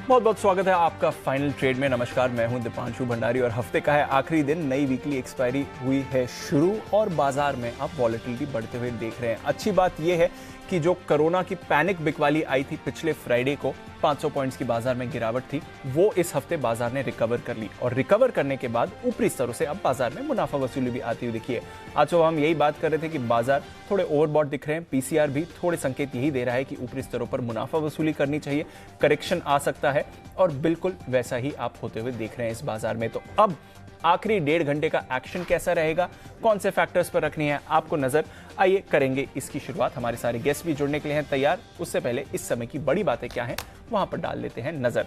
बहुत बहुत स्वागत है आपका फाइनल ट्रेड में। नमस्कार, मैं हूं दीपांशु भंडारी और हफ्ते का है आखिरी दिन। नई वीकली एक्सपायरी हुई है शुरू और बाजार में आप वॉलेटिलिटी बढ़ते हुए देख रहे हैं। अच्छी बात यह है कि जो कोरोना की पैनिक बिकवाली आई थी पिछले फ्राइडे को, 500 पॉइंट्स की बाजार में गिरावट थी, वो इस हफ्ते बाजार ने रिकवर कर ली और रिकवर करने के बाद ऊपरी स्तरों से अब बाजार में मुनाफा वसूली भी आती हुई दिखी है। आज सुबह हम यही बात कर रहे थे कि बाजार थोड़े ओवरबॉट दिख रहे हैं। पीसीआर भी थोड़े संकेत यही दे रहा है कि ऊपरी स्तरों पर मुनाफा वसूली करनी चाहिए, करेक्शन आ सकता है और बिल्कुल वैसा ही आप होते हुए देख रहे हैं इस बाजार में। तो अब आखिरी 1.5 घंटे का एक्शन कैसा रहेगा, कौन से फैक्टर्स पर रखनी है आपको नजर, आइए करेंगे इसकी शुरुआत। हमारे सारे गेस्ट भी जुड़ने के लिए हैं तैयार। उससे पहले इस समय की बड़ी बातें क्या हैं वहां पर डाल लेते हैं नजर।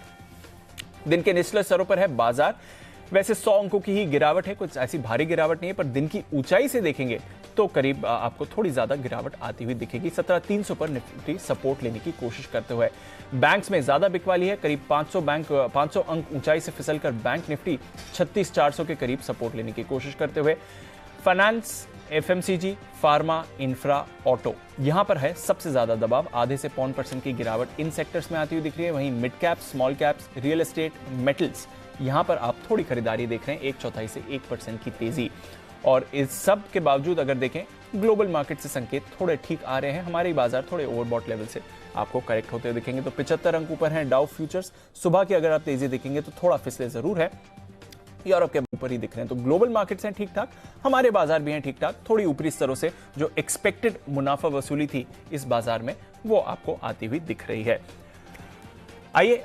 दिन के निचले स्तरों पर है बाजार। वैसे 100 अंकों की ही गिरावट है, कुछ ऐसी भारी गिरावट नहीं है, पर दिन की ऊंचाई से देखेंगे तो करीब आपको थोड़ी ज्यादा गिरावट आती हुई दिखेगी। 17,300 पर निफ्टी सपोर्ट लेने की कोशिश करते हुए। बैंक्स में ज्यादा बिकवाली है, करीब 500 अंक ऊंचाई से फिसलकर बैंक निफ्टी 36,400 के करीब सपोर्ट लेने की कोशिश करते हुए। Finance, FMCG, pharma, infra, auto, यहां पर है सबसे ज्यादा दबाव। आधे से 0.5% की गिरावट इन सेक्टर्स में आती हुई दिख रही है। वहीं mid caps, small caps, real estate, metals, यहां पर आप थोड़ी खरीदारी देख रहे हैं। 1/4 से 1% की तेजी। और इस सब के बावजूद अगर देखें ग्लोबल मार्केट से संकेत थोड़े ठीक आ रहे हैं। हमारे बाजार थोड़े ओवरबॉट लेवल से आपको करेक्ट होते हुए दिखेंगे। तो 75 अंक ऊपर हैं डाउ फ्यूचर्स। सुबह की अगर आप तेजी देखेंगे तो थोड़ा फिसले जरूर है, यूरोप के ऊपर ही दिख रहे हैं। तो ग्लोबल मार्केट्स हैं ठीक ठाक, हमारे बाजार भी हैं ठीक ठाक। थोड़ी ऊपरी स्तरों से जो एक्सपेक्टेड मुनाफा वसूली थी इस बाजार में वो आपको आती हुई दिख रही है। आइए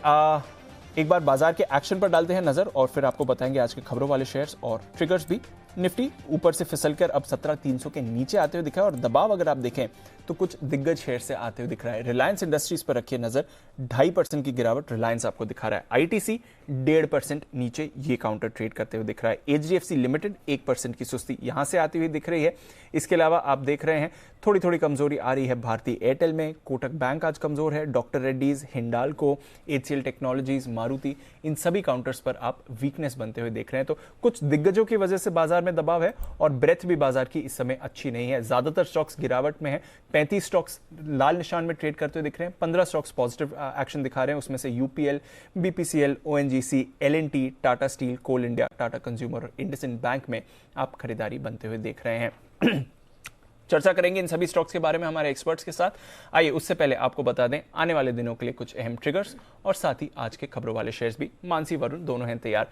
एक बार बाजार के एक्शन पर डालते हैं नजर और फिर आपको बताएंगे आज के खबरों वाले शेयर्स और ट्रिगर्स भी। निफ्टी ऊपर से फिसलकर अब 17,300 के नीचे आते हुए दिखा है और दबाव अगर आप देखें तो कुछ दिग्गज शेयर से आते हुए दिख रहा है। रिलायंस इंडस्ट्रीज पर रखिए नजर, 2.5% की गिरावट रिलायंस आपको दिखा रहा है। आईटीसी 1.5% नीचे ये काउंटर ट्रेड करते हुए दिख रहा है। एचडीएफसी लिमिटेड 1% की सुस्ती यहां से आती हुई दिख रही है। इसके अलावा आप देख रहे हैं थोड़ी थोड़ी कमजोरी आ रही है भारतीय एयरटेल में। कोटक बैंक आज कमजोर है। Doctor Reddy's, Hindalco, HCL technologies, Maruti, इन सभी काउंटर्स पर आप वीकनेस बनते हुए देख रहे हैं। तो कुछ दिग्गजों की वजह से बाजार में दबाव है और ब्रेथ भी बाजार की इस समय अच्छी नहीं है। ज्यादातर स्टॉक्स गिरावट में है। 35 स्टॉक्स लाल निशान में ट्रेड करते हुए दिख रहे हैं। 15 स्टॉक्स पॉजिटिव एक्शन दिखा रहे हैं। उसमें से UPL, BPCL, ONGC, L and T, Tata Steel, Coal India, Tata Consumer और इंडसइंड बैंक में आप खरीदारी बनते हुए देख रहे हैं। चर्चा करेंगे इन सभी स्टॉक्स के बारे में हमारे एक्सपर्ट्स के साथ। आइए उससे पहले आपको बता दें आने वाले दिनों के लिए कुछ अहम ट्रिगर्स और साथ ही आज के खबरों वाले शेयर्स भी। मानसी, वरुण दोनों हैं तैयार।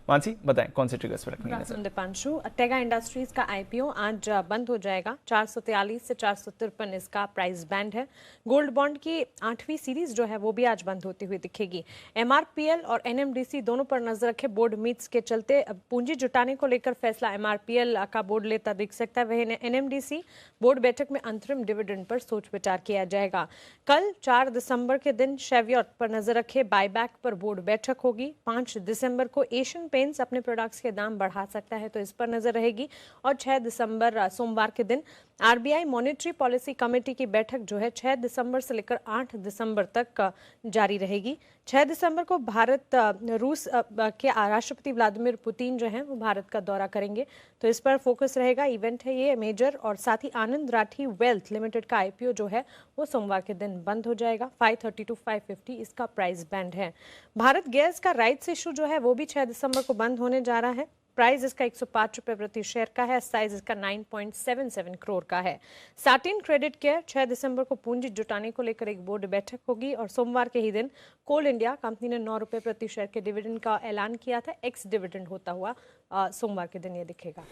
मानसी बताएं कौन से ट्रिगर्स पर रखनी है? दीपांशु, टेगा इंडस्ट्रीज का आईपीओ आज बंद हो जाएगा। 443 से 453 इसका प्राइस बैंड है। गोल्ड बॉन्ड की 8वीं सीरीज जो है वो भी आज बंद होती हुई दिखेगी। एमआरपीएल और एनएमडीसी दोनों पर नजर रखे। बोर्ड मीट्स के चलते पूंजी जुटाने को लेकर फैसला एमआरपीएल का बोर्ड लेता दिख सकता है। वहीं एनएमडीसी बोर्ड बैठक में अंतरिम डिविडेंड पर सोच विचार किया जाएगा। कल 4 दिसंबर के दिन शेवियट पर नजर रखे। बायबैक पर बोर्ड बैठक होगी। 5 दिसंबर को एशियन पेंट्स अपने प्रोडक्ट्स के दाम बढ़ा सकता है, तो इस पर नजर रहेगी। और 6 दिसंबर सोमवार के दिन आरबीआई मॉनेटरी पॉलिसी कमेटी की बैठक जो है 6 दिसंबर से लेकर 8 दिसंबर तक जारी रहेगी। 6 दिसंबर को भारत रूस के राष्ट्रपति व्लादिमीर पुतिन जो हैं वो भारत का दौरा करेंगे, तो इस पर फोकस रहेगा। इवेंट है ये मेजर। और साथ ही आनंद राठी वेल्थ लिमिटेड का आईपीओ जो है वो सोमवार के दिन बंद हो जाएगा। 530 to 550 इसका प्राइस बैंड है। भारत गैस का राइट्स इशू जो है वो भी 6 दिसंबर को बंद होने जा रहा है। प्राइस इसका 105 रुपए प्रति शेयर का है। साइज इसका 9.77 करोड़ का है। साटिन क्रेडिट केयर 6 दिसंबर को पूंजी जुटाने को लेकर एक बोर्ड बैठक होगी और सोमवार के ही दिन कोल इंडिया कंपनी ने 9 रुपए प्रति शेयर के डिविडेंड का ऐलान किया था। एक्स डिविडेंड होता हुआ सोमवार के दिन ये दिखेगा।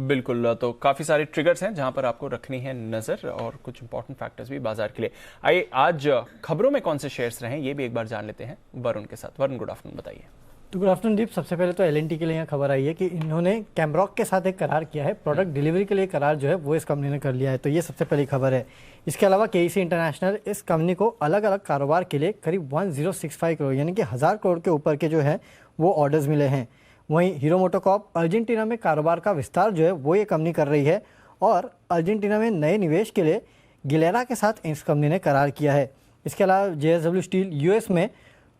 बिल्कुल, तो काफी सारे ट्रिगर्स हैं जहां पर आपको रखनी है नजर और कुछ इंपॉर्टेंट फैक्टर्स भी बाजार के लिए। आइए आज खबरों में कौन से शेयर्स रहे ये भी एक बार जान लेते हैं वरुण के साथ। वरुण, गुड आफ्टरनून, बताइए। तो गुड आफ्टरनून दीप। सबसे पहले तो एलएनटी के लिए यहाँ खबर आई है कि इन्होंने कैमरॉक के साथ एक करार किया है। प्रोडक्ट डिलीवरी के लिए करार जो है वो इस कंपनी ने कर लिया है, तो ये सबसे पहली खबर है। इसके अलावा केईसी इंटरनेशनल इस कंपनी को अलग अलग कारोबार के लिए करीब 1065 करोड़ यानी कि 1000 करोड़ के ऊपर के जो है वो ऑर्डर्स मिले हैं। वहीं हीरो मोटोकॉर्प अर्जेंटीना में कारोबार का विस्तार जो है वो ये कंपनी कर रही है और अर्जेंटीना में नए निवेश के लिए गिलेरा के साथ इस कंपनी ने करार किया है। इसके अलावा जेएसडब्ल्यू स्टील यूएस में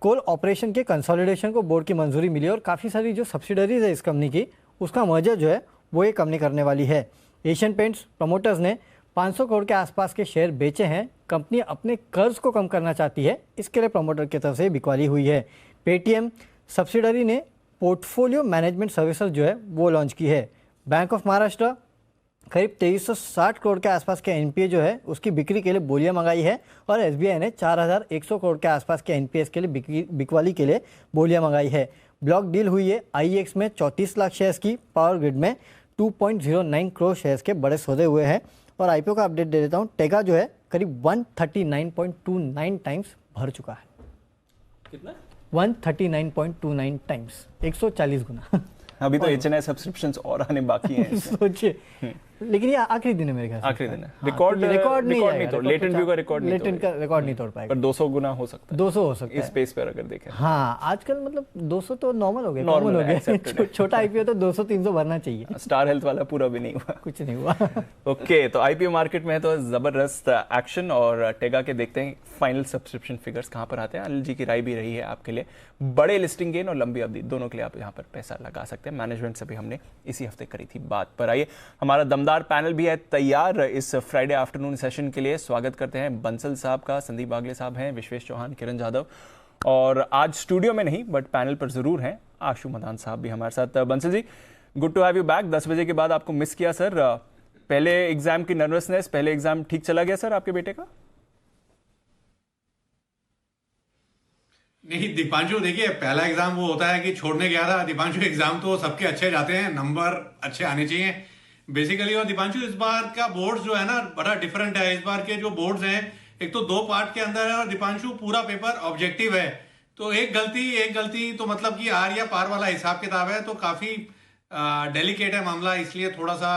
कोल ऑपरेशन के कंसोलिडेशन को बोर्ड की मंजूरी मिली और काफ़ी सारी जो सब्सिडरीज है इस कंपनी की उसका मर्जर जो है वो ये कंपनी करने वाली है। एशियन पेंट्स प्रमोटर्स ने 500 करोड़ के आसपास के शेयर बेचे हैं। कंपनी अपने कर्ज को कम करना चाहती है, इसके लिए प्रमोटर की तरफ से बिकवाली हुई है। पेटीएम सब्सिडरी ने पोर्टफोलियो मैनेजमेंट सर्विसेज जो है वो लॉन्च की है। बैंक ऑफ महाराष्ट्र करीब 2360 करोड़ के आसपास के एनपीए जो है उसकी बिक्री के लिए बोलियां मंगाई है और एसबीआई ने 4100 करोड़ के आसपास के एनपीएस के लिए बिकवाली के लिए बोलियां मंगाई है। ब्लॉक डील हुई है आईएक्स में 34 लाख शेयर्स की, पावर ग्रिड में 2.09 करोड़ शेयर्स के बड़े सौदे हुए हैं। और आईपीओ का अपडेट दे देता हूँ, टेगा जो है करीब 139.29 टाइम्स भर चुका है। कितना? 139.29 टाइम्स, 140 गुना। अभी तो HNI सब्सक्रिप्शंस और आने बाकी हैं। सोचिए, लेकिन ये आखिरी दिन है मेरे ख्याल से। आखिरी दिन है। हाँ, रिकॉर्ड नहीं तोड़, लेटेंट व्यू का रिकॉर्ड नहीं तोड़ पाएगा, पर 200 गुना हो सकता है। 200 हो सकता है इस स्पेस पर अगर देखें। हाँ, आजकल मतलब 200 तो नॉर्मल हो गया, Normal कॉमन हो है, गया। छोटा आईपीओ तो 200-300 भरना चाहिए। स्टार हेल्थ वाला पूरा भी नहीं हुआ। कुछ नहीं हुआ। ओके, तो आईपीओ मार्केट में है तो जबरदस्त एक्शन, और टेगा के देखते हैं फाइनल सब्सक्रिप्शन फिगर्स कहां पर आते हैं। अनिल जी की राय भी रही है आपके लिए, बड़े लिस्टिंग गेन और लंबी अवधि दोनों के लिए आप यहां पर पैसा लगा सकते हैं। मैनेजमेंट से भी हमने इसी हफ्ते करी थी बात। पर आइए, हमारा दमदार पैनल भी है तैयार इस फ्राइडे आफ्टरनून सेशन के लिए। स्वागत करते हैं बंसल साहब का, संदीप बागले साहब हैं, विश्वेश चौहान, किरण जाधव, और आज स्टूडियो में नहीं बट पैनल पर जरूर हैं आशु मदान साहब भी हमारे साथ। Bansal ji, good to have you back. 10 बजे के बाद आपको मिस किया सर। पहले एग्जाम की नर्वसनेस, पहले एग्जाम ठीक चला गया सर आपके बेटे का? नहीं दीपांशु, देखिए पहला एग्जाम वो होता है कि छोड़ने गया था दीपांशु। एग्जाम तो सबके अच्छे जाते हैं, नंबर अच्छे आने चाहिए बेसिकली। और दीपांशु, इस बार का बोर्ड जो है ना बड़ा डिफरेंट है। इस बार के जो बोर्ड्स हैं, एक तो 2 पार्ट के अंदर है, और दीपांशु पूरा पेपर ऑब्जेक्टिव है। तो एक गलती तो मतलब कि आर या पार वाला हिसाब किताब है। तो काफी डेलिकेट है मामला, इसलिए थोड़ा सा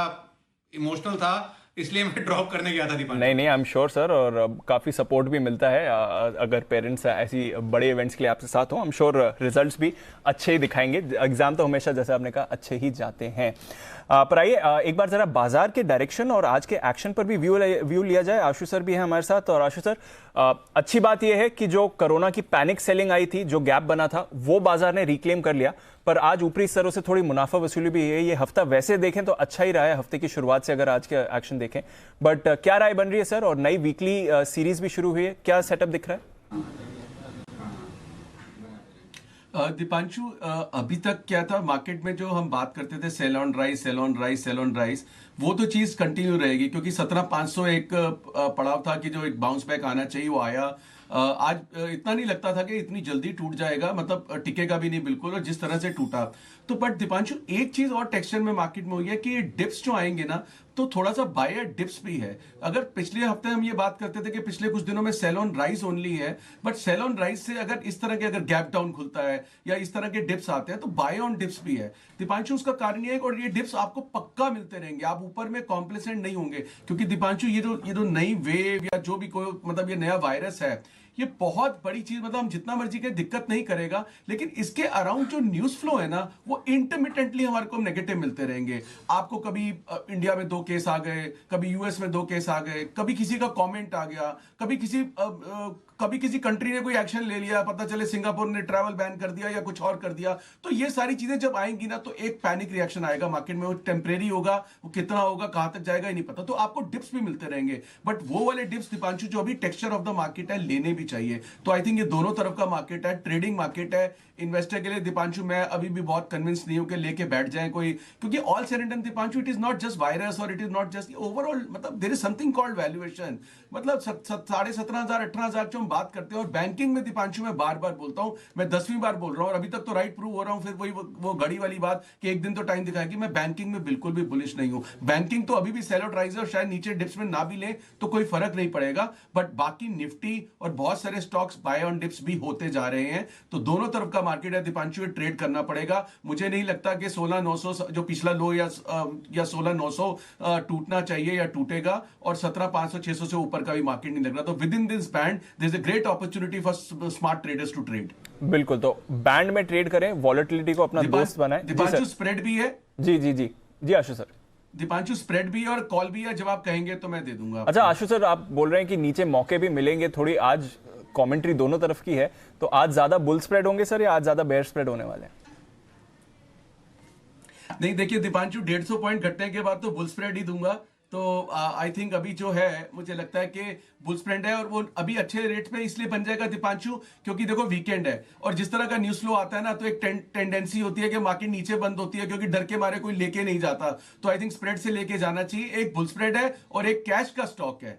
इमोशनल था, इसलिए मैं ड्रॉप करने गया था दीपांशु। नहीं, आई एम श्योर सर, और काफ़ी सपोर्ट भी मिलता है अगर पेरेंट्स ऐसी बड़े इवेंट्स के लिए आपके साथ हो। आई एम श्योर रिजल्ट्स भी अच्छे ही दिखाएंगे। एग्जाम तो हमेशा, जैसे आपने कहा, अच्छे ही जाते हैं। पर आइए एक बार जरा बाजार के डायरेक्शन और आज के एक्शन पर भी व्यू लिया जाए। आशु सर भी हैं हमारे साथ। और आशु सर, अच्छी बात यह है कि जो कोरोना की पैनिक सेलिंग आई थी, जो गैप बना था, वो बाजार ने रिक्लेम कर लिया। पर आज ऊपरी स्तरों से थोड़ी मुनाफा वसूली भी है। ये हफ्ता वैसे देखें तो अच्छा ही रहा है, हफ्ते की शुरुआत से अगर आज के एक्शन देखें। बट क्या राय बन रही है सर? और नई वीकली सीरीज भी शुरू हुई है, क्या सेटअप दिख रहा है? दीपांशु, अभी तक क्या था मार्केट में, जो हम बात करते थे सेल ऑन राइज, वो तो चीज कंटिन्यू रहेगी, क्योंकि 17,500 एक पड़ाव था कि जो एक बाउंस बैक आना चाहिए, वो आया। आज इतना नहीं लगता था कि इतनी जल्दी टूट जाएगा, मतलब टिकेगा भी नहीं बिल्कुल, और जिस तरह से टूटा। तो बट दीपांशु, एक चीज और टेक्सचर में मार्केट में हुई है कि डिप्स जो आएंगे ना, तो थोड़ा सा बायर डिप्स भी है। अगर पिछले हफ्ते हम ये बात करते थे कि पिछले कुछ दिनों में सेल ऑन राइज ओनली है, बट सेल ऑन राइज से अगर इस तरह के अगर गैप डाउन खुलता है या इस तरह के डिप्स आते हैं, तो बाय ऑन डिप्स भी है दीपांशु। उसका कारण ये है, और ये डिप्स आपको पक्का मिलते रहेंगे, आप ऊपर में कॉम्प्लेसेंट नहीं होंगे, क्योंकि दीपांशु ये जो नई वेव या जो भी कोई मतलब ये नया वायरस है, ये बहुत बड़ी चीज, मतलब हम जितना मर्जी के दिक्कत नहीं करेगा, लेकिन इसके अराउंड जो न्यूज फ्लो है ना, वो इंटरमिटेंटली हमारे को नेगेटिव मिलते रहेंगे। आपको कभी इंडिया में 2 केस आ गए, कभी यूएस में 2 केस आ गए, कभी किसी का कमेंट आ गया, कभी किसी कंट्री ने कोई एक्शन ले लिया, पता चले सिंगापुर ने ट्रैवल बैन कर दिया या कुछ और कर दिया। तो ये सारी चीजें जब आएंगी ना, तो एक पैनिक रिएक्शन आएगा मार्केट में। वो टेम्परेरी होगा, वो कितना होगा, कहां तक जाएगा ही नहीं पता। तो आपको डिप्स भी मिलते रहेंगे, बट वो वाले डिप्स दीपांशु जो अभी टेक्सचर ऑफ द मार्केट है, लेने भी चाहिए। तो आई थिंक ये दोनों तरफ का मार्केट है, ट्रेडिंग मार्केट है। इन्वेस्टर के लिए दीपांशु मैं अभी भी बहुत कन्विंस नहीं हूं कि लेके बैठ जाए कोई, क्योंकि all said and done Deepanshu, it is not just virus or it is not just overall, मतलब there is something called valuation. मतलब 17,500 18,000 जो हम बात करते हैं, और बैंकिंग में दीपांशु मैं बार बार बोलता हूं, मैं 10वीं बार बोल रहा हूं, और अभी तक तो राइट प्रूव हो रहा हूं। फिर वही वो घड़ी वाली बात कि एक दिन तो टाइम दिखाएगी। मैं बैंकिंग में बिल्कुल भी बुलिश नहीं हूं। बैंकिंग तो अभी भी सेल आउट राइज है, और शायद नीचे डिप्स में ना भी ले तो कोई फर्क नहीं पड़ेगा, बट बाकी निफ्टी और बहुत सारे स्टॉक्स बाय ऑन डिप्स भी होते जा रहे हैं। तो दोनों तरफ का मार्केट है दीपांशु, ट्रेड करना पड़ेगा। मुझे नहीं लगता कि 16,900 जो पिछला लो या 16,900 टूटना चाहिए या टूटेगा, और 17,500-600 से ऊपर का भी मार्केट नहीं लग रहा। तो with in this band there is a great opportunity for smart traders to trade. बिल्कुल, तो बैंड में ट्रेड करें, वॉलेटिलिटी को अपना दोस्त बनाएं। दीपांशु, स्प्रेड भी है। जी आशु सर। दीपांशु, स्प्रेड भी और कॉल भी है, जब आप कहेंगे तो मैं दे दूंगा। अच्छा आशु सर, आप बोल रहे हैं कि नीचे मौके भी मिलेंगे थोड़ी, आज कमेंट्री दोनों तरफ की है, तो आज ज्यादा बुल स्प्रेड होंगे सर या आज ज्यादा बेयर स्प्रेड होने वाले हैं? नहीं, देखिए दीपांशु, 150 पॉइंट घटने के बाद तो बुल स्प्रेड ही दूंगा, तो आई थिंक अभी जो है मुझे लगता है कि बुल स्प्रेड है और वो अभी अच्छे रेट पे इसलिए बन जाएगा दीपांशु, क्योंकि देखो वीकेंड है और जिस तरह का न्यूज फ्लो आता है ना, तो एक टेंडेंसी होती है कि मार्केट नीचे बंद होती है क्योंकि डर के मारे कोई लेके नहीं जाता। तो आई थिंक स्प्रेड से लेके जाना चाहिए। एक बुल स्प्रेड है और एक कैश का स्टॉक है।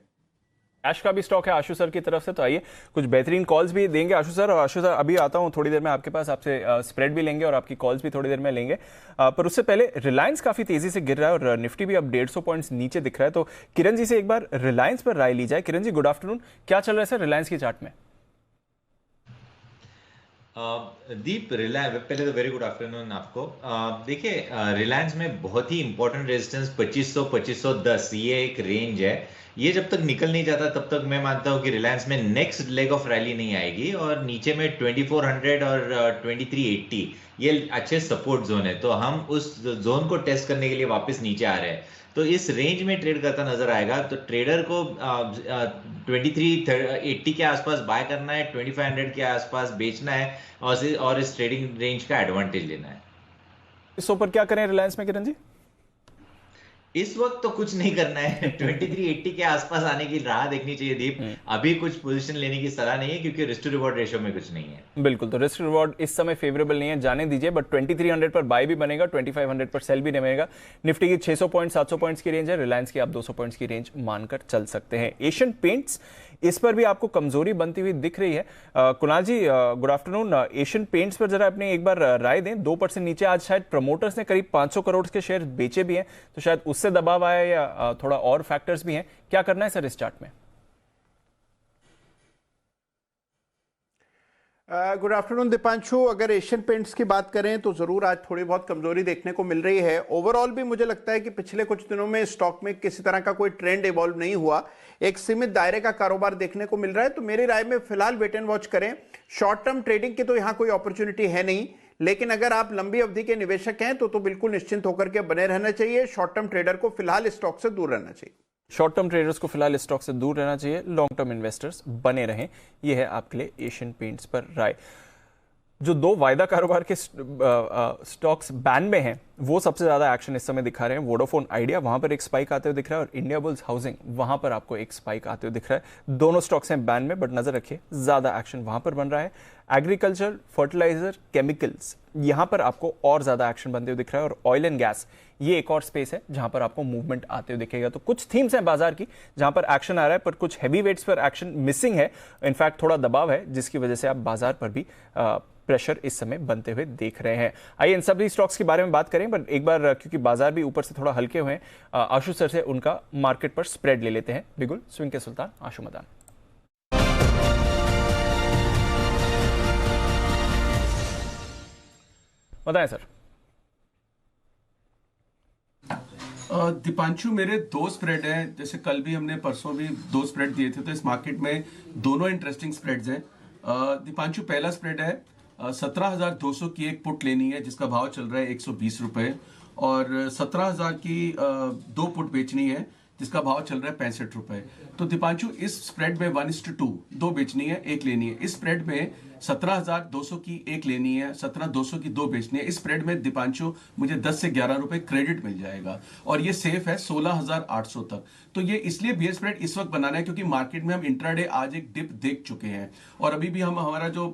कैश का भी स्टॉक है आशु सर की तरफ से, तो आइए कुछ बेहतरीन कॉल्स भी देंगे आशु सर। और आशु सर अभी आता हूं थोड़ी देर में आपके पास, आपसे स्प्रेड भी लेंगे और आपकी कॉल्स भी थोड़ी देर में लेंगे। पर उससे पहले रिलायंस काफी तेजी से गिर रहा है और निफ्टी भी अब 150 पॉइंट्स नीचे दिख रहा है। तो किरण जी से एक बार रिलायंस पर राय ली जाए। किरण जी गुड आफ्टरनून, क्या चल रहा है सर रिलायंस की चार्ट में? दीप, रिलायंस पहले तो वेरी गुड आफ्टरनून आपको। देखिए, रिलायंस में बहुत ही इंपॉर्टेंट रेजिस्टेंस 2500-2510 ये एक रेंज है। ये जब तक निकल नहीं जाता तब तक मैं मानता हूं कि रिलायंस में नेक्स्ट लेग ऑफ रैली नहीं आएगी। और नीचे में 2400 और 2380 ये अच्छे सपोर्ट जोन है, तो हम उस जोन को टेस्ट करने के लिए वापस नीचे आ रहे हैं। तो इस रेंज में ट्रेड करता नजर आएगा। तो ट्रेडर को 2380 के आसपास बाय करना है, 2500 के आसपास बेचना है और इस ट्रेडिंग रेंज का एडवांटेज लेना है। इस ऊपर क्या करें रिलायंस में किरण जी? इस वक्त तो कुछ नहीं करना है। 2380 के आसपास आने की राह देखनी चाहिए दीप। अभी कुछ पोजीशन लेने की सलाह नहीं है क्योंकि रिस्क टू रिवॉर्ड रेशियो में कुछ नहीं है। बिल्कुल, तो रिस्क रिवॉर्ड इस समय फेवरेबल नहीं है, जाने दीजिए। बट 2300 पर बाय भी बनेगा, 2500 पर सेल भी बनेगा। निफ्टी की 600 पॉइंट 700 पॉइंट्स की रेंज है, रिलायंस की आप 200 पॉइंट्स की रेंज मानकर चल सकते हैं। एशियन पेंट्स, इस पर भी आपको कमजोरी बनती हुई दिख रही है। कुणाल जी गुड आफ्टरनून, एशियन पेंट्स पर जरा अपने एक बार राय दें। 2% नीचे, आज शायद प्रमोटर्स ने करीब 500 करोड़ के शेयर बेचे भी हैं, तो शायद उससे दबाव आया या थोड़ा और फैक्टर्स भी हैं। क्या करना है सर इस चार्ट में? Good afternoon Deepanshu. अगर एशियन पेंट्स की बात करें तो जरूर आज थोड़ी बहुत कमजोरी देखने को मिल रही है। ओवरऑल भी मुझे लगता है कि पिछले कुछ दिनों में स्टॉक में किसी तरह का कोई ट्रेंड इवॉल्व नहीं हुआ, एक सीमित दायरे का कारोबार देखने को मिल रहा है। तो मेरी राय में फिलहाल वेट एंड वॉच करें। शॉर्ट टर्म ट्रेडिंग की तो यहां कोई अपॉर्चुनिटी है नहीं, लेकिन अगर आप लंबी अवधि के निवेशक हैं तो बिल्कुल निश्चिंत होकर के बने रहना चाहिए। शॉर्ट टर्म ट्रेडर को फिलहाल स्टॉक से दूर रहना चाहिए। शॉर्ट टर्म ट्रेडर्स को फिलहाल स्टॉक से दूर रहना चाहिए, लॉन्ग टर्म इन्वेस्टर्स बने रहें। यह है आपके लिए एशियन पेंट्स पर राय। जो दो वायदा कारोबार के स्टॉक्स बैन में हैं, वो सबसे ज्यादा एक्शन इस समय दिखा रहे हैं। वोडाफोन आइडिया, वहां पर एक स्पाइक आते हुए दिख रहा है, और इंडिया बुल्स हाउसिंग, वहां पर आपको एक स्पाइक आते हुए दिख रहा है। दोनों स्टॉक्स हैं बैन में, बट नजर रखिए ज्यादा एक्शन वहां पर बन रहा है। एग्रीकल्चर, फर्टिलाइजर, केमिकल्स, यहां पर आपको और ज्यादा एक्शन बनते हुए दिख रहा है। और ऑयल एंड गैस, ये एक और स्पेस है जहां पर आपको मूवमेंट आते हुए दिखेगा। तो कुछ थीम्स हैं बाजार की जहां पर एक्शन आ रहा है, पर कुछ हैवी वेट्स पर एक्शन मिसिंग है। इनफैक्ट थोड़ा दबाव है, जिसकी वजह से आप बाजार पर भी प्रेशर इस समय बनते हुए देख रहे हैं। आइए इन सभी स्टॉक्स के बारे में बात करें, बट एक बार क्योंकि बाजार भी ऊपर से थोड़ा हल्के हुए हैं, आशु सर से उनका मार्केट पर स्प्रेड ले लेते हैं। बिगुल स्विंग के सुल्तान आशु मदान। बताएं सर। दीपांशु, मेरे दो स्प्रेड हैं, जैसे कल भी हमने परसों भी दो स्प्रेड दिए थे, तो इस मार्केट में दोनों इंटरेस्टिंग स्प्रेड्स हैं। दीपांशु, पहला स्प्रेड है 17,200 की एक पुट लेनी है जिसका भाव चल रहा है 120 रुपए, और 17,000 की दो पुट बेचनी है जिसका भाव चल रहा है 65 रुपए। तो दीपांशु, इस स्प्रेड में 1:2 दो बेचनी है, एक लेनी है। इस स्प्रेड में 17,200 की एक लेनी है, 17,200 की दो बेचनी है। इस स्प्रेड में दीपांशु मुझे 10 से 11 रुपए क्रेडिट मिल जाएगा, और ये सेफ है 16,800 तक। तो ये इसलिए बियर स्प्रेड इस वक्त बनाना है क्योंकि मार्केट में हम इंट्राडे आज एक डिप देख चुके हैं, और अभी भी हमारा जो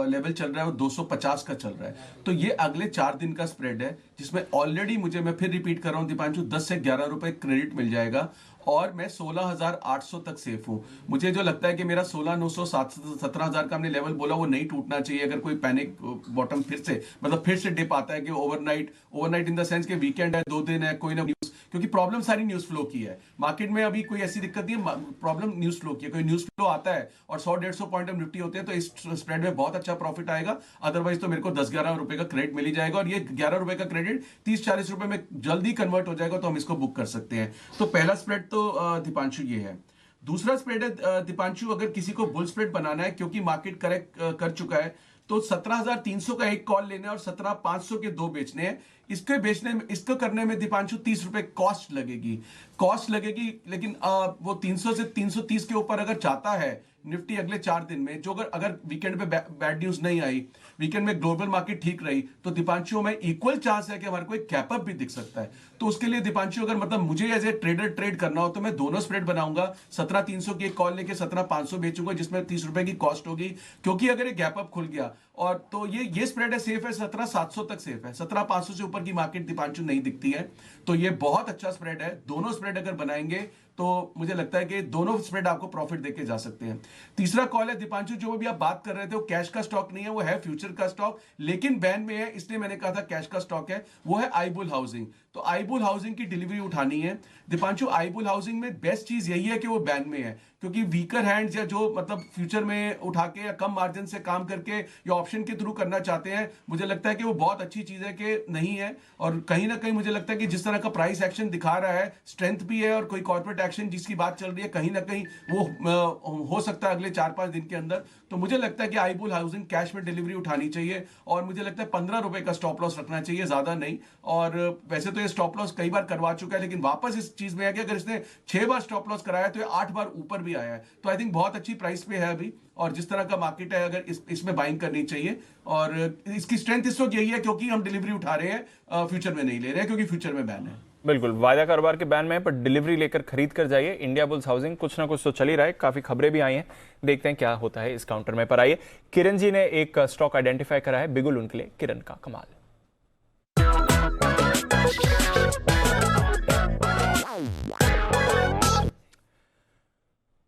लेवल चल रहा है वो 250 का चल रहा है। तो ये अगले 4 दिन का स्प्रेड है जिसमें ऑलरेडी मुझे, मैं फिर रिपीट कर रहा हूं दीपांशु, 10 से 11 रुपए क्रेडिट मिल जाएगा, और मैं 16,800 तक सेफ हूं। मुझे जो लगता है कि मेरा 16,900 17,000 का हमने लेवल बोला वो नहीं टूटना चाहिए। अगर कोई पैनिक बॉटम फिर से, मतलब फिर से डिप आता है कि ओवरनाइट इन द सेंस कि वीकेंड है, 2 दिन है, कोई ना न्यूज, क्योंकि प्रॉब्लम सारी न्यूज फ्लो की है मार्केट में। अभी कोई ऐसी दिक्कत नहीं है, प्रॉब्लम न्यूज फ्लो की है। कोई न्यूज फ्लो आता है और 100-150 पॉइंट निफ्टी होते हैं तो इस स्प्रेड में बहुत अच्छा प्रॉफिट आएगा। अदरवाइज तो मेरे को 10-11 रुपए का क्रेडिट मिल ही जाएगा, और ये 11 रुपए का क्रेडिट 30-40 रुपए में जल्दी कन्वर्ट हो जाएगा, तो हम इसको बुक कर सकते हैं। तो पहला स्प्रेड तो दीपांशु ये है। दूसरा स्प्रेड है दीपांशु, अगर किसी को बुल स्प्रेड बनाना है क्योंकि मार्केट करेक्ट कर चुका है, तो 17,300 का एक कॉल लेना है और 17,500 के दो बेचने हैं। इसके बेचने में, इसको करने में दीपांशु 30 रुपए कॉस्ट लगेगी, लेकिन वो 300 से 330 के ऊपर अगर चाहता है निफ्टी अगले 4 दिन में, जो अगर वीकेंड पे बैड न्यूज नहीं आई, वीकेंड में ग्लोबल मार्केट ठीक रही, तो दीपांशु में इक्वल चांस है कि हमारे को एक कैप अप भी दिख सकता है। तो उसके लिए दीपांशु अगर मतलब मुझे एज ए ट्रेडर ट्रेड करना हो तो मैं दोनों स्प्रेड बनाऊंगा, 17,300 की एक कॉल लेके 17,500 बेचूंगा, जिसमें 30 रुपए की कॉस्ट होगी, क्योंकि अगर ये गैप अप खुल गया और तो ये स्प्रेड है, सेफ है, 17,700 तक सेफ है, 17,500 से ऊपर की मार्केट दीपांशु नहीं दिखती है, तो ये बहुत अच्छा स्प्रेड है। दोनों स्प्रेड अगर बनाएंगे तो मुझे लगता है कि दोनों स्प्रेड आपको प्रॉफिट देके जा सकते हैं। तीसरा कॉल है दीपांशु, जो भी आप बात कर रहे थे, वो कैश का स्टॉक नहीं है, वो है फ्यूचर का स्टॉक, लेकिन बैन में है, इसलिए मैंने कहा था कैश का स्टॉक है, वो है आईबुल हाउसिंग। तो आईबुल हाउसिंग की डिलीवरी उठानी है दीपांशु। आईबुल हाउसिंग में बेस्ट चीज यही है कि वो बैन में है, क्योंकि वीकर हैंड्स या जो मतलब फ्यूचर में उठा के या कम मार्जिन से काम करके या ऑप्शन के थ्रू करना चाहते हैं, मुझे लगता है कि वो बहुत अच्छी चीज है कि नहीं है। और कहीं ना कहीं मुझे लगता है कि जिस तरह का प्राइस एक्शन दिखा रहा है, स्ट्रेंथ भी है, और कोई कॉर्पोरेट एक्शन जिसकी बात चल रही है, कहीं ना कहीं वो हो सकता है अगले 4-5 दिन के अंदर। तो मुझे लगता है कि आईबुल हाउसिंग कैश में डिलीवरी उठानी चाहिए, और मुझे लगता है 15 रुपए का स्टॉप लॉस रखना चाहिए, ज्यादा नहीं। और वैसे तो ये स्टॉप लॉस कई बार करवा चुका है, लेकिन वापस इस चीज में है कि अगर इसने 6 बार स्टॉप लॉस कराया तो ये 8 बार ऊपर भी आया है, तो आई थिंक बहुत अच्छी प्राइस पे है अभी। और जिस तरह का मार्केट है, अगर इसमें बाइंग करनी चाहिए। और इसकी स्ट्रेंथ इस वक्त यही है क्योंकि हम डिलीवरी उठा रहे हैं, फ्यूचर में नहीं ले रहे हैं, क्योंकि फ्यूचर में बैन है। बिल्कुल, वायदा कारोबार के बैन में है, पर डिलीवरी लेकर खरीद कर जाइए। इंडिया बुल्स हाउसिंग कुछ ना कुछ तो चल ही रहा है, काफी खबरें भी आई हैं, देखते हैं क्या होता है इस काउंटर में। पर आइए, किरण जी ने एक स्टॉक आइडेंटिफाई करा है, बिगुल उनके लिए किरण का कमाल।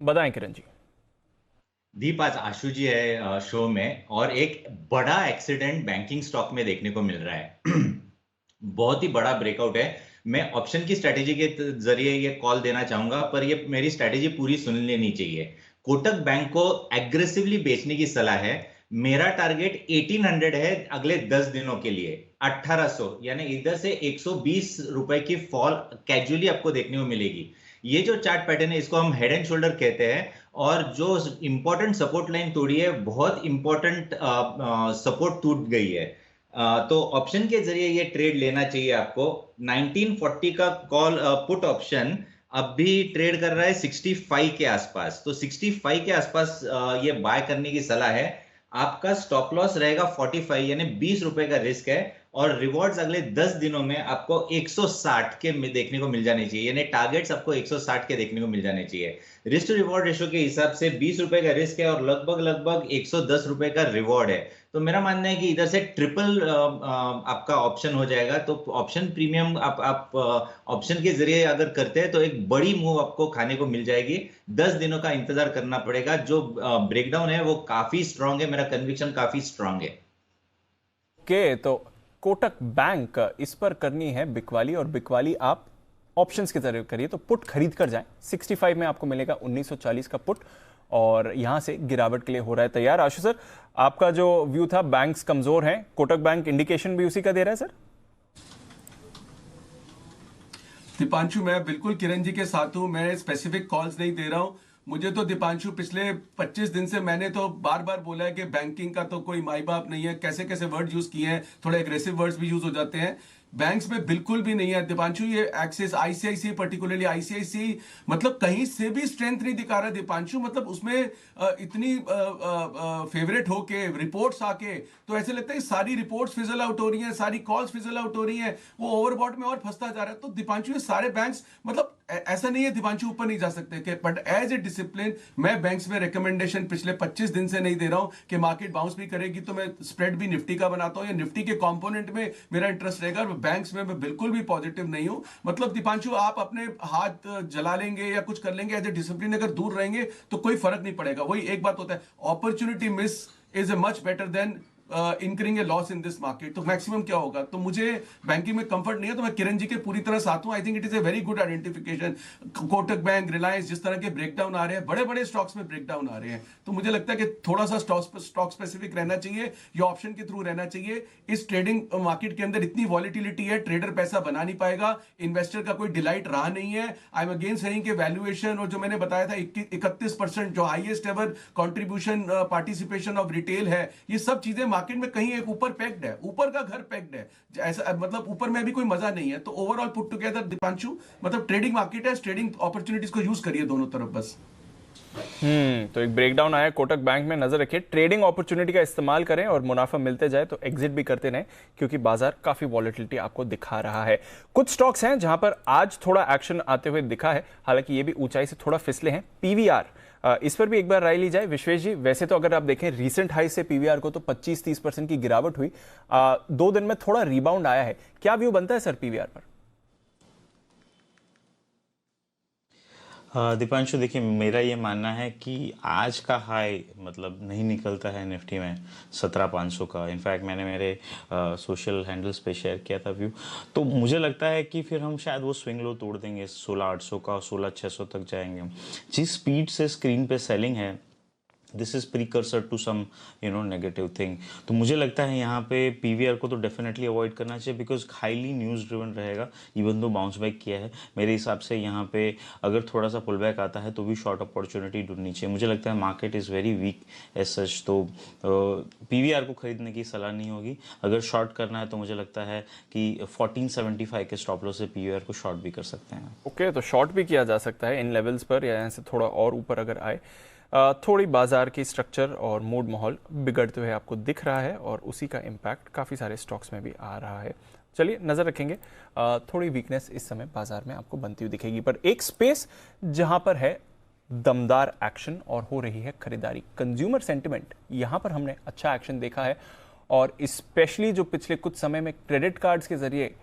बताएं किरण जी। दीप, आज आशु जी है शो में, और एक बड़ा एक्सीडेंट बैंकिंग स्टॉक में देखने को मिल रहा है। बहुत ही बड़ा ब्रेकआउट है। मैं ऑप्शन की स्ट्रेटेजी के जरिए ये कॉल देना चाहूंगा, पर ये मेरी स्ट्रेटेजी पूरी सुन लेनी चाहिए। कोटक बैंक को एग्रेसिवली बेचने की सलाह है। मेरा टारगेट 1800 है अगले 10 दिनों के लिए, 1800, यानी इधर से 120 रुपए की फॉल कैजुअली आपको देखने को मिलेगी। ये जो चार्ट पैटर्न है, इसको हम हेड एंड शोल्डर कहते हैं, और जो इंपॉर्टेंट सपोर्ट लाइन तोड़ी है, बहुत इंपॉर्टेंट सपोर्ट टूट गई है। तो ऑप्शन के जरिए ये ट्रेड लेना चाहिए आपको। 1940 का कॉल पुट ऑप्शन अब भी ट्रेड कर रहा है 65 के आसपास, तो 65 के आसपास ये बाय करने की सलाह है। आपका स्टॉप लॉस रहेगा 45, यानी 20 रुपए का रिस्क है, और रिवॉर्ड्स अगले 10 दिनों में आपको 160 के देखने को मिल जाने चाहिए, यानी टारगेट्स आपको 160 के देखने को मिल जाने चाहिए। रिस्क टू रिवॉर्ड रेशो के हिसाब से 20 रुपए का रिस्क है और लगभग 110 रुपए का रिवॉर्ड है। तो मेरा मानना है कि इधर से ट्रिपल आपका ऑप्शन हो जाएगा। तो ऑप्शन प्रीमियम आप ऑप्शन के जरिए अगर करते हैं तो एक बड़ी मूव आपको खाने को मिल जाएगी। 10 दिनों का इंतजार करना पड़ेगा। जो ब्रेकडाउन है वो काफी स्ट्रांग है, मेरा कन्विक्शन काफी स्ट्रांग है। ओके, तो कोटक बैंक इस पर करनी है बिकवाली, और बिकवाली आप ऑप्शंस की तरह करिए, तो पुट खरीद कर जाएं। 65 में आपको मिलेगा 1940 का पुट, और यहां से गिरावट के लिए हो रहा है तैयार। आशु सर, आपका जो व्यू था, बैंक्स कमजोर हैं, कोटक बैंक इंडिकेशन भी उसी का दे रहा है सर? दीपांशु, मैं बिल्कुल किरण जी के साथ हूं। मैं स्पेसिफिक कॉल्स नहीं दे रहा हूं। मुझे तो दीपांशु पिछले 25 दिन से मैंने तो बार बार बोला है कि बैंकिंग का तो कोई माई बाप नहीं है। कैसे कैसे वर्ड यूज किए हैं, थोड़े एग्रेसिव वर्ड्स भी यूज हो जाते हैं। बैंक्स में बिल्कुल भी नहीं है दीपांशु। ये एक्सिस, आईसीआईसी, पर्टिकुलरली आईसीआईसी, मतलब कहीं से भी स्ट्रेंथ नहीं दिखा रहा दीपांशु। मतलब उसमें इतनी फेवरेट होके रिपोर्ट्स आके तो ऐसे लगता है सारी रिपोर्ट्स फिजल आउट हो रही हैं, सारी कॉल्स फिजल आउट हो रही हैं, वो ओवरबॉट में और फंसता जा रहा है। तो दीपांशु, ये सारे बैंक्स, मतलब ऐसा नहीं है दीपांशु ऊपर नहीं जा सकते, बट एज ए डिसिप्लिन मैं बैंक्स में रिकमेंडेशन पिछले 25 दिन से नहीं दे रहा हूं कि मार्केट बाउंस भी करेगी तो मैं स्प्रेड भी निफ्टी का बनाता हूं, या निफ्टी के कंपोनेंट में मेरा इंटरेस्ट रहेगा। बैंक्स में मैं बिल्कुल भी पॉजिटिव नहीं हूं। मतलब दीपांशु, आप अपने हाथ जला लेंगे या कुछ कर लेंगे, एज ए डिसिप्लिन अगर दूर रहेंगे तो कोई फर्क नहीं पड़ेगा। वही एक बात होता है, opportunity miss is a much better than incurring a loss in this market. तो मैक्सिमम क्या होगा? तो मुझे बैंकिंग में कंफर्ट नहीं है, तो मैं किरण जी के पूरी तरह साथ हूं। I think it is a very good identification. Kotak bank, Reliance, जिस तरह के ब्रेकडाउन आ रहे हैं, बड़े बड़े स्टॉक्स में ब्रेकडाउन आ रहे हैं, तो मुझे लगता है कि थोड़ा सा स्टॉक स्पेसिफिक रहना चाहिए या ऑप्शन के थ्रू रहना चाहिए। इस ट्रेडिंग मार्केट के अंदर इतनी वॉलिटिलिटी है, ट्रेडर पैसा बना नहीं पाएगा, इन्वेस्टर का कोई डिलाइट रहा नहीं है। आई एम अगेन सेइंग कि वैल्यूएशन, और जो मैंने बताया था 31% जो highest ever contribution participation of retail है, ये सब चीजें मार्केट में कहीं एक ऊपर पैक्ड है, ऊपर का घर पैक्ड है, ऐसा मतलब ऊपर में भी कोई मजा नहीं है। तो ओवरऑल पुट टुगेदर दीपांशु, मतलब ट्रेडिंग मार्केट है, ट्रेडिंग अपॉर्चुनिटीज को यूज करिए दोनों तरफ बस। तो एक ब्रेकडाउन आया कोटक बैंक में, नजर रखिए, ट्रेडिंग अपॉर्चुनिटी का इस्तेमाल करें और मुनाफा मिलते जाए तो एग्जिट भी करते रहें, क्योंकि बाजार काफी वॉलेटिलिटी आपको दिखा रहा है। कुछ स्टॉक्स हैं जहां पर आज थोड़ा एक्शन आते हुए दिखा है, हालांकि ये भी ऊंचाई से थोड़ा फिसले हैं। पीवीआर, इस पर भी एक बार राय ली जाए विश्वेश जी। वैसे तो अगर आप देखें रीसेंट हाई से पीवीआर को तो 25-30% की गिरावट हुई, 2 दिन में थोड़ा रिबाउंड आया है, क्या व्यू बनता है सर पीवीआर पर? दीपांशु, देखिए मेरा ये मानना है कि आज का हाई मतलब नहीं निकलता है निफ्टी में 17,500 का। इनफैक्ट मैंने मेरे सोशल हैंडल्स पे शेयर किया था व्यू, तो मुझे लगता है कि फिर हम शायद वो स्विंग लो तोड़ देंगे 16,800 का, 16,600 तक जाएंगे। जिस स्पीड से स्क्रीन पे सेलिंग है, this is precursor to some negative thing. तो मुझे लगता है यहाँ पे पीवीआर को तो डेफिनेटली अवॉइड करना चाहिए, बिकॉज हाईली न्यूज़ ड्रिवन रहेगा। इवन दो बाउंस बैक किया है, मेरे हिसाब से यहाँ पे अगर थोड़ा सा पुल बैक आता है तो भी शॉर्ट अपॉर्चुनिटी ढूंढनी चाहिए। मुझे लगता है market is very weak as such, तो पीवीआर को खरीदने की सलाह नहीं होगी। अगर शॉर्ट करना है तो मुझे लगता है कि 1475 के स्टॉप लॉस से पीवीआर को शॉर्ट भी कर सकते हैं। ओके, तो शॉर्ट भी किया जा सकता है इन लेवल्स पर, या यहाँ से थोड़ा और ऊपर अगर आए। थोड़ी बाजार की स्ट्रक्चर और मूड माहौल बिगड़ते हुए आपको दिख रहा है, और उसी का इम्पैक्ट काफ़ी सारे स्टॉक्स में भी आ रहा है। चलिए नज़र रखेंगे, थोड़ी वीकनेस इस समय बाजार में आपको बनती हुई दिखेगी। पर एक स्पेस जहां पर है दमदार एक्शन और हो रही है खरीदारी, कंज्यूमर सेंटिमेंट, यहां पर हमने अच्छा एक्शन देखा है। और स्पेशली जो पिछले कुछ समय में क्रेडिट कार्ड्स के जरिए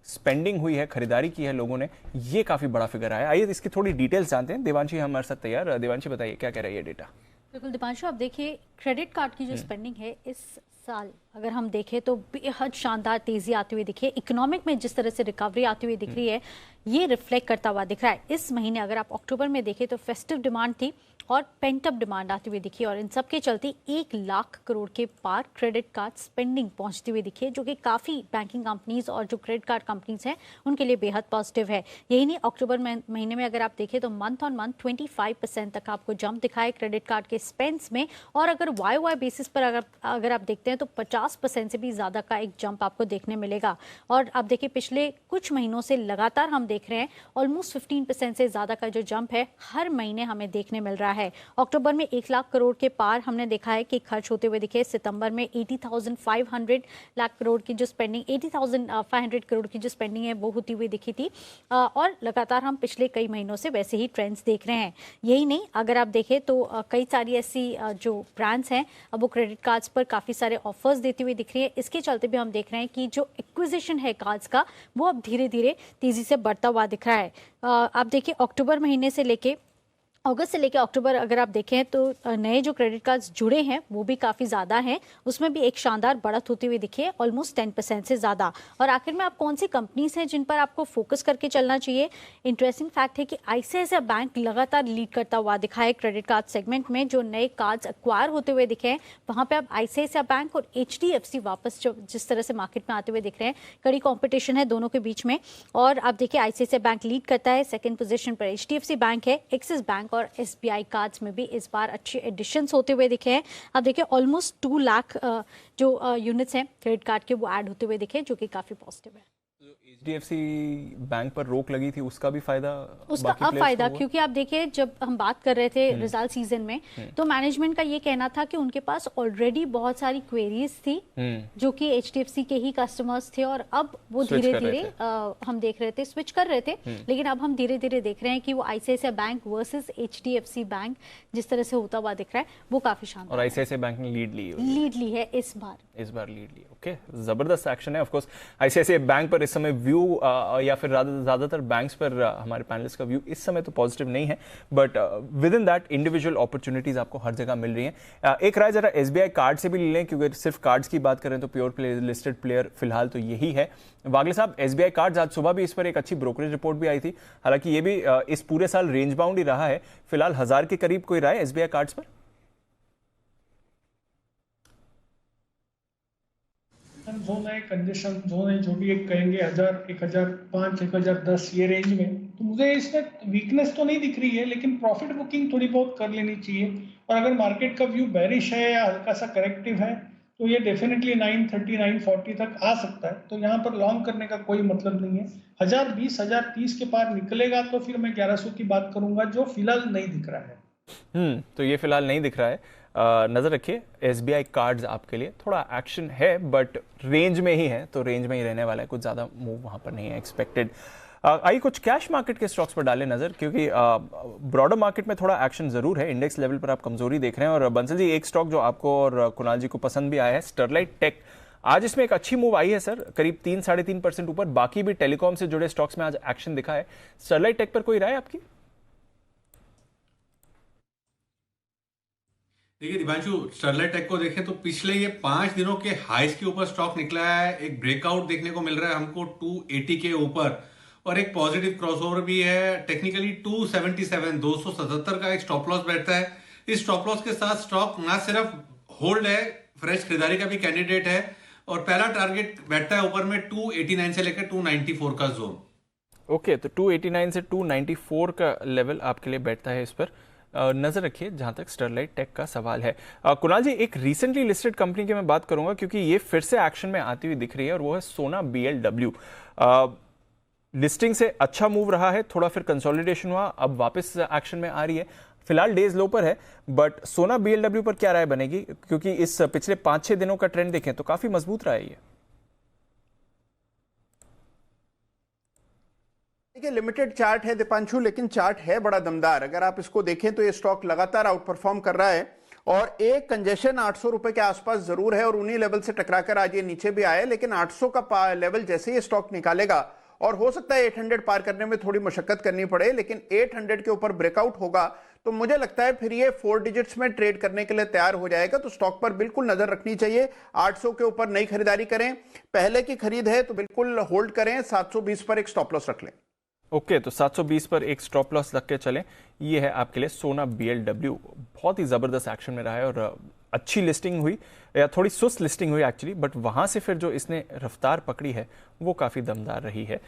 स्पेंडिंग हुई है, खरीदारी की है लोगों ने, ये काफी बड़ा फिगर आया। आइए इसकी थोड़ी डिटेल्स जानते हैं। देवांशी हमारे साथ तैयार। देवांशी बताइए क्या कह रहा है ये डेटा? बिल्कुल दीपांशु, आप देखिए क्रेडिट कार्ड की जो स्पेंडिंग है इस साल अगर हम देखें तो बेहद शानदार तेजी आती हुई दिखी है। इकोनॉमिक में जिस तरह से रिकवरी आती हुई दिख रही है, ये रिफ्लेक्ट करता हुआ दिख रहा है। इस महीने अगर आप अक्टूबर में देखें तो फेस्टिव डिमांड थी और पेंटअप डिमांड आती हुई दिखी, और इन सब के चलते 1 लाख करोड़ के पार क्रेडिट कार्ड स्पेंडिंग पहुंचती हुई दिखी है, जो कि काफ़ी बैंकिंग कंपनीज और जो क्रेडिट कार्ड कंपनीज हैं उनके लिए बेहद पॉजिटिव है। यही नहीं, अक्टूबर महीने में अगर आप देखें तो मंथ ऑन मंथ 25% तक आपको जंप दिखा है क्रेडिट कार्ड के स्पेंड्स में, और अगर वाई बेसिस पर अगर आप देखते हैं तो 50% से भी ज़्यादा का एक जंप आपको देखने मिलेगा। और आप देखिए पिछले कुछ महीनों से लगातार हम देख रहे हैं ऑलमोस्ट 15% से ज़्यादा का जो जंप है हर महीने हमें देखने मिल रहा है। अक्टूबर में 1 लाख करोड़ के पार हमने देखा है कि खर्च होते हुए दिखे। सितंबर में 80,500 लाख करोड़ की जो स्पेंडिंग 80,500 करोड़ की जो स्पेंडिंग है वो होती हुई दिखी थी, और लगातार हम पिछले कई महीनों से वैसे ही ट्रेंड्स देख रहे हैं। यही नहीं, अगर आप देखें तो कई सारी ऐसी जो ब्रांड्स हैं अब वो क्रेडिट कार्ड्स पर काफ़ी सारे ऑफर्स देती हुई दिख रही है। इसके चलते भी हम देख रहे हैं कि जो एक्विजिशन है कार्ड्स का वो अब धीरे धीरे तेजी से बढ़ता हुआ दिख रहा है। आप देखिए अक्टूबर महीने से लेके अगस्त से लेकर अक्टूबर अगर आप देखें तो नए जो क्रेडिट कार्ड्स जुड़े हैं वो भी काफ़ी ज़्यादा हैं, उसमें भी एक शानदार बढ़त होती हुई दिखी है, ऑलमोस्ट 10% से ज़्यादा। और आखिर में आप कौन सी कंपनीज हैं जिन पर आपको फोकस करके चलना चाहिए? इंटरेस्टिंग फैक्ट है कि आईसीआईसीआई बैंक लगातार लीड करता हुआ दिखा है क्रेडिट कार्ड सेगमेंट में। जो नए कार्ड्स एक्वायर होते हुए दिखे हैं वहाँ पर अब आईसीआईसीआई बैंक और HDFC वापस जिस तरह से मार्केट में आते हुए दिख रहे हैं, कड़ी कॉम्पिटिशन है दोनों के बीच में। और आप देखिए आईसीआईसीआई बैंक लीड करता है, सेकेंड पोजिशन पर HDFC बैंक है, एक्सिस बैंक और SBI कार्ड्स में भी इस बार अच्छे एडिशंस होते हुए दिखे हैं। अब देखिए ऑलमोस्ट 2 लाख जो यूनिट्स हैं क्रेडिट कार्ड के वो ऐड होते हुए दिखे, जो कि काफी पॉजिटिव है। HDFC बैंक पर रोक लगी थी, उसका भी फायदा, उसका अब फायदा, क्योंकि आप देखिए जब हम बात कर रहे थे रिजल्ट सीजन में तो मैनेजमेंट का ये कहना था कि उनके पास ऑलरेडी बहुत सारी क्वेरीज थी जो कि HDFC के ही कस्टमर्स थे, और अब वो धीरे धीरे हम देख रहे थे स्विच कर रहे थे, लेकिन अब हम धीरे धीरे देख रहे हैं कि वो ICICI bank versus HDFC bank जिस तरह से होता हुआ दिख रहा है वो काफी शानदार। और आईसीआईसीआई बैंक ने लीड ली है इस बार लीड ली। ओके, जबरदस्त एक्शन है। ऑफ कोर्स आईसीआईसीआई बैंक पर इस समय व्यू या फिर ज्यादातर बैंक्स पर हमारे पैनलिस्ट का व्यू इस समय तो पॉजिटिव नहीं है, but with in that individual opportunities आपको हर जगह मिल रही हैं। एक राय जरा SBI कार्ड से भी ले लें, क्योंकि सिर्फ कार्ड्स की बात करें तो प्योर प्ले लिस्टेड प्लेयर फिलहाल तो यही है। वागले साहब, SBI कार्ड्स आज सुबह भी इस पर एक अच्छी ब्रोकरेज रिपोर्ट भी आई थी, हालांकि ये भी इस पूरे साल रेंज बाउंड ही रहा है। फिलहाल 1000 के करीब कोई राय SBI कार्ड्स पर? जोन है, कंजेशन जोन है, जो भी एक कहेंगे 1000, 1005, 1010 ये रेंज में, तो मुझे इसमें वीकनेस तो नहीं दिख रही है, लेकिन प्रॉफिट बुकिंग थोड़ी बहुत कर लेनी चाहिए। और अगर मार्केट का व्यू बेरिश है या हल्का सा करेक्टिव है तो ये डेफिनेटली 930 940 तक आ सकता है। तो यहाँ पर लॉन्ग करने का कोई मतलब नहीं है। 1020 1030 के पार निकलेगा तो फिर मैं 1100 की बात करूंगा, जो फिलहाल नहीं दिख रहा है। तो ये फिलहाल नहीं दिख रहा है। नजर रखिए SBI कार्ड्स आपके लिए थोड़ा एक्शन है, बट रेंज में ही है, तो रेंज में ही रहने वाला है, कुछ ज़्यादा मूव वहाँ पर नहीं है एक्सपेक्टेड। आइए कुछ कैश मार्केट के स्टॉक्स पर डालें नज़र, क्योंकि ब्रॉडर मार्केट में थोड़ा एक्शन ज़रूर है। इंडेक्स लेवल पर आप कमजोरी देख रहे हैं। और बंसल जी, एक स्टॉक जो आपको और कुणाल जी को पसंद भी आया है, स्टरलाइट टेक। आज इसमें एक अच्छी मूव आई है सर, करीब 3-3.5% ऊपर। बाकी भी टेलीकॉम से जुड़े स्टॉक्स में आज एक्शन दिखा है। स्टरलाइट टेक पर कोई राय आपकी? देखिए दिपांशु, स्टरलाइट टेक को देखें तो पिछले ये 5 दिनों के हाइस के ऊपर स्टॉक निकला है। एक ब्रेकआउट देखने को मिल रहा है हमको 280 के ऊपर, और एक पॉजिटिव क्रॉसओवर भी है। टेक्निकली 277 277 का एक स्टॉप लॉस बैठता है। इस स्टॉप लॉस के साथ स्टॉक ना सिर्फ होल्ड है, फ्रेश खरीदारी का भी कैंडिडेट है, और पहला टारगेट बैठता है ऊपर में 289 से लेकर 294 का जोन। ओके, तो 289 से 294 का लेवल आपके लिए बैठता है इस पर। नजर रखिए जहां तक स्टरलाइट टेक का सवाल है। कुणाल जी, एक रिसेंटली लिस्टेड कंपनी की मैं बात करूंगा, क्योंकि ये फिर से एक्शन में आती हुई दिख रही है, और वो है सोना BLW। लिस्टिंग से अच्छा मूव रहा है, थोड़ा फिर कंसोलिडेशन हुआ, अब वापस एक्शन में आ रही है। फिलहाल डेज लो पर है, बट सोना BLW पर क्या राय बनेगी? क्योंकि इस पिछले 5-6 दिनों का ट्रेंड देखें तो काफी मजबूत रहा है ये। देखिए, लिमिटेड चार्ट है दीपांशु, लेकिन चार्ट है बड़ा दमदार। अगर आप इसको देखें तो ये स्टॉक लगातार आउट परफॉर्म कर रहा है, और एक कंजेशन 800 रुपए के आसपास जरूर है, और उन्हीं लेवल से टकराकर आज ये नीचे भी आया। लेकिन 800 का लेवल जैसे ये स्टॉक निकालेगा, और हो सकता है 800 पार करने में थोड़ी मशक्कत करनी पड़े, लेकिन 800 के ऊपर ब्रेकआउट होगा तो मुझे लगता है फिर ये 4 डिजिट्स में ट्रेड करने के लिए तैयार हो जाएगा। तो स्टॉक पर बिल्कुल नजर रखनी चाहिए। 800 के ऊपर नई खरीदारी करें, पहले की खरीद है तो बिल्कुल होल्ड करें। 720 पर एक स्टॉप लॉस रख लें। ओके, तो 720 पर एक स्टॉप लॉस रख के चलें। ये है आपके लिए सोना BLW। बहुत ही जबरदस्त एक्शन में रहा है, और अच्छी लिस्टिंग हुई, या थोड़ी सुस्त लिस्टिंग हुई एक्चुअली, बट वहां से फिर जो इसने रफ्तार पकड़ी है वो काफी दमदार रही है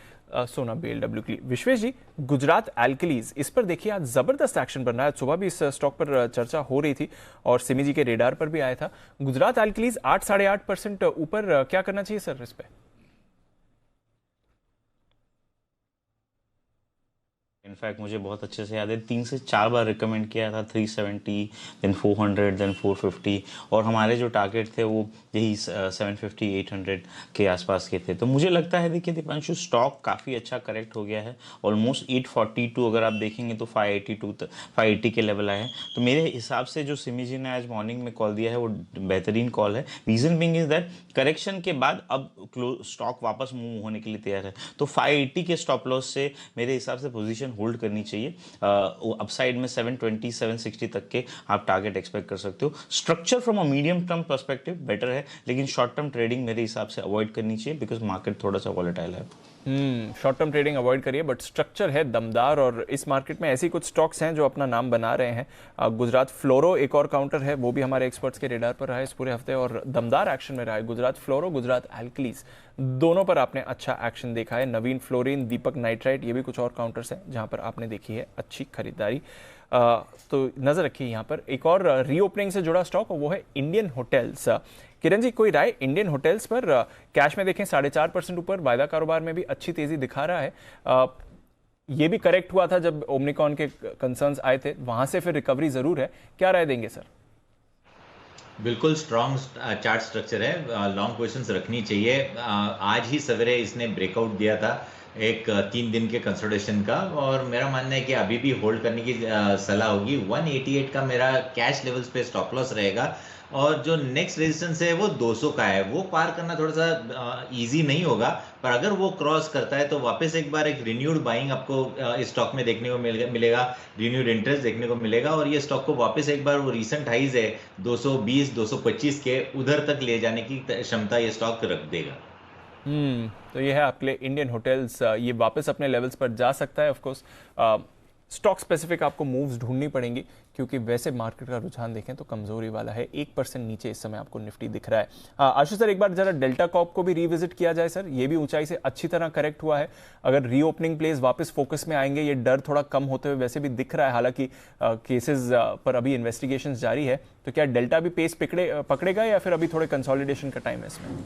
सोना BLW की। विश्वेश जी, गुजरात एल्कलीज, इस पर देखिए आज जबरदस्त एक्शन बन रहा है। सुबह भी इस स्टॉक पर चर्चा हो रही थी, और सिमी जी के रेडार पर भी आया था। गुजरात एल्कलीज 8-8.5% ऊपर, क्या करना चाहिए सर इस पर? इनफैक्ट मुझे बहुत अच्छे से याद है, 3 से 4 बार रिकमेंड किया था 370, देन 400, देन 450, और हमारे जो टारगेट थे वो यही 750 800 के आसपास के थे। तो मुझे लगता है, देखिए दीपांशु, स्टॉक काफ़ी अच्छा करेक्ट हो गया है। ऑलमोस्ट 842, अगर आप देखेंगे तो 580 के लेवल आए हैं। तो मेरे हिसाब से जो सिमी जी ने आज मॉर्निंग में कॉल दिया है वो बेहतरीन कॉल है। Reason Bing is that correction के बाद अब स्टॉक वापस मूव होने के लिए तैयार है। तो 580 के स्टॉप लॉस से मेरे हिसाब से पोजीशन होल्ड करनी चाहिए। अपसाइड में 720 760 तक के आप टारगेट एक्सपेक्ट कर सकते हो। Structure from a medium term perspective better है, लेकिन शॉर्ट टर्म ट्रेडिंग मेरे हिसाब से अवॉइड करनी चाहिए, बिकॉज मार्केट थोड़ा सा वॉलेटाइल है। शॉर्ट टर्म ट्रेडिंग अवॉइड करिए, बट स्ट्रक्चर है दमदार, और इस मार्केट में ऐसी कुछ स्टॉक्स हैं जो अपना नाम बना रहे हैं। गुजरात फ्लोरो एक और काउंटर है, वो भी हमारे एक्सपर्ट्स के रेडार पर रहा है इस पूरे हफ्ते, और दमदार एक्शन में रहा है। गुजरात फ्लोरो, गुजरात एल्कलीज, दोनों पर आपने अच्छा एक्शन देखा है। नवीन फ्लोरिन, दीपक नाइट्राइट, ये भी कुछ और काउंटर्स हैं जहां पर आपने देखी है अच्छी खरीदारी। तो नजर रखिए यहाँ पर। एक और रीओपनिंग से जुड़ा स्टॉक, वो है इंडियन होटल्स। किरण जी, कोई राय इंडियन होटल्स पर? कैश में देखें 4.5% ऊपर, वायदा कारोबार में भी अच्छी तेजी दिखा रहा है। ये भी करेक्ट हुआ था जब ओमनिकॉन के कंसर्न्स आए थे, वहां से फिर रिकवरी जरूर है। क्या राय देंगे सर? बिल्कुल स्ट्रॉन्ग चार्ट स्ट्रक्चर है, लॉन्ग पोजीशंस रखनी चाहिए। आज ही सवेरे इसने ब्रेकआउट दिया था एक 3 दिन के कंसोलिडेशन का, और मेरा मानना है कि अभी भी होल्ड करने की सलाह होगी। 188 का मेरा कैश लेवल्स पे स्टॉप लॉस रहेगा, और जो नेक्स्ट रेजिस्टेंस है वो 200 का है। वो पार करना थोड़ा सा इजी नहीं होगा, पर अगर वो क्रॉस करता है तो वापस एक बार एक रिन्यूड बाइंग आपको इस स्टॉक में देखने को मिलेगा, रिन्यूड इंटरेस्ट देखने को मिलेगा, और ये स्टॉक को वापस एक बार वो रीसेंट हाइज है 220 225 के उधर तक ले जाने की क्षमता ये स्टॉक रख देगा। तो ये है आपके लिए इंडियन होटल्स। ये वापस अपने लेवल्स पर जा सकता है। ऑफ कोर्स स्टॉक स्पेसिफिक आपको मूव्स ढूंढनी पड़ेंगी, क्योंकि वैसे मार्केट का रुझान देखें तो कमजोरी वाला है। 1% नीचे इस समय आपको निफ्टी दिख रहा है। आशुष सर, एक बार जरा डेल्टा कॉर्प को भी रिविजिट किया जाए सर। ये भी ऊंचाई से अच्छी तरह करेक्ट हुआ है, अगर रीओपनिंग प्लेस वापस फोकस में आएंगे, ये डर थोड़ा कम होते हुए वैसे भी दिख रहा है। हालांकि केसेस पर अभी इन्वेस्टिगेशन जारी है, तो क्या डेल्टा भी पेस पकड़ेगा या फिर अभी थोड़े कंसोलिडेशन का टाइम है इसमें?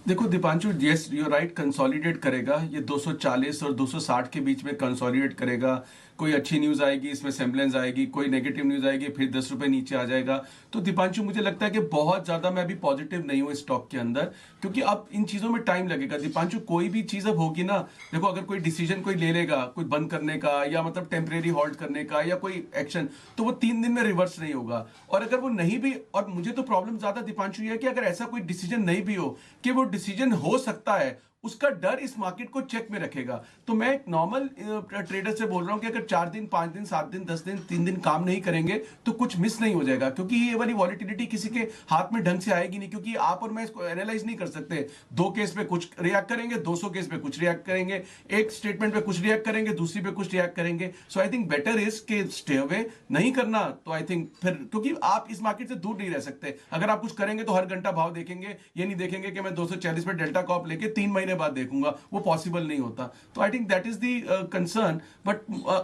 देखो Deepanshu, yes you right, consolidate करेगा। ये 240 और 260 के बीच में कंसोलिडेट करेगा। कोई अच्छी न्यूज आएगी, इसमें सेम्बलेंस आएगी, कोई नेगेटिव न्यूज आएगी, फिर 10 रुपए नीचे आ जाएगा। तो दीपांशु, मुझे लगता है कि बहुत ज्यादा मैं अभी पॉजिटिव नहीं हूँ स्टॉक के अंदर, क्योंकि अब इन चीजों में टाइम लगेगा। दीपांशु, कोई भी चीज अब होगी ना, देखो अगर कोई डिसीजन कोई ले लेगा, कोई बंद करने का या मतलब टेम्परेरी हॉल्ट करने का या कोई एक्शन, तो वो 3 दिन में रिवर्स नहीं होगा। और अगर वो नहीं भी, और मुझे तो प्रॉब्लम ज्यादा दीपांशु ये है कि अगर ऐसा कोई डिसीजन नहीं भी हो कि वो डिसीजन हो सकता है, उसका डर इस मार्केट को चेक में रखेगा। तो मैं एक नॉर्मल ट्रेडर से बोल रहा हूं कि अगर 4 दिन, 5 दिन, 7 दिन, 10 दिन, 3 दिन काम नहीं करेंगे तो कुछ मिस नहीं हो जाएगा, क्योंकि ये वाली वॉलिटिलिटी किसी के हाथ में ढंग से आएगी नहीं, क्योंकि आप और मैं इसको एनालाइज नहीं कर सकते। 2 केस पे कुछ रिएक्ट करेंगे, 200 केस पे कुछ रिएक्ट करेंगे, एक स्टेटमेंट पे कुछ रिएक्ट करेंगे, दूसरी पे कुछ रिएक्ट करेंगे। सो आई थिंक बेटर इज के स्टे अवे, नहीं करना तो आई थिंक फिर, क्योंकि आप इस मार्केट से दूर नहीं रह सकते। अगर आप कुछ करेंगे तो हर घंटा भाव देखेंगे, ये नहीं देखेंगे कि मैं 240 पे डेल्टा कॉर्प लेके 3 महीने बाद देखूंगा, वो पॉसिबल नहीं होता। तो I think that is the concern. But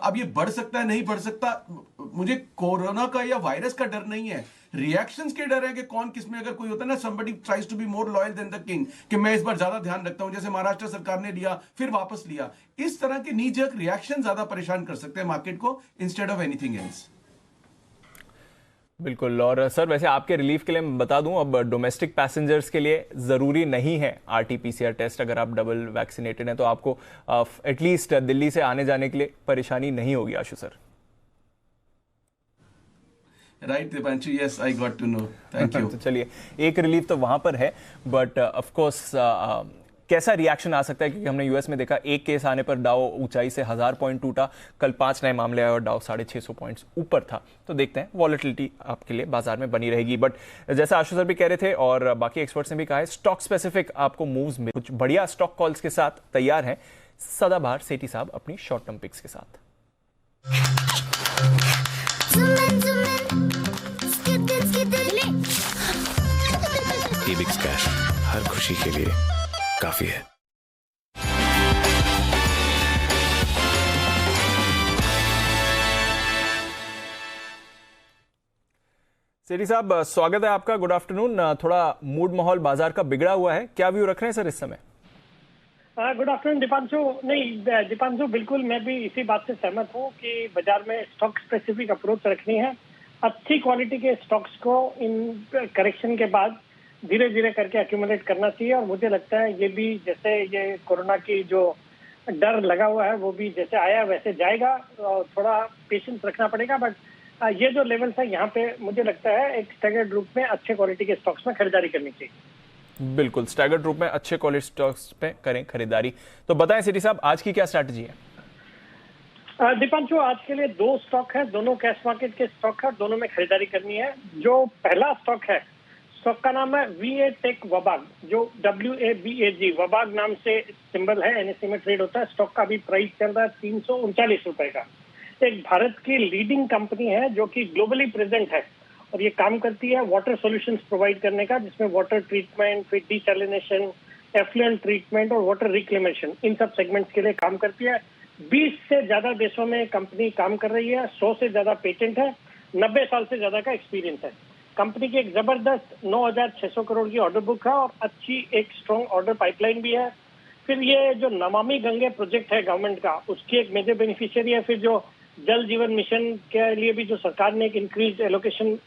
अब ये बढ़ सकता है, नहीं बढ़ सकता, मुझे कोरोना का या वायरस का डर नहीं है, रिएक्शंस के डर है कि कौन किस में, अगर कोई होता है ना, somebody tries to be more loyal than the king, कि मैं इस बार ज्यादा ध्यान रखता हूं, जैसे महाराष्ट्र सरकार ने लिया फिर वापस लिया, इस तरह के नी जर्क रिएक्शन ज्यादा परेशान कर सकते हैं मार्केट को इंस्टेड ऑफ एनीथिंग एल्स। बिल्कुल। और सर, वैसे आपके रिलीफ के लिए मैं बता दूं, अब डोमेस्टिक पैसेंजर्स के लिए ज़रूरी नहीं है RT-PCR टेस्ट। अगर आप डबल वैक्सीनेटेड हैं तो आपको एटलीस्ट दिल्ली से आने जाने के लिए परेशानी नहीं होगी। Ashu sir, right Deepanshu, yes I got to know, thank you. तो चलिए, एक रिलीफ तो वहां पर है, बट ऑफ कोर्स कैसा रिएक्शन आ सकता है, क्योंकि हमने यूएस में देखा एक केस आने पर डाउ ऊंचाई से 1000 पॉइंट टूटा, कल 5 नए मामले आए और डाउ 650 पॉइंट्स ऊपर था। तो देखते हैं, वॉलेटिलिटी आपके लिए बाजार में बनी रहेगी। बट जैसा आशु सर भी कह रहे थे और बाकी एक्सपर्ट्स ने भी कहा है, स्टॉक स्पेसिफिक आपको मूव्स में कुछ बढ़िया स्टॉक कॉल्स के साथ तैयार हैं सदाबहार सेठी साहब अपनी शॉर्ट टर्म पिक्स के साथ। Ebix कैश हर खुशी के लिए काफी है। सेठी साहब, स्वागत है आपका, गुड आफ्टरनून। थोड़ा मूड माहौल बाजार का बिगड़ा हुआ है, क्या व्यू रख रहे हैं सर इस समय? Good afternoon Deepanshu. नहीं दीपांशु, बिल्कुल मैं भी इसी बात से सहमत हूँ कि बाजार में स्टॉक स्पेसिफिक अप्रोच रखनी है। अच्छी क्वालिटी के स्टॉक्स को इन करेक्शन के बाद धीरे धीरे करके एक्यूमुलेट करना चाहिए। और मुझे लगता है ये भी, जैसे ये कोरोना की जो डर लगा हुआ है वो भी जैसे आया वैसे जाएगा, और थोड़ा पेशेंस रखना पड़ेगा। बट ये जो लेवल्स है यहाँ पे मुझे लगता है एक स्टैगर्ड रूप में अच्छे क्वालिटी के स्टॉक्स में खरीदारी करनी चाहिए। बिल्कुल, स्टैगर्ड रूप में अच्छे क्वालिटी स्टॉक्स पे करें खरीदारी। तो बताएं सेठी साहब, आज की क्या स्ट्रैटेजी है? दीपांशु, आज के लिए 2 स्टॉक है, दोनों कैश मार्केट के स्टॉक है, दोनों में खरीदारी करनी है। जो पहला स्टॉक है, स्टॉक का नाम है VA टेक वबाग, जो WABAG वबाग नाम से सिंबल है, NSE में ट्रेड होता है। स्टॉक का भी प्राइस चल रहा है 339 रुपए का। एक भारत की लीडिंग कंपनी है जो कि ग्लोबली प्रेजेंट है, और ये काम करती है वाटर सॉल्यूशंस प्रोवाइड करने का, जिसमें वाटर ट्रीटमेंट, फिर डिसैलिनेशन, एफ्लुएंट ट्रीटमेंट और वाटर रिक्लेमेशन, इन सब सेगमेंट्स के लिए काम करती है। 20 से ज्यादा देशों में कंपनी काम कर रही है, 100 से ज्यादा पेटेंट है, 90 साल से ज्यादा का एक्सपीरियंस है। कंपनी की एक जबरदस्त 9,600 करोड़ की ऑर्डर बुक है और अच्छी एक स्ट्रॉन्ग ऑर्डर पाइपलाइन भी है। फिर ये जो नमामि गंगे प्रोजेक्ट है गवर्नमेंट का, उसकी एक मेजर बेनिफिशियरी है। फिर जो जल जीवन मिशन के लिए भी जो सरकार ने एक इंक्रीज एलोकेशन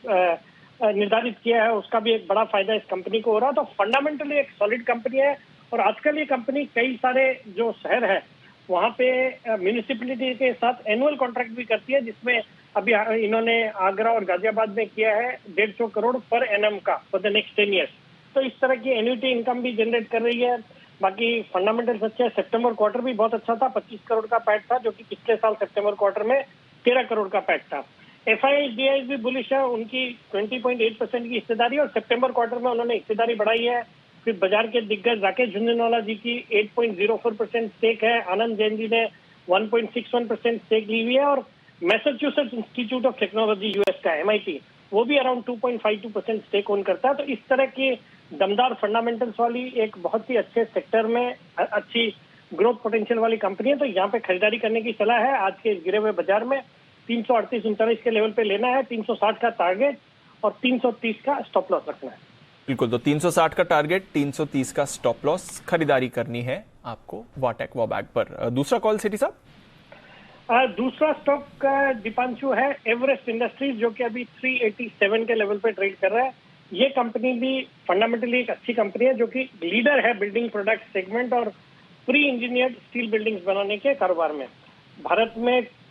निर्धारित किया है, उसका भी एक बड़ा फायदा इस कंपनी को हो रहा है। तो फंडामेंटली एक सॉलिड कंपनी है। और आजकल ये कंपनी कई सारे जो शहर है वहाँ पे म्यूनिसिपैलिटी के साथ एनुअल कॉन्ट्रैक्ट भी करती है, जिसमें अभी इन्होंने आगरा और गाजियाबाद में किया है 150 करोड़ पर एनएम का फॉर द नेक्स्ट 10 ईयर्स। तो इस तरह की एन्युटी इनकम भी जनरेट कर रही है। बाकी फंडामेंटल्स अच्छे हैं। सितंबर क्वार्टर भी बहुत अच्छा था, 25 करोड़ का पैट था, जो कि पिछले साल सितंबर क्वार्टर में 13 करोड़ का पैट था। FIDIs भी बुलिश है, उनकी 20.8% की हिस्सेदारी, और सितंबर क्वार्टर में उन्होंने हिस्सेदारी बढ़ाई है। फिर बाजार के दिग्गज राकेश झुंझुनवाला जी की 8.04% स्टेक है, आनंद जैन जी ने 1.61% स्टेक ली हुई है, और Massachusetts institute of technology US का MIT, वो भी अराउंड 2.52% स्टेक ओन करता है। तो इस तरह की दमदार फंडामेंटल्स वाली एक बहुत ही अच्छे सेक्टर में अच्छी ग्रोथ पोटेंशियल वाली कंपनी है, तो यहाँ पे खरीदारी करने की सलाह है। आज के गिरे हुए बाजार में 338-39 के लेवल पे लेना है, 360 का टारगेट और 330 का स्टॉप लॉस रखना है। बिल्कुल, तो 360 का टारगेट, 330 का स्टॉप लॉस खरीदारी करनी है आपको वाटेक वॉबैग पर। दूसरा कॉल सिटी साहब। दूसरा स्टॉक का दीपांशु है एवरेस्ट इंडस्ट्रीज, जो कि अभी 387 के लेवल पे ट्रेड कर रहा है। ये कंपनी भी फंडामेंटली एक अच्छी कंपनी है, जो कि लीडर है बिल्डिंग प्रोडक्ट सेगमेंट और प्री इंजीनियर्ड स्टील बिल्डिंग्स बनाने के कारोबार में।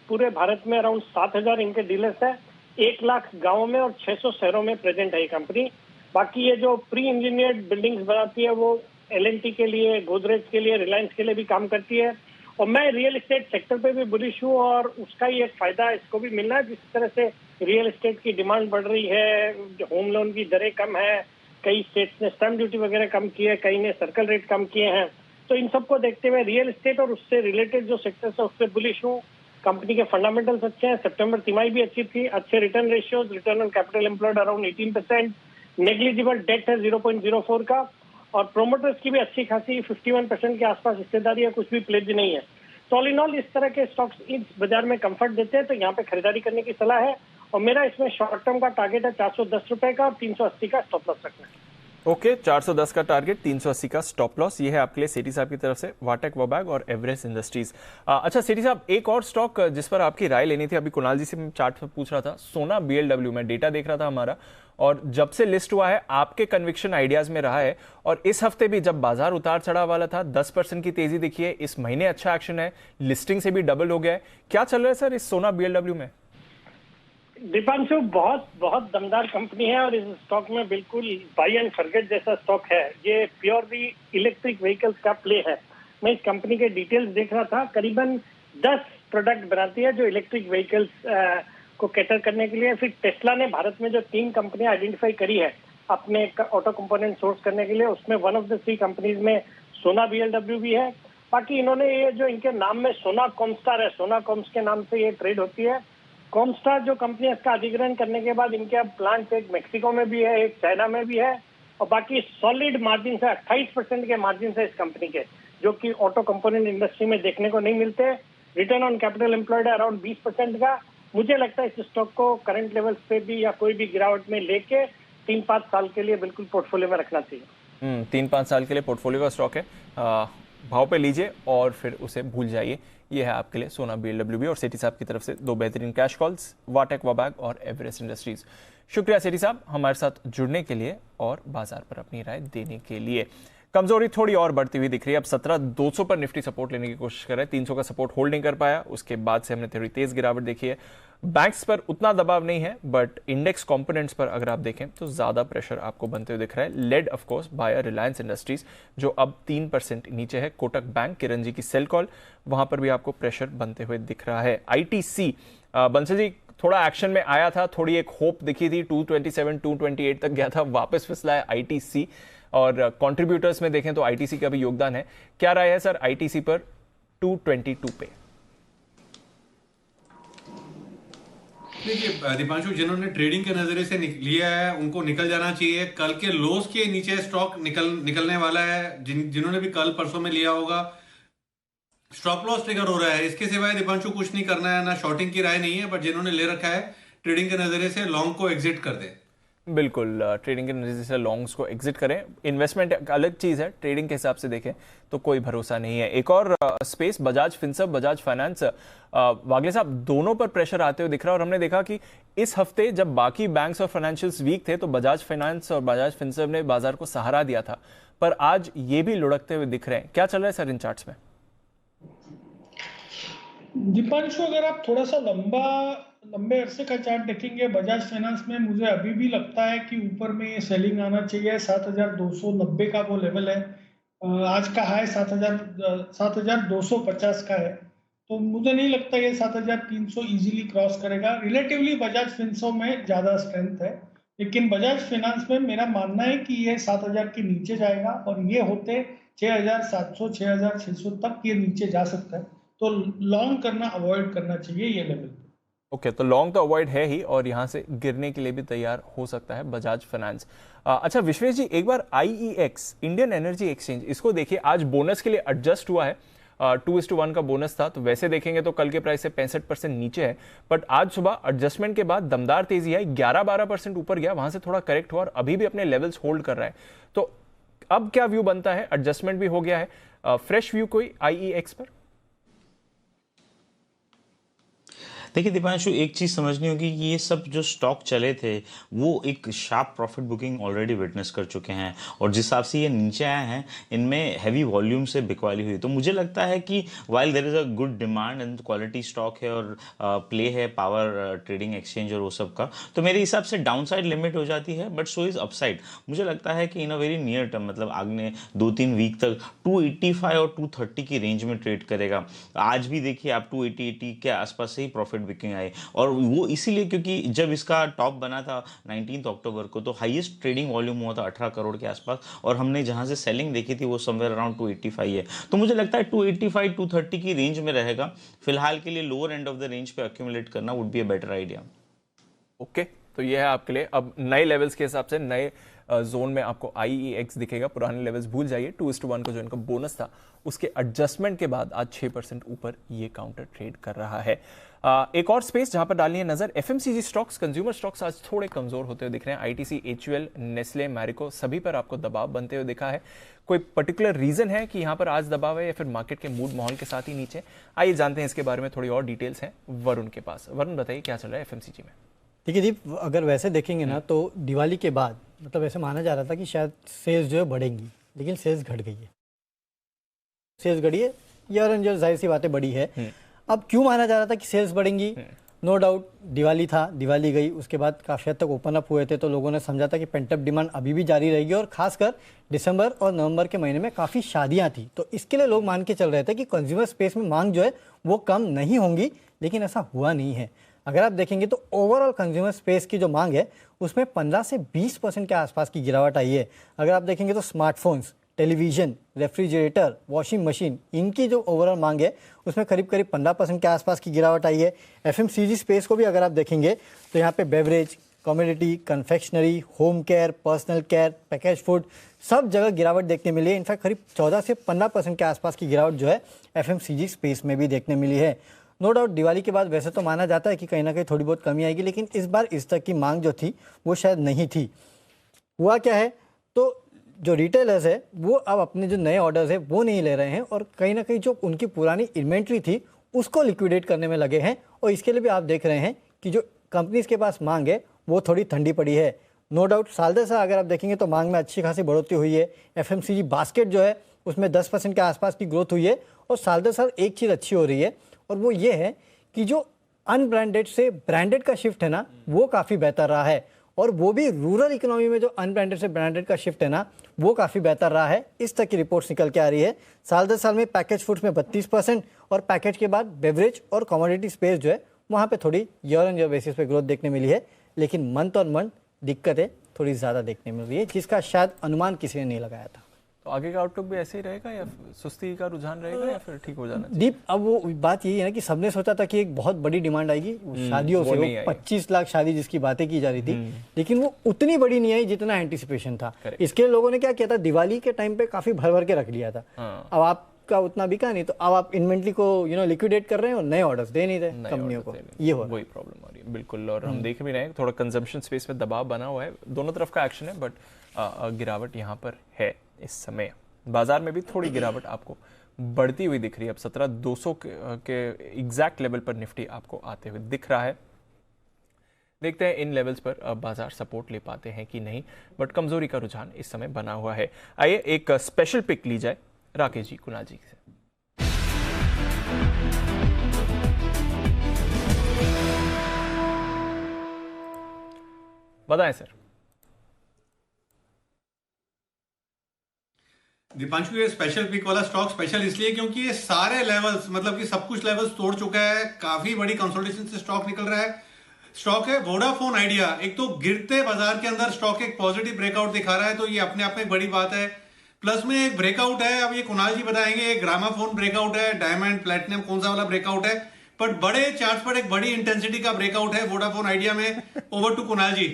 पूरे भारत में अराउंड 7,000 इनके डीलर्स है, 1 लाख गाँवों में और 600 शहरों में प्रेजेंट है ये कंपनी। बाकी ये जो प्री इंजीनियर्ड बिल्डिंग्स बनाती है वो L&T के लिए, गोदरेज के लिए, रिलायंस के लिए भी काम करती है। और मैं रियल एस्टेट सेक्टर पे भी बुलिश हूँ और उसका ही एक फायदा इसको भी मिलना है। जिस तरह से रियल एस्टेट की डिमांड बढ़ रही है, होम लोन की दरें कम है, कई स्टेट्स ने स्टैम्प ड्यूटी वगैरह कम की है, कई ने सर्कल रेट कम किए हैं, तो इन सबको देखते हुए रियल एस्टेट और उससे रिलेटेड जो सेक्टर्स है उससे बुलिश हूँ। कंपनी के फंडामेंटल्स अच्छे हैं, सितंबर तिमाही भी अच्छी थी, अच्छे return ratios, return on capital employed around 18%, negligible debt है 0.04 का, और प्रोमोटर्स की भी अच्छी खासी 51% के आसपास हिस्सेदारी है, कुछ भी प्लेज नहीं है। तो ऑल इन ऑल इस तरह के स्टॉक्स इस बाजार में कंफर्ट देते हैं, तो यहाँ पे खरीदारी करने की सलाह है। और मेरा इसमें शॉर्ट टर्म का टारगेट है 410 रुपए का और 380 का स्टॉप लॉस रखना है। ओके, 410 का टारगेट, 380 का स्टॉप लॉस, ये है आपके लिए सेठी साहब की तरफ से वाटेक वॉबैग और एवरेस्ट इंडस्ट्रीज। अच्छा सेठी साहब, एक और स्टॉक जिस पर आपकी राय लेनी थी, अभी कुणाल जी से मैं चार्ट पर पूछ रहा था, सोना BLW में डेटा देख रहा था हमारा, और जब से लिस्ट हुआ है आपके कन्विक्शन आइडियाज में रहा है, और इस हफ्ते भी जब बाजार उतार चढ़ाव वाला था 10% की तेजी दिखी है, इस महीने अच्छा एक्शन है, लिस्टिंग से भी डबल हो गया है। क्या चल रहा है सर इस सोना BLW में? दीपांशु, बहुत दमदार कंपनी है और इस स्टॉक में बिल्कुल बाई एंड फॉरगेट जैसा स्टॉक है। ये प्योरली इलेक्ट्रिक व्हीकल्स का प्ले है। मैं इस कंपनी के डिटेल्स देख रहा था, करीबन 10 प्रोडक्ट बनाती है जो इलेक्ट्रिक व्हीकल्स को कैटर करने के लिए। फिर टेस्ला ने भारत में जो 3 कंपनियां आइडेंटिफाई करी है अपने ऑटो कंपोनेंट सोर्स करने के लिए, उसमें वन ऑफ द 3 कंपनीज में सोना BLW भी है। बाकी इन्होंने ये जो इनके नाम में सोना कॉमस्टार है, सोना कॉम्स के नाम से ये ट्रेड होती है। कॉमस्टार जो कंपनी है इसका अधिग्रहण करने के बाद इनके अब प्लांट एक मेक्सिको में भी है, एक चाइना में भी है, और बाकी सॉलिड मार्जिन है, 28% के मार्जिन है इस कंपनी के, जो कि ऑटो कंपोनेंट इंडस्ट्री में देखने को नहीं मिलते। रिटर्न ऑन कैपिटल एम्प्लॉयड है अराउंड 20% का। मुझे लगता है इस स्टॉक को करंट लेवल्स पे भी या कोई भी गिरावट में लेके 3-5 साल के लिए बिल्कुल पोर्टफोलियो में रखना चाहिए। 3-5 साल के लिए पोर्टफोलियो का स्टॉक है, भाव पे लीजिए और फिर उसे भूल जाइए। ये है आपके लिए सोना BLW और सेठी साहब की तरफ से 2 बेहतरीन कैश कॉल्स, वाटेक वॉबैग और एवरेस्ट इंडस्ट्रीज। शुक्रिया सेठी साहब हमारे साथ जुड़ने के लिए और बाजार पर अपनी राय देने के लिए। कमजोरी थोड़ी और बढ़ती हुई दिख रही है, अब 17,200 पर निफ्टी सपोर्ट लेने की कोशिश कर रहे हैं, 300 का सपोर्ट होल्ड नहीं कर पाया, उसके बाद से हमने थोड़ी तेज गिरावट देखी है। बैंक्स पर उतना दबाव नहीं है, बट इंडेक्स कंपोनेंट्स पर अगर आप देखें तो ज्यादा प्रेशर आपको बनते हुए दिख रहा है, led of course by Reliance industries जो अब 3% नीचे है। कोटक बैंक, किरण जी की सेल कॉल, वहां पर भी आपको प्रेशर बनते हुए दिख रहा है। ITC बंसल जी थोड़ा एक्शन में आया था, थोड़ी एक होप दिखी थी, 227 228 तक गया था, वापस फिसला है ITC, और कंट्रीब्यूटर्स में देखें तो ITC का भी योगदान है। क्या राय है सर ITC पर 222 पे? देखिए दीपांशु, जिन्होंने ट्रेडिंग के नजरिए से लिया है उनको निकल जाना चाहिए। कल के लोस के नीचे स्टॉक निकलने वाला है। जिन्होंने भी कल परसों में लिया होगा, स्टॉप लॉस ट्रिगर हो रहा है। इसके सिवाय दीपांशु कुछ नहीं करना है, ना शॉर्टिंग की राय नहीं है, बट जिन्होंने ले रखा है ट्रेडिंग के नजरिए से लॉन्ग को एग्जिट कर दे। बिल्कुल, ट्रेडिंग के नजरिए से लॉन्ग्स को एग्जिट करें। इन्वेस्टमेंट एक अलग चीज है, ट्रेडिंग के हिसाब से देखें तो कोई भरोसा नहीं है। एक और space Bajaj Finserv, Bajaj Finance, Wagle साहब दोनों पर प्रेशर आते हुए दिख रहा है, और हमने देखा कि इस हफ्ते जब बाकी बैंक्स और फाइनेंशियल्स वीक थे तो बजाज फाइनेंस और बजाज फिनसर्व ने बाजार को सहारा दिया था, पर आज ये भी लुढ़कते हुए दिख रहे हैं। क्या चल रहा है सर इन चार्ट्स में? दीपांशु, अगर आप थोड़ा सा लंबे अरसे का चार्ट देखेंगे बजाज फाइनेंस में, मुझे अभी भी लगता है कि ऊपर में सेलिंग आना चाहिए। 7,290 का वो लेवल है, आज का हाई 7,250 का है, तो मुझे नहीं लगता ये 7,300 इजीली क्रॉस करेगा। रिलेटिवली बजाज फिनसर्व में ज्यादा स्ट्रेंथ है, लेकिन बजाज फाइनेंस में मेरा मानना है कि ये 7,000 के नीचे जाएगा, और ये होते 6,700 6,600 तक ये नीचे जा सकता है, तो लॉन्ग करना अवॉइड करना चाहिए ये लेवल। ओके, तो लॉन्ग तो अवॉइड है ही और यहाँ से गिरने के लिए भी तैयार हो सकता है बजाज फाइनेंस। अच्छा विश्वेश जी, एक बार IEX इंडियन एनर्जी एक्सचेंज इसको देखिए, आज बोनस के लिए एडजस्ट हुआ है, 2:1 का बोनस था, तो वैसे देखेंगे तो कल के प्राइस से 65% नीचे है, बट आज सुबह एडजस्टमेंट के बाद दमदार तेजी आई, 11-12% ऊपर गया, वहां से थोड़ा करेक्ट हुआ और अभी भी अपने लेवल्स होल्ड कर रहा है। तो अब क्या व्यू बनता है, एडजस्टमेंट भी हो गया है, फ्रेश व्यू कोई IEX पर? देखिए दीपांशु, एक चीज़ समझनी होगी कि ये सब जो स्टॉक चले थे वो एक sharp profit booking already witness कर चुके हैं, और जिस हिसाब से ये नीचे आए हैं इनमें हैवी वॉल्यूम से बिकवाली हुई। तो मुझे लगता है कि while there is a good demand and quality stock है और प्ले है पावर ट्रेडिंग एक्सचेंज और वो सब का, तो मेरे हिसाब से डाउन साइड लिमिट हो जाती है, बट सो इज़ अपसाइड। मुझे लगता है कि इन अ वेरी नियर टर्म, मतलब आगे 2-3 वीक तक 285 और 230 की रेंज में ट्रेड करेगा। आज भी देखिए आप 280 के आसपास से ही प्रॉफिट बिकिंग आई, और वो इसीलिए क्योंकि जब इसका टॉप बना था 19 अक्टूबर को तो हाईएस्ट ट्रेडिंग वॉल्यूम हुआ था 18 करोड़ के आसपास, और हमने जहां से सेलिंग देखी थी वो समवेयर अराउंड 285 है। तो मुझे लगता है 285-230 की रेंज में रहेगा फिलहाल के लिए। Lower end of the range पे एक्यूमुलेट करना would be a better idea. Okay, तो ये है आपके लिए। अब नए लेवल्स के हिसाब से नए जोन में आपको IEX दिखेगा, पुराने लेवल्स भूल जाइए। 2:1 का जो इनका बोनस था उसके एडजस्टमेंट के बाद आज 6% ऊपर ये काउंटर ट्रेड कर रहा है। एक और स्पेस जहां पर डालनी है नजर, FMCG स्टॉक्स, कंज्यूमर स्टॉक्स आज थोड़े कमजोर होते हुए दिख रहे हैं। ITC, HUL, नेस्ले, मैरिको सभी पर आपको दबाव बनते हुए दिखा है। कोई पर्टिकुलर रीजन है कि यहाँ पर आज दबाव है या फिर मार्केट के मूड माहौल के साथ ही नीचे? आइए जानते हैं इसके बारे में, थोड़ी और डिटेल्स हैं वरुण के पास। वरुण बताइए क्या चल रहा है FMCG में? देखिए जी, अगर वैसे देखेंगे ना तो दिवाली के बाद मतलब ऐसे माना जा रहा था कि शायद सेल्स जो है बढ़ेंगी, लेकिन सेल्स घट गई है। सेल्स घटी है, ईयर एंड ईयर जाहिर सी बातें बढ़ी है। अब क्यों माना जा रहा था कि सेल्स बढ़ेंगी? नो डाउट दिवाली था, दिवाली गई, उसके बाद काफ़ी हद तक ओपन अप हुए थे, तो लोगों ने समझा था कि पेंटअप डिमांड अभी भी जारी रहेगी, और खासकर दिसंबर और नवंबर के महीने में काफ़ी शादियां थी, तो इसके लिए लोग मान के चल रहे थे कि कंज्यूमर स्पेस में मांग जो है वो कम नहीं होंगी, लेकिन ऐसा हुआ नहीं है। अगर आप देखेंगे तो ओवरऑल कंज्यूमर स्पेस की जो मांग है उसमें 15 से 20% के आसपास की गिरावट आई है। अगर आप देखेंगे तो smartphones, television, refrigerator, washing machine, इनकी जो ओवरऑल मांग है उसमें करीब 15% के आसपास की गिरावट आई है। FMCG स्पेस को भी अगर आप देखेंगे तो यहाँ पे beverage, commodity, confectionery, home care, personal care, package food, सब जगह गिरावट देखने मिली है। इनफैक्ट करीब 14 से 15% के आसपास की गिरावट जो है FMCG स्पेस में भी देखने मिली है। नो डाउट दिवाली के बाद वैसे तो माना जाता है कि कहीं ना कहीं थोड़ी बहुत कमी आएगी, लेकिन इस बार इस तक की मांग जो थी वो शायद नहीं थी। हुआ क्या है, तो जो रिटेलर्स है वो अब अपने जो नए ऑर्डर्स है वो नहीं ले रहे हैं, और कहीं ना कहीं जो उनकी पुरानी इन्वेंट्री थी उसको लिक्विडेट करने में लगे हैं, और इसके लिए भी आप देख रहे हैं कि जो कंपनीज के पास मांग है वो थोड़ी ठंडी पड़ी है। नो डाउट साल दर साल अगर आप देखेंगे तो मांग में अच्छी खासी बढ़ोतरी हुई है। FMCG बास्केट जो है उसमें 10% के आसपास की ग्रोथ हुई है, और साल दर साल एक चीज़ अच्छी हो रही है, और वो ये है कि जो अनब्रांडेड से ब्रांडेड का शिफ्ट है ना वो काफ़ी बेहतर रहा है, और वो भी रूरल इकोनॉमी में जो अनब्रांडेड से ब्रांडेड का शिफ्ट है ना वो काफ़ी बेहतर रहा है। इस तक की रिपोर्ट्स निकल के आ रही है। साल दर साल में पैकेज फूड्स में 32%, और पैकेज के बाद बेवरेज और कमोडिटी स्पेस जो है वहाँ पे थोड़ी ईयर एंड ईयर बेसिस पे ग्रोथ देखने मिली है, लेकिन मंथ ऑन मंथ दिक्कतें थोड़ी ज़्यादा देखने मिल रही है, जिसका शायद अनुमान किसी ने नहीं लगाया था। तो आगे का आउटलुक भी ऐसे ही रहेगा या सुस्ती का रुझान रहेगा या फिर ठीक हो जाना चाहिए? दीप, अब वो बात यही है ना कि सबने सोचा था कि एक बहुत बड़ी डिमांड आएगी शादियों से, वो 25 लाख शादी जिसकी बातें की जा रही थी, लेकिन वो उतनी बड़ी नहीं आई जितना एंटिसिपेशन था। इसके लोगों ने क्या किया था, दिवाली के टाइम पे काफी भर भर के रख लिया था। अब आपका उतना बिका नहीं, तो अब आप इन्वेंट्री को लिक्विडेट कर रहे हैं और नए ऑर्डर्स दे नहीं रहे कंपनियों को, ये हो वही प्रॉब्लम आ रही है। बिल्कुल, और हम देख भी रहे हैं थोड़ा कंजम्पशन स्पेस में दबाव बना हुआ है, दोनों तरफ का एक्शन है, बट गिरावट यहाँ पर है इस समय। बाजार में भी थोड़ी गिरावट आपको बढ़ती हुई दिख रही है। अब 17,200 के एग्जैक्ट लेवल पर निफ्टी आपको आते हुए दिख रहा है। देखते हैं इन लेवल्स पर बाजार सपोर्ट ले पाते हैं कि नहीं, बट कमजोरी का रुझान इस समय बना हुआ है। आइए एक स्पेशल पिक ली जाए राकेश जी, कुणाल जी से। बताएं सर। दीपांशु, ये स्पेशल पिक वाला स्टॉक स्पेशल इसलिए क्योंकि ये सारे लेवल्स, मतलब कि सब कुछ लेवल्स तोड़ चुका है। काफी बड़ी कंसोलिडेशन से स्टॉक निकल रहा है। स्टॉक है वोडाफोन आइडिया। एक तो गिरते बाजार के अंदर स्टॉक एक पॉजिटिव ब्रेकआउट दिखा रहा है, तो ये अपने आप में एक बड़ी बात है। प्लस में एक ब्रेकआउट है, अब ये कुणाल जी बताएंगे, एक ग्रामाफोन ब्रेकआउट है, डायमंड प्लेटिनम कौन सा वाला ब्रेकआउट है। बट बड़े चार्ट्स पर एक बड़ी इंटेंसिटी का ब्रेकआउट है वोडाफोन आइडिया में। ओवर टू कुणाल जी।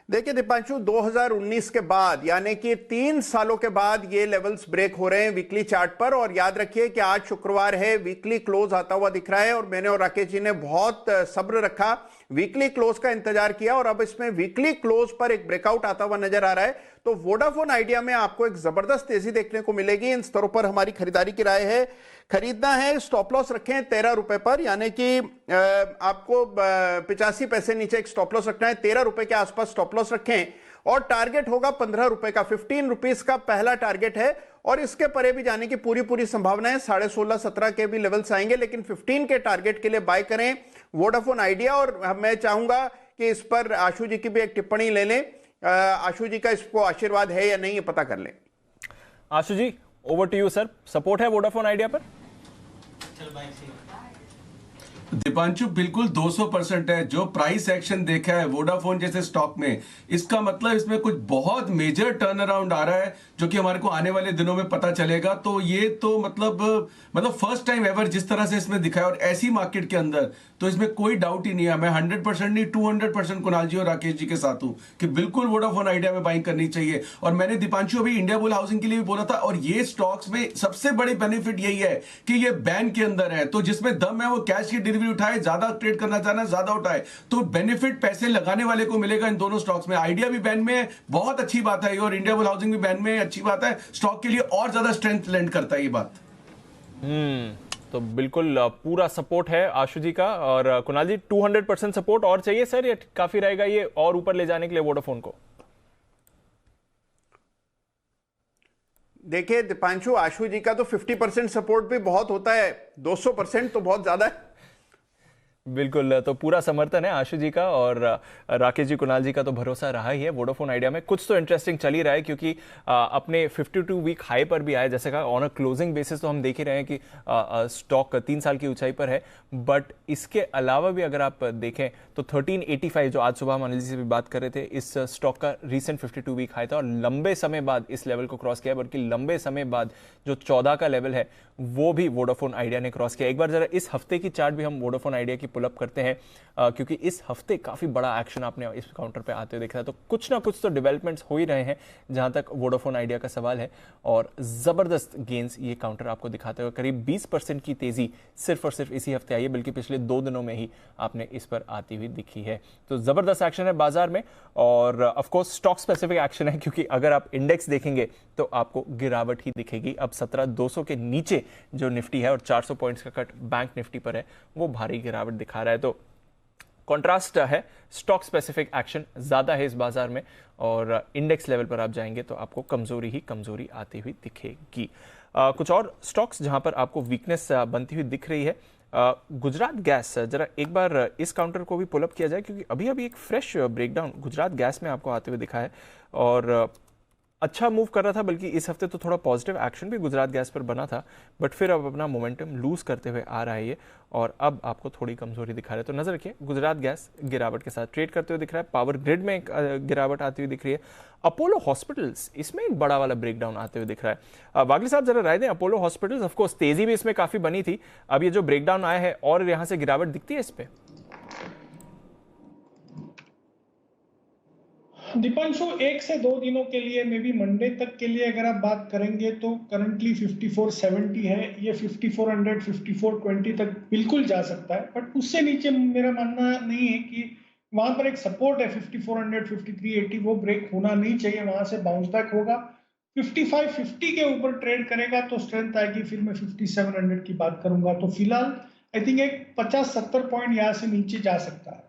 देखिए दीपांशु, 2019 के बाद यानी कि 3 सालों के बाद ये लेवल्स ब्रेक हो रहे हैं वीकली चार्ट पर। और याद रखिए कि आज शुक्रवार है, वीकली क्लोज आता हुआ दिख रहा है और मैंने और राकेश जी ने बहुत सब्र रखा, वीकली क्लोज का इंतजार किया और अब इसमें वीकली क्लोज पर एक ब्रेकआउट आता हुआ नजर आ रहा है। तो वोडाफोन आइडिया में आपको एक जबरदस्त तेजी देखने को मिलेगी। इन स्तरों पर हमारी खरीदारी की राय है, खरीदना है स्टॉप लॉस रखें 13 रुपए पर, यानी कि आपको 85 पैसे नीचे एक स्टॉप लॉस रखना है, 13 रुपए के आसपास स्टॉप लॉस रखें और टारगेट होगा 15 रुपए का। 15 रुपीज का पहला टारगेट है और इसके परे भी जाने की पूरी संभावना है। 16.5-17 के भी लेवल्स आएंगे, लेकिन 15 के टारगेट के लिए बाय करें वोडाफोन आइडिया। और मैं चाहूंगा कि इस पर आशु जी की भी एक टिप्पणी ले लें। आशु जी का इसको आशीर्वाद है या नहीं, ये पता कर लें। Ashu ji, over to you sir. Support है वोडाफोन आइडिया पर? दीपांशु बिल्कुल 200% है। जो प्राइस एक्शन देखा है वोडाफोन जैसे स्टॉक में, इसका मतलब इसमें कुछ बहुत मेजर टर्न अराउंड आ रहा है जो कि हमारे को आने वाले दिनों में पता चलेगा। तो ये तो मतलब फर्स्ट टाइम एवर जिस तरह से इसमें दिखा है और ऐसी मार्केट के अंदर, तो इसमें कोई डाउट ही नहीं है। मैं 100% नहीं 200% कुणाल जी और राकेश जी के साथ हूं कि बिल्कुल वोडाफोन आइडिया में बाइंग करनी चाहिए। और मैंने दीपांशु अभी इंडिया बुल हाउसिंग के लिए भी बोला था, और ये स्टॉक्स में सबसे बड़ी बेनिफिट यही है कि ये बैन के अंदर है, तो जिसमें दम है वो कैश की डिलीवरी उठाए, ज्यादा ट्रेड करना चाहना ज्यादा उठाए, तो बेनिफिट पैसे लगाने वाले को मिलेगा इन दोनों स्टॉक्स में। आइडिया भी बैन में है, बहुत अच्छी बात है, और इंडिया बुल हाउसिंग भी बैन में, अच्छी बात है, स्टॉक के लिए और ज्यादा स्ट्रेंथ लैंड करता है ये बात। तो बिल्कुल पूरा सपोर्ट है आशु जी का। और कुणाल जी, 200% सपोर्ट और चाहिए सर, ये काफी रहेगा ये और ऊपर ले जाने के लिए वोडाफोन को? देखिए दीपांशु, आशु जी का तो 50% सपोर्ट भी बहुत होता है, 200% तो बहुत ज्यादा है। बिल्कुल, तो पूरा समर्थन है आशु जी का और राकेश जी, कुणाल जी का तो भरोसा रहा ही है वोडाफोन आइडिया में। कुछ तो इंटरेस्टिंग चल ही रहा है क्योंकि अपने 52 वीक हाई पर भी आए, जैसे कहा ऑन अ क्लोजिंग बेसिस तो हम देख ही रहे हैं कि स्टॉक 3 साल की ऊंचाई पर है। बट इसके अलावा भी अगर आप देखें तो 1385 जो आज सुबह हम एनालिसिस से भी बात कर रहे थे, इस स्टॉक का रीसेंट 52 वीक हाई था और लंबे समय बाद इस लेवल को क्रॉस किया, बल्कि लंबे समय बाद जो 14 का लेवल है वो भी वोडाफोन आइडिया ने क्रॉस किया। एक बार जरा इस हफ्ते की चार्ट भी हम वोडाफोन आइडिया की पुल अप करते हैं क्योंकि इस हफ्ते काफी बड़ा एक्शन आपने इस काउंटर पे आते हुए देखा है। तो कुछ ना कुछ तो डेवलपमेंट्स हो ही रहे हैं जहां तक वोडाफोन आइडिया का सवाल है और जबरदस्त गेंस ये काउंटर आपको दिखाते हुए। करीब 20% की तेजी सिर्फ और सिर्फ इसी हफ्ते आई है, बल्कि पिछले 2 दिनों में ही आपने इस पर आती हुई दिखी है। तो जबरदस्त एक्शन है बाजार में और of course stock specific action है क्योंकि अगर आप इंडेक्स देखेंगे तो आपको गिरावट ही दिखेगी। अब 17,200 के नीचे जो निफ्टी है और 400 पॉइंट्स का कट बैंक निफ्टी पर है, वो भारी गिरावट दिखा रहा है। तो कॉन्ट्रास्ट है, स्टॉक स्पेसिफिक एक्शन ज्यादा है इस बाजार में और इंडेक्स लेवल पर आप जाएंगे तो आपको कमजोरी ही कमजोरी आती हुई दिखेगी। कुछ और स्टॉक्स जहां पर आपको वीकनेस बनती हुई दिख रही है, गुजरात गैस, जरा एक बार इस काउंटर को भी पुल अप किया जाए क्योंकि अभी अभी एक फ्रेश ब्रेकडाउन गुजरात गैस में आपको आते हुए दिखा है और अच्छा मूव कर रहा था, बल्कि इस हफ्ते तो थोड़ा पॉजिटिव एक्शन भी गुजरात गैस पर बना था, बट फिर अब अपना मोमेंटम लूज करते हुए आ रहा है ये और अब आपको थोड़ी कमजोरी दिखा रहा है। तो नजर रखिए, गुजरात गैस गिरावट के साथ ट्रेड करते हुए दिख रहा है। पावर ग्रिड में एक गिरावट आती हुई दिख रही है। अपोलो हॉस्पिटल्स, इसमें एक बड़ा वाला ब्रेकडाउन आते हुए दिख रहा है। वागली साहब जरा राय दें, अपोलो हॉस्पिटल्स ऑफकोर्स तेजी भी इसमें काफी बनी थी, अब ये जो ब्रेकडाउन आया है और यहां से गिरावट दिखती है इस पे? दीपांशु, 1 से 2 दिनों के लिए, मे बी मंडे तक के लिए अगर आप बात करेंगे तो करंटली 5470 है, ये 5400 5420 तक बिल्कुल जा सकता है, बट उससे नीचे मेरा मानना नहीं है कि वहां पर एक सपोर्ट है 5400 5380, वो ब्रेक होना नहीं चाहिए, वहां से बाउंस बैक होगा। 5550 के ऊपर ट्रेड करेगा तो स्ट्रेंथ आएगी, फिर मैं 5700 की बात करूंगा। तो फिलहाल आई थिंक एक 50-70 पॉइंट यहाँ से नीचे जा सकता है।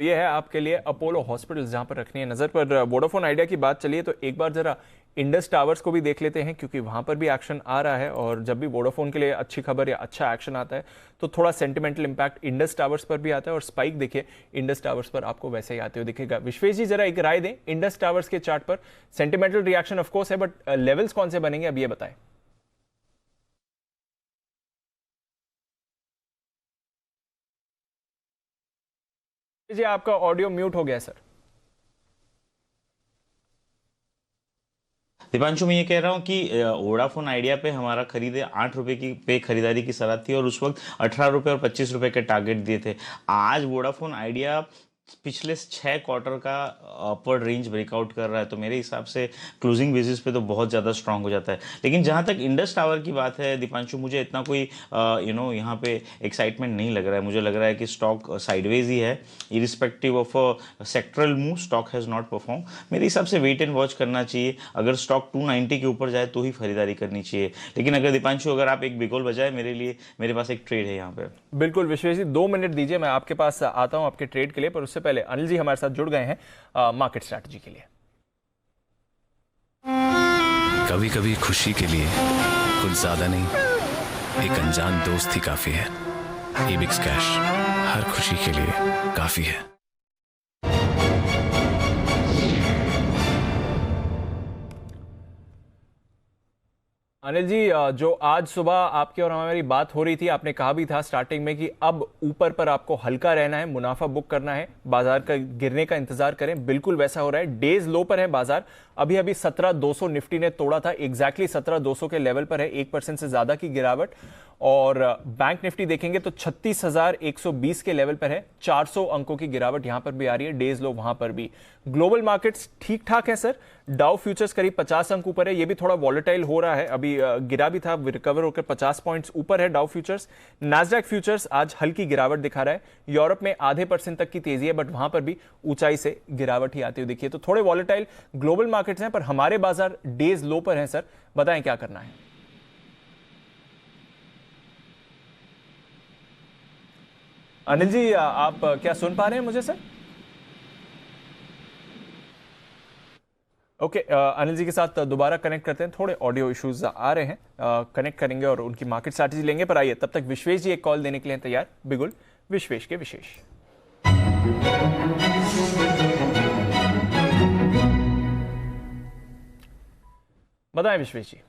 ये है आपके लिए अपोलो हॉस्पिटल्स जहां पर रखनी है नजर। पर वोडाफोन आइडिया की बात चलिए तो एक बार जरा इंडस टावर्स को भी देख लेते हैं क्योंकि वहां पर भी एक्शन आ रहा है और जब भी वोडाफोन के लिए अच्छी खबर या अच्छा एक्शन आता है तो थोड़ा सेंटिमेंटल इंपैक्ट इंडस टावर्स पर भी आता है और स्पाइक देखिए इंडस टावर्स पर आपको वैसे ही आते हुए दिखेगा। विश्वेश जी जरा एक राय दें, इंडस टावर्स के चार्ट पर सेंटिमेंटल रिएक्शन ऑफकोर्स है बट लेवल्स कौन से बनेंगे अब ये बताएं। जी आपका ऑडियो म्यूट हो गया सर। दीपांशु, मैं ये कह रहा हूँ कि वोडाफोन आइडिया पे हमारा खरीदे 8 रुपए की पे खरीदारी की सलाह थी और उस वक्त 18 रुपए और 25 रुपए के टारगेट दिए थे। आज वोडाफोन आइडिया पिछले 6 क्वार्टर का अपवर्ड रेंज ब्रेकआउट कर रहा है, तो मेरे हिसाब से क्लोजिंग बेसिस पे तो बहुत ज़्यादा स्ट्रांग हो जाता है। लेकिन जहाँ तक इंडस टावर की बात है दीपांशु, मुझे इतना कोई यहाँ पे एक्साइटमेंट नहीं लग रहा है। मुझे लग रहा है कि स्टॉक साइडवेज ही है, irrespective of sectoral move stock has not perform. मेरे हिसाब से वेट एंड वॉच करना चाहिए। अगर स्टॉक 290 के ऊपर जाए तो ही खरीदारी करनी चाहिए। लेकिन अगर दीपांशु, अगर आप एक बिगोल बजाए मेरे पास एक ट्रेड है यहाँ पे। बिल्कुल विश्वेश जी, 2 मिनट दीजिए, मैं आपके पास आता हूँ आपके ट्रेड के लिए, पर उससे पहले अनिल जी हमारे साथ जुड़ गए हैं मार्केट स्ट्रैटेजी के लिए। कभी कभी खुशी के लिए कुछ ज्यादा नहीं, एक अनजान दोस्त ही काफी है। एबिक्स कैश हर खुशी के लिए काफी है। अनिल जी, जो आज सुबह आपकी और हमारी बात हो रही थी, आपने कहा भी था स्टार्टिंग में कि अब ऊपर पर आपको हल्का रहना है, मुनाफा बुक करना है, बाजार का गिरने का इंतजार करें। बिल्कुल वैसा हो रहा है। डेज लो पर है बाजार, अभी 17,200 निफ्टी ने तोड़ा था, एग्जैक्टली 17,200 के लेवल पर है, 1% से ज्यादा की गिरावट। और बैंक निफ्टी देखेंगे तो 36,120 के लेवल पर है, 400 अंकों की गिरावट यहां पर भी आ रही है, डेज लो वहां पर भी। ग्लोबल मार्केट्स ठीक ठाक है सर। डाउ फ्यूचर्स करीब 50 अंक ऊपर है, ये भी थोड़ा वॉलेटाइल हो रहा है, अभी गिरा भी था, रिकवर होकर 50 पॉइंट्स ऊपर है डाउ फ्यूचर्स। नैस्डैक फ्यूचर्स आज हल्की गिरावट दिखा रहा है। यूरोप में आधे % तक की तेजी है, बट वहां पर भी ऊंचाई से गिरावट ही आती हुई दिखी है। तो थोड़े वॉलेटाइल ग्लोबल मार्केट्स हैं, पर हमारे बाजार डेज लो पर हैं सर। बताएं क्या करना है। अनिल जी, आप क्या सुन पा रहे हैं मुझे सर? ओके, अनिल जी के साथ दोबारा कनेक्ट करते हैं, थोड़े ऑडियो इश्यूज आ रहे हैं, कनेक्ट करेंगे और उनकी मार्केट स्ट्रैटेजी लेंगे। पर आइए, तब तक विश्वेश जी एक कॉल देने के लिए तैयार। बिगुल विश्वेश के विशेष। बताएं विश्वेश जी।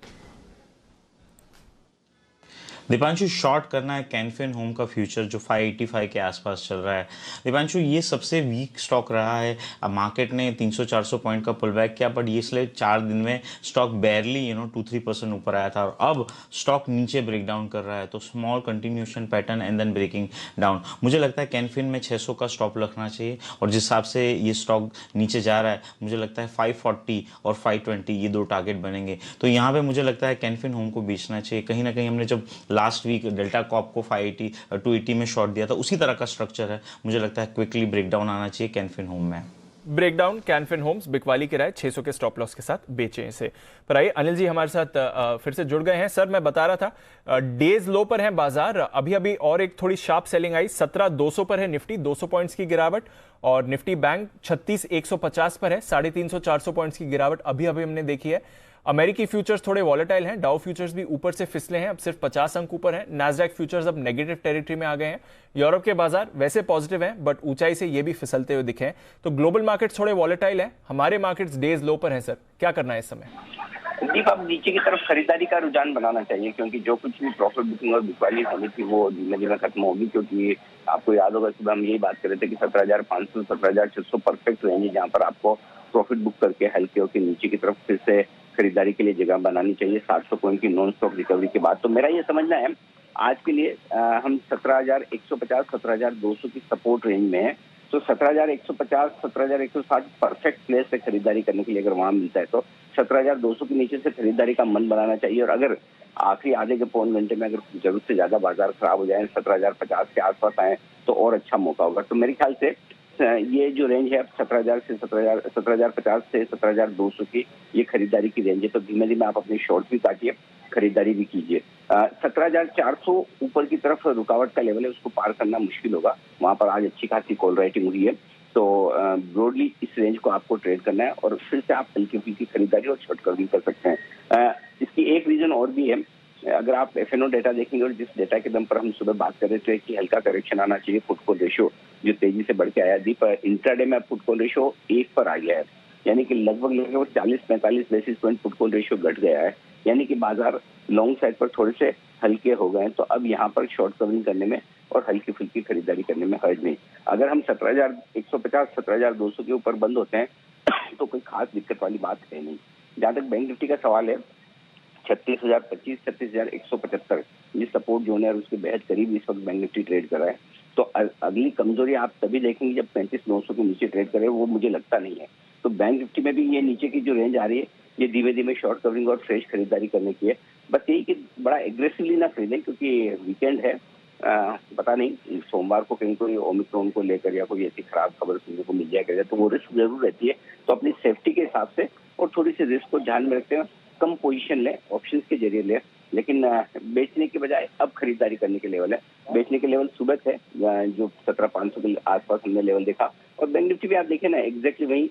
दीपांशु, शॉर्ट करना है कैनफिन होम का फ्यूचर जो 585 के आसपास चल रहा है। दीपांशु, ये सबसे वीक स्टॉक रहा है। अब मार्केट ने 300-400 पॉइंट का पुल बैक किया, बट ये इसलिए 4 दिन में स्टॉक बैरली 2-3% ऊपर आया था और अब स्टॉक नीचे ब्रेक डाउन कर रहा है। तो small continuation pattern and then breaking down. मुझे लगता है कैनफिन में 600 का स्टॉप रखना चाहिए और जिस हिसाब से ये स्टॉक नीचे जा रहा है, मुझे लगता है 540 और 520 ये 2 टारगेट बनेंगे। तो यहाँ पे मुझे लगता है कैनफिन होम को बेचना चाहिए। कहीं ना कहीं हमने जब लास्ट वीक डेल्टा कॉप को 280 में शॉर्ट दिया था, उसी तरह का स्ट्रक्चर है। मुझे लगता है क्विकली ब्रेकडाउन आना चाहिए कैनफिन होम में। ब्रेकडाउन कैनफिन होम्स बिकवाली की राय, 600 के स्टॉप लॉस के साथ बेचें इसे। पर आइए, अनिल जी हमारे साथ फिर से जुड़ गए हैं। सर, मैं बता रहा था डेज लो पर है बाजार, अभी और एक थोड़ी शार्प सेलिंग आई, 17,200 पर है निफ्टी, 200 पॉइंट्स की गिरावट। और निफ्टी बैंक 36,150 पर है, 350-400 पॉइंट्स की गिरावट अभी हमने देखी है। अमेरिकी फ्यूचर्स थोड़े वॉलेटाइल हैं, डाउ फ्यूचर्स भी ऊपर से फिसले हैं, अब सिर्फ 50 अंक ऊपर हैं। नैस्डैक फ्यूचर्स अब नेगेटिव टेरिटरी में आ गए हैं। यूरोप के बाजार वैसे पॉजिटिव हैं, बट ऊंचाई से ये भी फिसलते हुए दिखे हैं। तो ग्लोबल मार्केट्स थोड़े वॉलेटाइल हैं, हमारे मार्केट्स डेज लो पर हैं। सर, क्या करना है इस समय? दीप, अब नीचे की तरफ खरीदारी का रुझान बनाना चाहिए, क्योंकि जो कुछ भी प्रॉफिट बुकिंग और बिकवाली होनी थी वो धीमे धीमे खत्म होगी। क्योंकि आपको याद होगा, सुबह हम यही बात कर रहे थे कि 17,500 17,600 परफेक्ट रेंज है, जहाँ पर आपको प्रॉफिट बुक करके हल्के होकर नीचे की तरफ फिर से खरीदारी के लिए जगह बनानी चाहिए 700 पॉइंट की नॉन स्टॉप रिकवरी के बाद। तो मेरा ये समझना है आज के लिए हम 17,150 17,200 की सपोर्ट रेंज में है। तो 17,150 17,160 परफेक्ट प्लेस से खरीदारी करने के लिए अगर वहां मिलता है तो 17,200 के नीचे से खरीदारी का मन बनाना चाहिए। और अगर आखिरी आधे के पौन घंटे में अगर जरूरत से ज्यादा बाजार खराब हो जाए, 17,050 के आसपास आए तो और अच्छा मौका होगा। तो मेरे ख्याल से ये जो रेंज है 17,050 से 17,200 की, ये खरीदारी की रेंज है। तो धीमे धीमे आप अपनी शॉर्ट भी काटिए, खरीदारी भी कीजिए। 17,400 ऊपर की तरफ रुकावट का लेवल है, उसको पार करना मुश्किल होगा। वहां पर आज अच्छी खासी कॉल राइटिंग हुई है। तो ब्रॉडली इस रेंज को आपको ट्रेड करना है और फिर से आप हल्की फुल्की खरीदारी और शॉर्ट कवरिंग कर सकते हैं। इसकी एक रीजन और भी है, अगर आप एफएनओ डेटा देखेंगे और जिस डेटा के दम पर हम सुबह बात कर रहे थे कि हल्का करेक्शन आना चाहिए, फुट कॉल रेशियो जो तेजी से बढ़ के आया दीप, इंट्राडे में फुट कॉल रेशियो 1 पर आ गया है, यानी कि लगभग 40-45 basis point foot call ratio घट गया है, यानी कि बाजार लॉन्ग साइड पर थोड़े से हल्के हो गए हैं। तो अब यहाँ पर शॉर्ट कवरिंग करने में और हल्की फुल्की खरीदारी करने में हर्ज नहीं। अगर हम 17,150 17,200 के ऊपर बंद होते हैं तो कोई खास दिक्कत वाली बात है नहीं। जहां तक बैंक निफ्टी का सवाल है 36,025, 36,175 ये सपोर्ट जोन है और उसके बेहद करीब इस वक्त बैंक निफ्टी ट्रेड कर रहा है। तो अगली कमजोरी आप तभी देखेंगे जब 35,900 के नीचे ट्रेड करे, वो मुझे लगता नहीं है। तो बैंक निफ्टी में भी ये नीचे की जो रेंज आ रही है ये धीमे धीमे शॉर्ट कवरिंग और फ्रेश खरीदारी करने की है। बस यही कि बड़ा एग्रेसिवली ना खरीदें क्योंकि वीकेंड है, पता नहीं सोमवार को कहीं कोई ओमिक्रॉन को लेकर या कोई ऐसी खराब खबर सुनने को मिल जाएगा, तो वो रिस्क जरूर रहती है। तो अपनी सेफ्टी के हिसाब से और थोड़ी सी रिस्क को ध्यान में रखते हैं कम पोजीशन लें, ऑप्शंस के जरिए लें, लेकिन बेचने के बजाय अब खरीदारी करने के लेवल है। बेचने के लेवल सुबह थे जो 17,500 के आसपास हमने लेवल देखा, और बैंक निफ्टी भी आप देखें ना एग्जैक्टली वही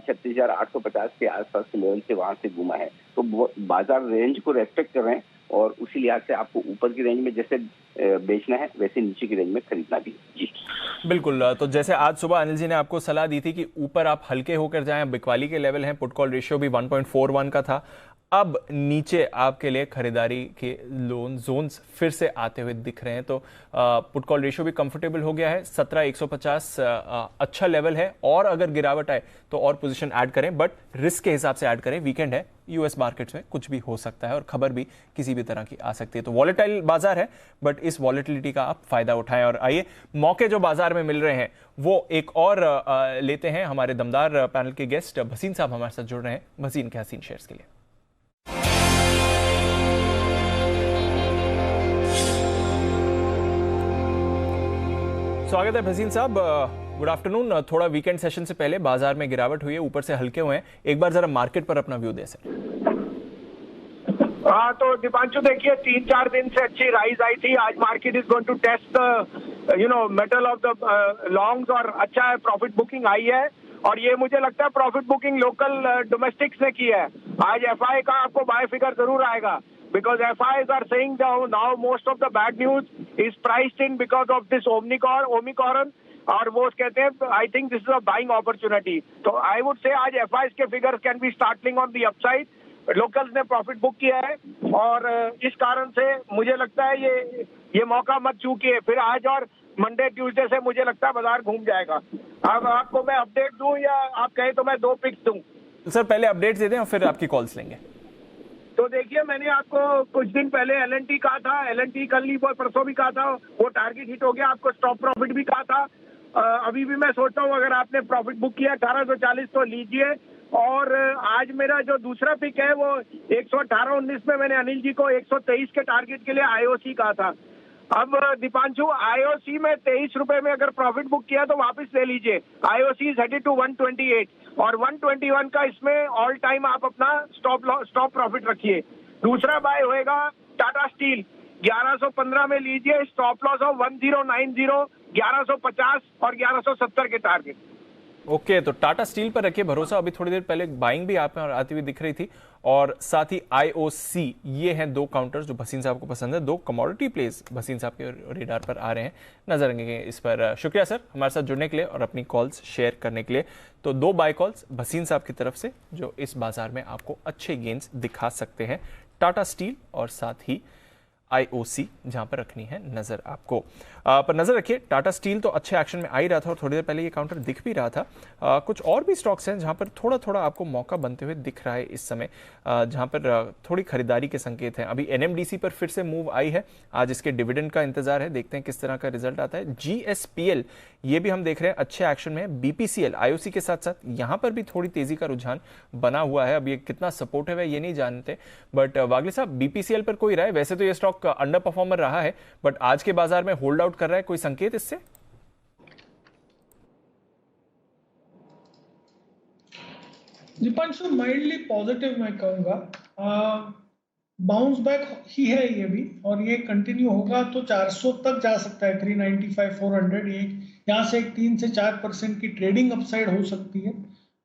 36,850 के आसपास के लेवल से वहां से घूमा है। तो बाजार रेंज को रेस्पेक्ट कर रहे हैं और उसी लिहाज से आपको ऊपर की रेंज में जैसे बेचना है वैसे नीचे की रेंज में खरीदना भी। जी बिल्कुल। तो जैसे आज सुबह अनिल जी ने आपको सलाह दी थी कि ऊपर आप हल्के होकर जाएं, बिकवाली के लेवल हैं, पुट कॉल रेशियो भी 1.41 का था, अब नीचे आपके लिए खरीदारी के लोन जोन्स फिर से आते हुए दिख रहे हैं। तो पुट कॉल रेशियो भी कंफर्टेबल हो गया है, 17,150 अच्छा लेवल है, और अगर गिरावट आए तो और पोजीशन ऐड करें, बट रिस्क के हिसाब से ऐड करें। वीकेंड है, यूएस मार्केट्स में कुछ भी हो सकता है और खबर भी किसी भी तरह की आ सकती है। तो वॉलेटाइल बाजार है, बट इस वॉलेटिलिटी का आप फायदा उठाएं। और आइए मौके जो बाजार में मिल रहे हैं वो एक और लेते हैं। हमारे दमदार पैनल के गेस्ट भसीन साहब हमारे साथ जुड़ रहे हैं भसीन के हसीन शेयर्स के लिए। स्वागत है भसीन साहब, गुड आफ्टरनून। थोड़ा वीकेंड सेशन से पहले बाजार में गिरावट हुई है, ऊपर से हल्के हुए हैं, एक बार जरा मार्केट पर अपना व्यू दे सर। हाँ, तो दीपांशु देखिए 3-4 दिन से अच्छी राइज आई थी। आज market is going to test the metal of the longs और अच्छा है, प्रॉफिट बुकिंग आई है और ये मुझे लगता है प्रॉफिट बुकिंग लोकल डोमेस्टिक्स ने की है। आज एफआई का आपको बाय फिगर जरूर आएगा because FIs are saying now most of the bad news is priced in because of this Omicron और वो कहते हैं I think this is a buying opportunity। तो I would say आज FIs के figures can be startling on the upside। Locals ने profit book किया है और इस कारण से मुझे लगता है ये मौका मत चूकिए। फिर आज और मंडे ट्यूसडे से मुझे लगता है बाजार घूम जाएगा। अब आपको मैं अपडेट दूं या आप कहें तो मैं 2 पिक्स दूं? सर पहले अपडेट दे दें और फिर आपकी कॉल्स लेंगे। तो देखिए मैंने आपको कुछ दिन पहले LNT कहा था, LNT कल ही परसों भी कहा था, वो टारगेट हिट हो गया। आपको स्टॉप प्रॉफिट भी कहा था। अभी भी मैं सोचता हूँ अगर आपने प्रॉफिट बुक किया 1840 तो लीजिए। और आज मेरा जो दूसरा पिक है वो 118.19 में मैंने अनिल जी को 123 के टारगेट के लिए IOC कहा था। अब दीपांशु IOC में 23 रुपए में अगर प्रॉफिट बुक किया तो वापस ले लीजिए। IOC इज हेडेड टू 128 और 121 का इसमें ऑल टाइम आप अपना स्टॉप प्रॉफिट रखिए। दूसरा बाय होएगा टाटा स्टील 1115 में लीजिए, स्टॉप लॉस ऑफ 1090, 1150 और 1170 के टारगेट। ओके, तो टाटा स्टील पर रखिए भरोसा। अभी थोड़ी देर पहले बाइंग भी आप में आती हुई दिख रही थी, और साथ ही IOC, ये हैं 2 काउंटर्स जो भसीन साहब को पसंद है। 2 कमोडिटी प्लेस भसीन साहब के रेडार पर आ रहे हैं, नजर रखेंगे इस पर। शुक्रिया सर हमारे साथ जुड़ने के लिए और अपनी कॉल्स शेयर करने के लिए। तो 2 बाय कॉल्स भसीन साहब की तरफ से जो इस बाजार में आपको अच्छे गेन्स दिखा सकते हैं, टाटा स्टील और साथ ही IOC, जहां पर रखनी है नजर आपको। पर नजर रखिए, टाटा स्टील तो अच्छे एक्शन में आ ही रहा था और थोड़ी देर पहले ये काउंटर दिख भी रहा था। कुछ और भी स्टॉक्स हैं जहां पर थोड़ा थोड़ा आपको मौका बनते हुए दिख रहा है इस समय, जहां पर थोड़ी खरीदारी के संकेत हैं। अभी NMDC पर फिर से मूव आई है, आज इसके डिविडेंड का इंतजार है, देखते हैं किस तरह का रिजल्ट आता है। GSPL ये भी हम देख रहे हैं अच्छे एक्शन में। BPCL IOC के साथ साथ यहां पर भी थोड़ी तेजी का रुझान बना हुआ है। अब ये कितना सपोर्टिव है ये नहीं जानते, बट वागले साहब BPCL पर कोई राय? वैसे तो ये स्टॉक अंडर परफॉर्मर रहा है, बट आज के बाजार में होल्ड आउट कर रहा है, कोई संकेत इससे? दीपांशु माइल्डली पॉजिटिव मैं कहूंगा। बाउंस बैक ही है ये भी, और ये कंटिन्यू होगा तो 400 तक जा सकता है, 395 400। ये यहाँ से 3 से 4% की ट्रेडिंग अपसाइड हो सकती है,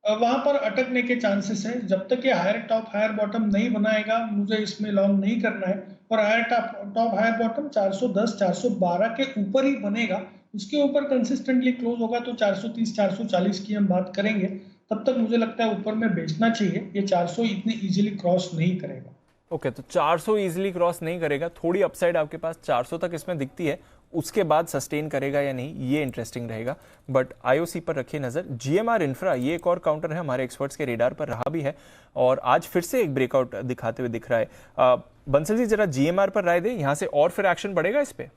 वहां पर अटकने के चांसेस है। जब तक ये हायर टॉप हायर बॉटम नहीं बनाएगा मुझे इसमें लॉन्ग नहीं करना है। और हायर टॉप हायर बॉटम 410 412 के ऊपर ही बनेगा, उसके ऊपर कंसिस्टेंटली क्लोज होगा तो 430 440 की हम बात करेंगे। तब तक मुझे लगता है ऊपर में बेचना चाहिए, ये 400 इतने इजीली क्रॉस नहीं करेगा। ओके, तो 400 इजीली क्रॉस नहीं करेगा, थोड़ी अपसाइड आपके पास 400 तक इसमें दिखती है, उसके बाद सस्टेन करेगा या नहीं, ये इंटरेस्टिंग रहेगा। बट आईओसी पर रखिए नजर। जीएमआर इंफ्रा, ये एक और काउंटर है, हमारे एक्सपर्ट्स के रेडार पर रहा भी है और आज फिर से एक ब्रेकआउट दिखाते हुए दिख रहा है। बंसल जी, जरा जीएमआर पर राय दें, यहां से और फिर एक्शन बढ़ेगा इस पे?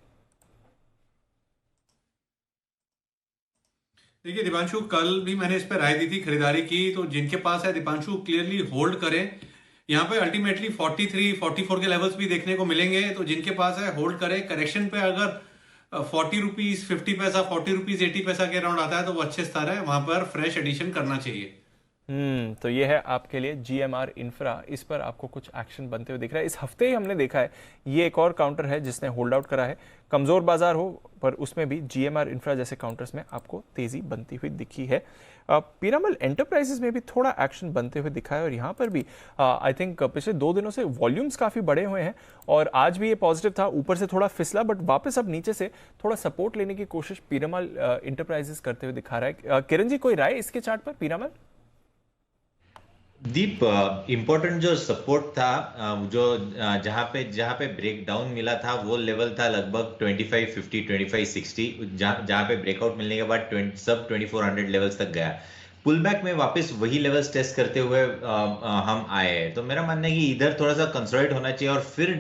देखिए दीपांशु, कल भी मैंने इस पर राय दी थी खरीदारी की, तो जिनके पास है दीपांशु क्लियरली होल्ड करें। यहाँ पे अल्टीमेटली 43, 44 के लेवल्स भी देखने को मिलेंगे, तो जिनके पास है होल्ड करें। करेक्शन पे अगर 40 रुपीज 50 पैसा, 40 रुपीज 80 पैसा के अराउंड आता है तो वो अच्छे स्तर है, वहां पर फ्रेश एडिशन करना चाहिए। तो ये है आपके लिए जीएमआर इंफ्रा, इस पर आपको कुछ एक्शन बनते हुए दिख रहा है। इस हफ्ते ही हमने देखा है ये एक और काउंटर है जिसने होल्ड आउट करा है। कमजोर बाजार हो पर उसमें भी जीएमआर इंफ्रा जैसे काउंटर्स में आपको तेजी बनती हुई दिखी है। पीरामल एंटरप्राइजेस में भी थोड़ा एक्शन बनते हुए दिखा है और यहाँ पर भी आई थिंक पिछले 2 दिनों से वॉल्यूम्स काफी बड़े हुए हैं और आज भी ये पॉजिटिव था, ऊपर से थोड़ा फिसला बट वापस अब नीचे से थोड़ा सपोर्ट लेने की कोशिश पीरामल एंटरप्राइजेस करते हुए दिखा रहा है। किरण जी, कोई राय इसके चार्ट पर पीरामल? दीप, इम्पोर्टेंट जो सपोर्ट था, जो जहां पे ब्रेक डाउन मिला था, वो लेवल था लगभग 2550, 2560, जहां पे ब्रेकआउट मिलने के बाद सब 2400 लेवल्स तक गया। पुल बैक में वापस वही लेवल्स टेस्ट करते हुए हम आए हैं। तो मेरा मानना है कि इधर थोड़ा सा कंसोलिडेट होना चाहिए और फिर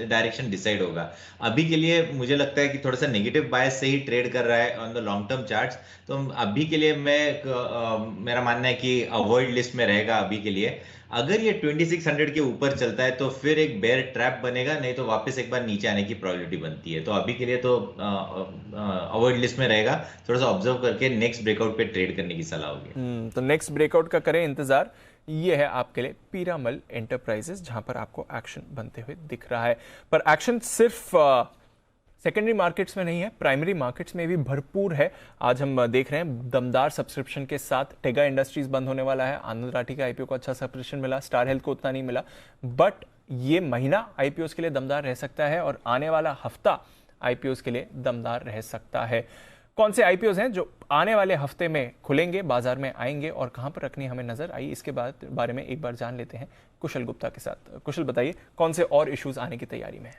डायरेक्शन डिसाइड होगा। अभी के लिए मुझे लगता है कि थोड़ा सा नेगेटिव बायस से ही ट्रेड कर रहा है on the long term charts. तो अभी के लिए मेरा मानना है कि अवॉइड लिस्ट में रहेगा अभी के लिए। अगर ये 2600 के ऊपर चलता है तो फिर एक बेयर ट्रैप बनेगा, नहीं तो वापस एक बार नीचे आने की प्रोबेबिलिटी बनती है। तो अभी के लिए तो अवॉइड लिस्ट में रहेगा, थोड़ा सा ऑब्जर्व करके नेक्स्ट ब्रेकआउट पे ट्रेड करने की सलाह होगी। तो नेक्स्ट ब्रेकआउट का करें इंतजार। ये है आपके लिए पीरामल एंटरप्राइजेस, जहां पर आपको एक्शन बनते हुए दिख रहा है। पर एक्शन सिर्फ सेकेंडरी मार्केट्स में नहीं है, प्राइमरी मार्केट्स में भी भरपूर है। आज हम देख रहे हैं दमदार सब्सक्रिप्शन के साथ टेगा इंडस्ट्रीज बंद होने वाला है। आनंद राठी का आईपीओ को अच्छा सब्सक्रिप्शन मिला, स्टार हेल्थ को उतना नहीं मिला, बट ये महीना आईपीओ के लिए दमदार रह सकता है और आने वाला हफ्ता आईपीओ के लिए दमदार रह सकता है। कौन से आईपीओ हैं जो आने वाले हफ्ते में खुलेंगे, बाजार में आएंगे और कहां पर रखनी हमें नजर आई, इसके बारे में एक बार जान लेते हैं कुशल गुप्ता के साथ। कुशल, बताइए कौन से और इश्यूज आने की तैयारी में है?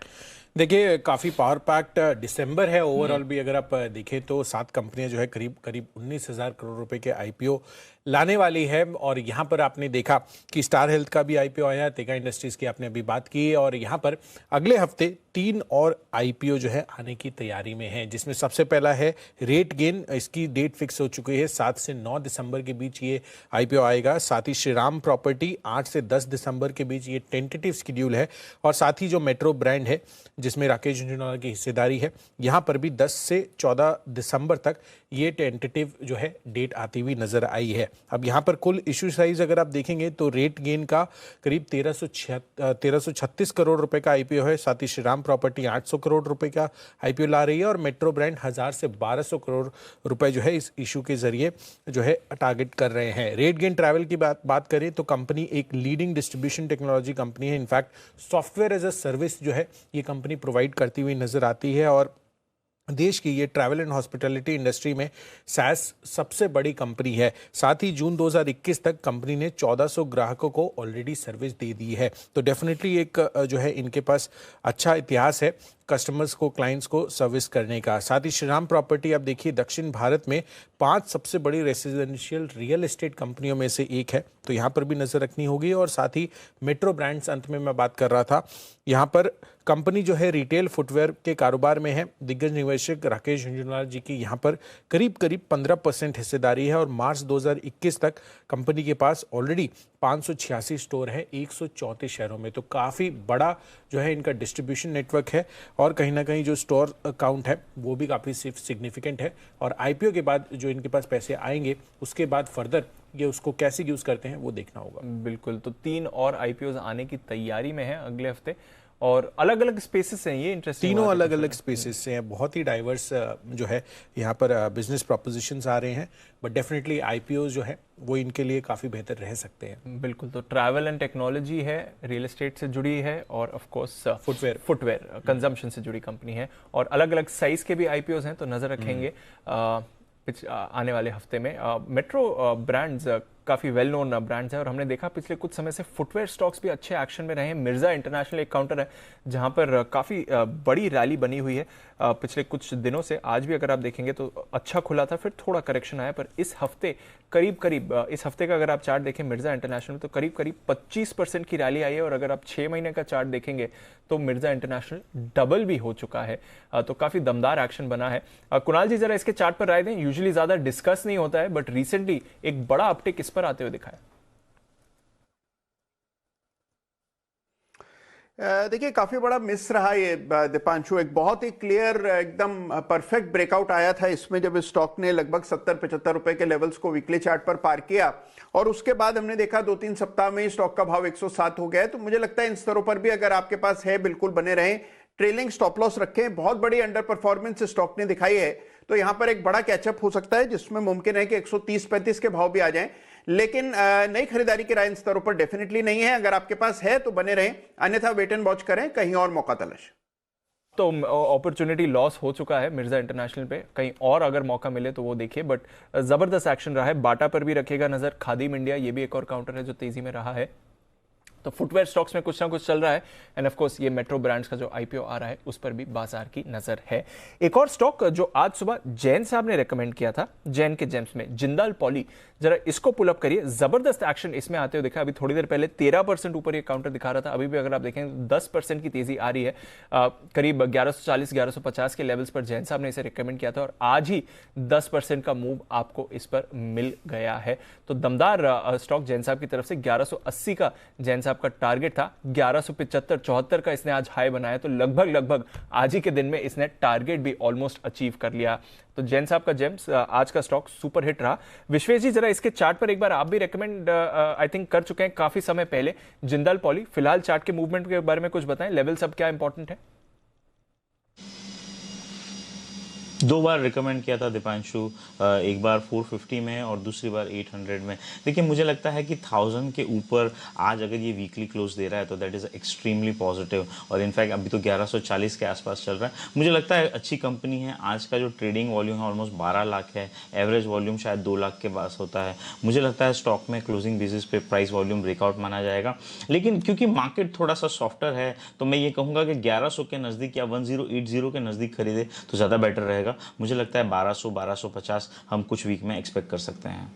देखिए, काफ़ी पावर पैक्ड दिसंबर है। ओवरऑल भी अगर आप देखें तो 7 कंपनियां जो है करीब 19,000 करोड़ रुपए के आईपीओ लाने वाली है। और यहाँ पर आपने देखा कि स्टार हेल्थ का भी आईपीओ आया, टेगा इंडस्ट्रीज की आपने अभी बात की, और यहाँ पर अगले हफ्ते 3 और आईपीओ जो है आने की तैयारी में है, जिसमें सबसे पहला है रेट गेन। इसकी डेट फिक्स हो चुकी है, 7 से 9 दिसंबर के बीच ये आईपीओ आएगा। साथ ही श्रीराम प्रॉपर्टी 8 से 10 दिसंबर के बीच ये टेंटेटिव शेड्यूल है। और साथ ही जो मेट्रो ब्रांड है जिसमें राकेश झुंझुनवाला की हिस्सेदारी है, यहाँ पर भी 10 से 14 दिसंबर तक ये टेंटेटिव जो है डेट आती हुई नजर आई है। अब यहाँ पर कुल इशू साइज अगर आप देखेंगे तो रेट गेन का करीब 1336 करोड़ रुपए का आईपीओ है। साथ ही श्रीराम प्रॉपर्टी 800 करोड़ रुपए का आईपीओ ला रही है और मेट्रो ब्रांड 1000 से 1200 करोड़ रुपए जो है इस इशू के जरिए जो है टारगेट कर रहे हैं। रेट गेन ट्रैवल की बात करें तो कंपनी एक लीडिंग डिस्ट्रीब्यूशन टेक्नोलॉजी कंपनी है। In fact software as a service जो है ये कंपनी प्रोवाइड करती हुई नजर आती है और देश की ये ट्रैवल एंड हॉस्पिटैलिटी इंडस्ट्री में सैस सबसे बड़ी कंपनी है। साथ ही जून 2021 तक कंपनी ने 1400 ग्राहकों को ऑलरेडी सर्विस दे दी है। तो डेफिनेटली एक जो है इनके पास अच्छा इतिहास है कस्टमर्स को, क्लाइंट्स को सर्विस करने का। साथ ही श्रीराम प्रॉपर्टी आप देखिए दक्षिण भारत में 5 सबसे बड़ी रेसिडेंशियल रियल एस्टेट कंपनियों में से एक है, तो यहाँ पर भी नजर रखनी होगी। और साथ ही मेट्रो ब्रांड्स, अंत में मैं बात कर रहा था, यहाँ पर कंपनी जो है रिटेल फुटवेयर के कारोबार में है। दिग्गज निवेशक राकेश झुंझुनवाला जी की यहाँ पर करीब 15% हिस्सेदारी है और मार्च 2021 तक कंपनी के पास ऑलरेडी 586 स्टोर है 134 शहरों में। तो काफ़ी बड़ा जो है इनका डिस्ट्रीब्यूशन नेटवर्क है और कहीं ना कहीं जो स्टोर काउंट है वो भी काफ़ी सिग्निफिकेंट है। और आईपीओ के बाद जो इनके पास पैसे आएंगे उसके बाद फर्दर ये उसको कैसे यूज़ करते हैं वो देखना होगा। बिल्कुल, तो 3 और आईपीओ आने की तैयारी में है अगले हफ्ते और अलग अलग स्पेसेस हैं। ये इंटरेस्टिंग, तीनों अलग अलग स्पेसेस से हैं, बहुत ही डाइवर्स जो है यहाँ पर बिजनेस प्रोपोजिशंस आ रहे हैं। बट डेफिनेटली आईपीओ जो है वो इनके लिए काफ़ी बेहतर रह सकते हैं। बिल्कुल, तो ट्रैवल एंड टेक्नोलॉजी है, रियल एस्टेट से जुड़ी है और ऑफ कोर्स फुटवेयर कंजम्पशन से जुड़ी कंपनी है और अलग अलग साइज के भी आईपीओ हैं, तो नजर रखेंगे आने वाले हफ्ते में। मेट्रो ब्रांड्स काफ़ी वेल नोन ब्रांड्स हैं और हमने देखा पिछले कुछ समय से फुटवेयर स्टॉक्स भी अच्छे एक्शन में रहे हैं। मिर्जा इंटरनेशनल एक काउंटर है जहां पर काफ़ी बड़ी रैली बनी हुई है पिछले कुछ दिनों से। आज भी अगर आप देखेंगे तो अच्छा खुला था, फिर थोड़ा करेक्शन आया, पर इस हफ्ते करीब इस हफ्ते का अगर आप चार्ट देखें मिर्जा इंटरनेशनल तो करीब 25% की रैली आई है। और अगर आप 6 महीने का चार्ट देखेंगे तो मिर्जा इंटरनेशनल डबल भी हो चुका है, तो काफ़ी दमदार एक्शन बना है। कुणाल जी जरा इसके चार्ट पर राय दें। यूजुअली ज़्यादा डिस्कस नहीं होता है बट रिसेंटली एक बड़ा अपटिक इस पर आते हुए दिखा है। देखिए काफी बड़ा मिस रहा ये दीपांशु। एक बहुत ही क्लियर एकदम परफेक्ट ब्रेकआउट आया था इसमें जब स्टॉक ने लगभग 70-75 रुपए के लेवल्स को वीकली चार्ट पर पार किया और उसके बाद हमने देखा 2-3 सप्ताह में स्टॉक का भाव 107 हो गया है। तो मुझे लगता है इन स्तरों पर भी अगर आपके पास है बिल्कुल बने रहें, ट्रेलिंग स्टॉप लॉस रखें। बहुत बड़ी अंडर परफॉर्मेंस स्टॉक ने दिखाई है तो यहां पर एक बड़ा कैचअप हो सकता है जिसमें मुमकिन है कि 130-35 के भाव भी आ जाएं, लेकिन नई खरीदारी की राय इन स्तरों पर डेफिनेटली नहीं है। अगर आपके पास है तो बने रहें, अन्यथा वेट एंड वॉच करें, कहीं और मौका तलाश। तो अपॉर्चुनिटी लॉस हो चुका है मिर्जा इंटरनेशनल पे, कहीं और अगर मौका मिले तो वो देखिए। बट जबरदस्त एक्शन रहा है। बाटा पर भी रखेगा नजर, खादिम इंडिया ये भी एक और काउंटर है जो तेजी में रहा है। तो फुटवेयर स्टॉक्स में कुछ ना कुछ चल रहा है एंड ऑफ कोर्स ये मेट्रो ब्रांड्स का जो आईपीओ आ रहा है उस पर भी बाजार की नजर है। एक और स्टॉक जो आज सुबह जैन साहब ने रेकमेंड किया था, जैन के जेम्स में जिंदाल पॉली, जरा इसको पुल अप करिए। जबरदस्त एक्शन इसमें आते हुए दिखा। अभी थोड़ी देर पहले 13% ऊपर ये काउंटर दिखा रहा था, अभी भी अगर आप देखें तो 10% की तेजी आ रही है। करीब 1140-1150 के लेवल्स पर जैन साहब ने इसे रिकमेंड किया था और आज ही 10% का मूव आपको इस पर मिल गया है। तो दमदार स्टॉक जैन साहब की तरफ से। 1180 का जैन साहब का टारगेट था, 1175-74 का इसने आज हाई बनाया, तो लगभग आज ही के दिन में इसने टारगेट भी ऑलमोस्ट अचीव कर लिया। तो जैन साहब का जेम्स आज का स्टॉक सुपर हिट रहा। विश्वेश जी जरा इसके चार्ट पर एक बार आप भी रेकमेंड आई थिंक कर चुके हैं काफी समय पहले जिंदाल पॉली, फिलहाल चार्ट के मूवमेंट के बारे में कुछ बताएं, लेवल सब क्या इंपॉर्टेंट है? 2 बार रिकमेंड किया था दीपांशु, एक बार 450 में और दूसरी बार 800 में। देखिए मुझे लगता है कि 1000 के ऊपर आज अगर ये वीकली क्लोज दे रहा है तो दैट इज़ एक्सट्रीमली पॉजिटिव। और इनफैक्ट अभी तो 1140 के आसपास चल रहा है। मुझे लगता है अच्छी कंपनी है। आज का जो ट्रेडिंग वॉल्यूम है ऑलमोस्ट 12 लाख है, एवरेज वॉल्यूम शायद 2 लाख के पास होता है। मुझे लगता है स्टॉक में क्लोजिंग बेसिस पे प्राइस वॉल्यूम ब्रेकआउट माना जाएगा, लेकिन क्योंकि मार्केट थोड़ा सा सॉफ्टर है तो मैं ये कहूँगा कि 1100 के नज़दीक या 1080 के नज़दीक खरीदे तो ज़्यादा बेटर रहेगा। मुझे लगता है 1200-1250 हम कुछ वीक में एक्सपेक्ट कर सकते हैं।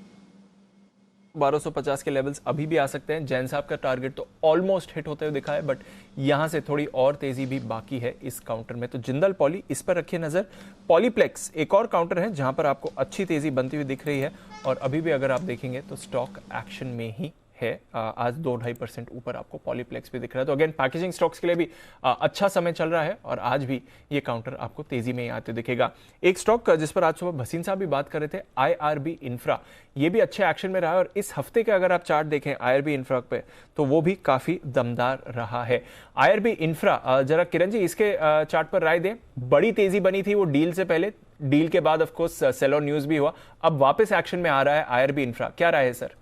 1250 के लेवल्स अभी भी आ सकते हैं। जैन साहब का टारगेट तो ऑलमोस्ट हिट होते हुए दिखा है, बट यहां से थोड़ी और तेजी भी बाकी है इस काउंटर में। तो जिंदल पॉली, इस पर रखिए नजर। पॉलीप्लेक्स एक और काउंटर है जहां पर आपको अच्छी तेजी बनती हुई दिख रही है और अभी भी अगर आप देखेंगे तो स्टॉक एक्शन में ही है। आज 2-2.5% ऊपर आपको पॉलीप्लेक्स भी दिख रहा है। तो अगेन पैकेजिंग स्टॉक्स के लिए भी अच्छा समय चल रहा है और आज भी ये काउंटर आपको तेजी में ही आते दिखेगा। एक स्टॉक जिस पर आज सुबह भसीन साहब भी बात कर रहे थे, IRB इंफ्रा, ये भी अच्छे एक्शन में रहा है और इस हफ्ते के अगर आप चार्ट देखें IRB इंफ्रा पे तो वो भी काफी दमदार रहा है। IRB इंफ्रा जरा किरण जी इसके चार्ट पर राय दें। बड़ी तेजी बनी थी वो डील से पहले, डील के बाद of course sell on news भी हुआ, अब वापस एक्शन में आ रहा है IRB इंफ्रा, क्या राय है सर?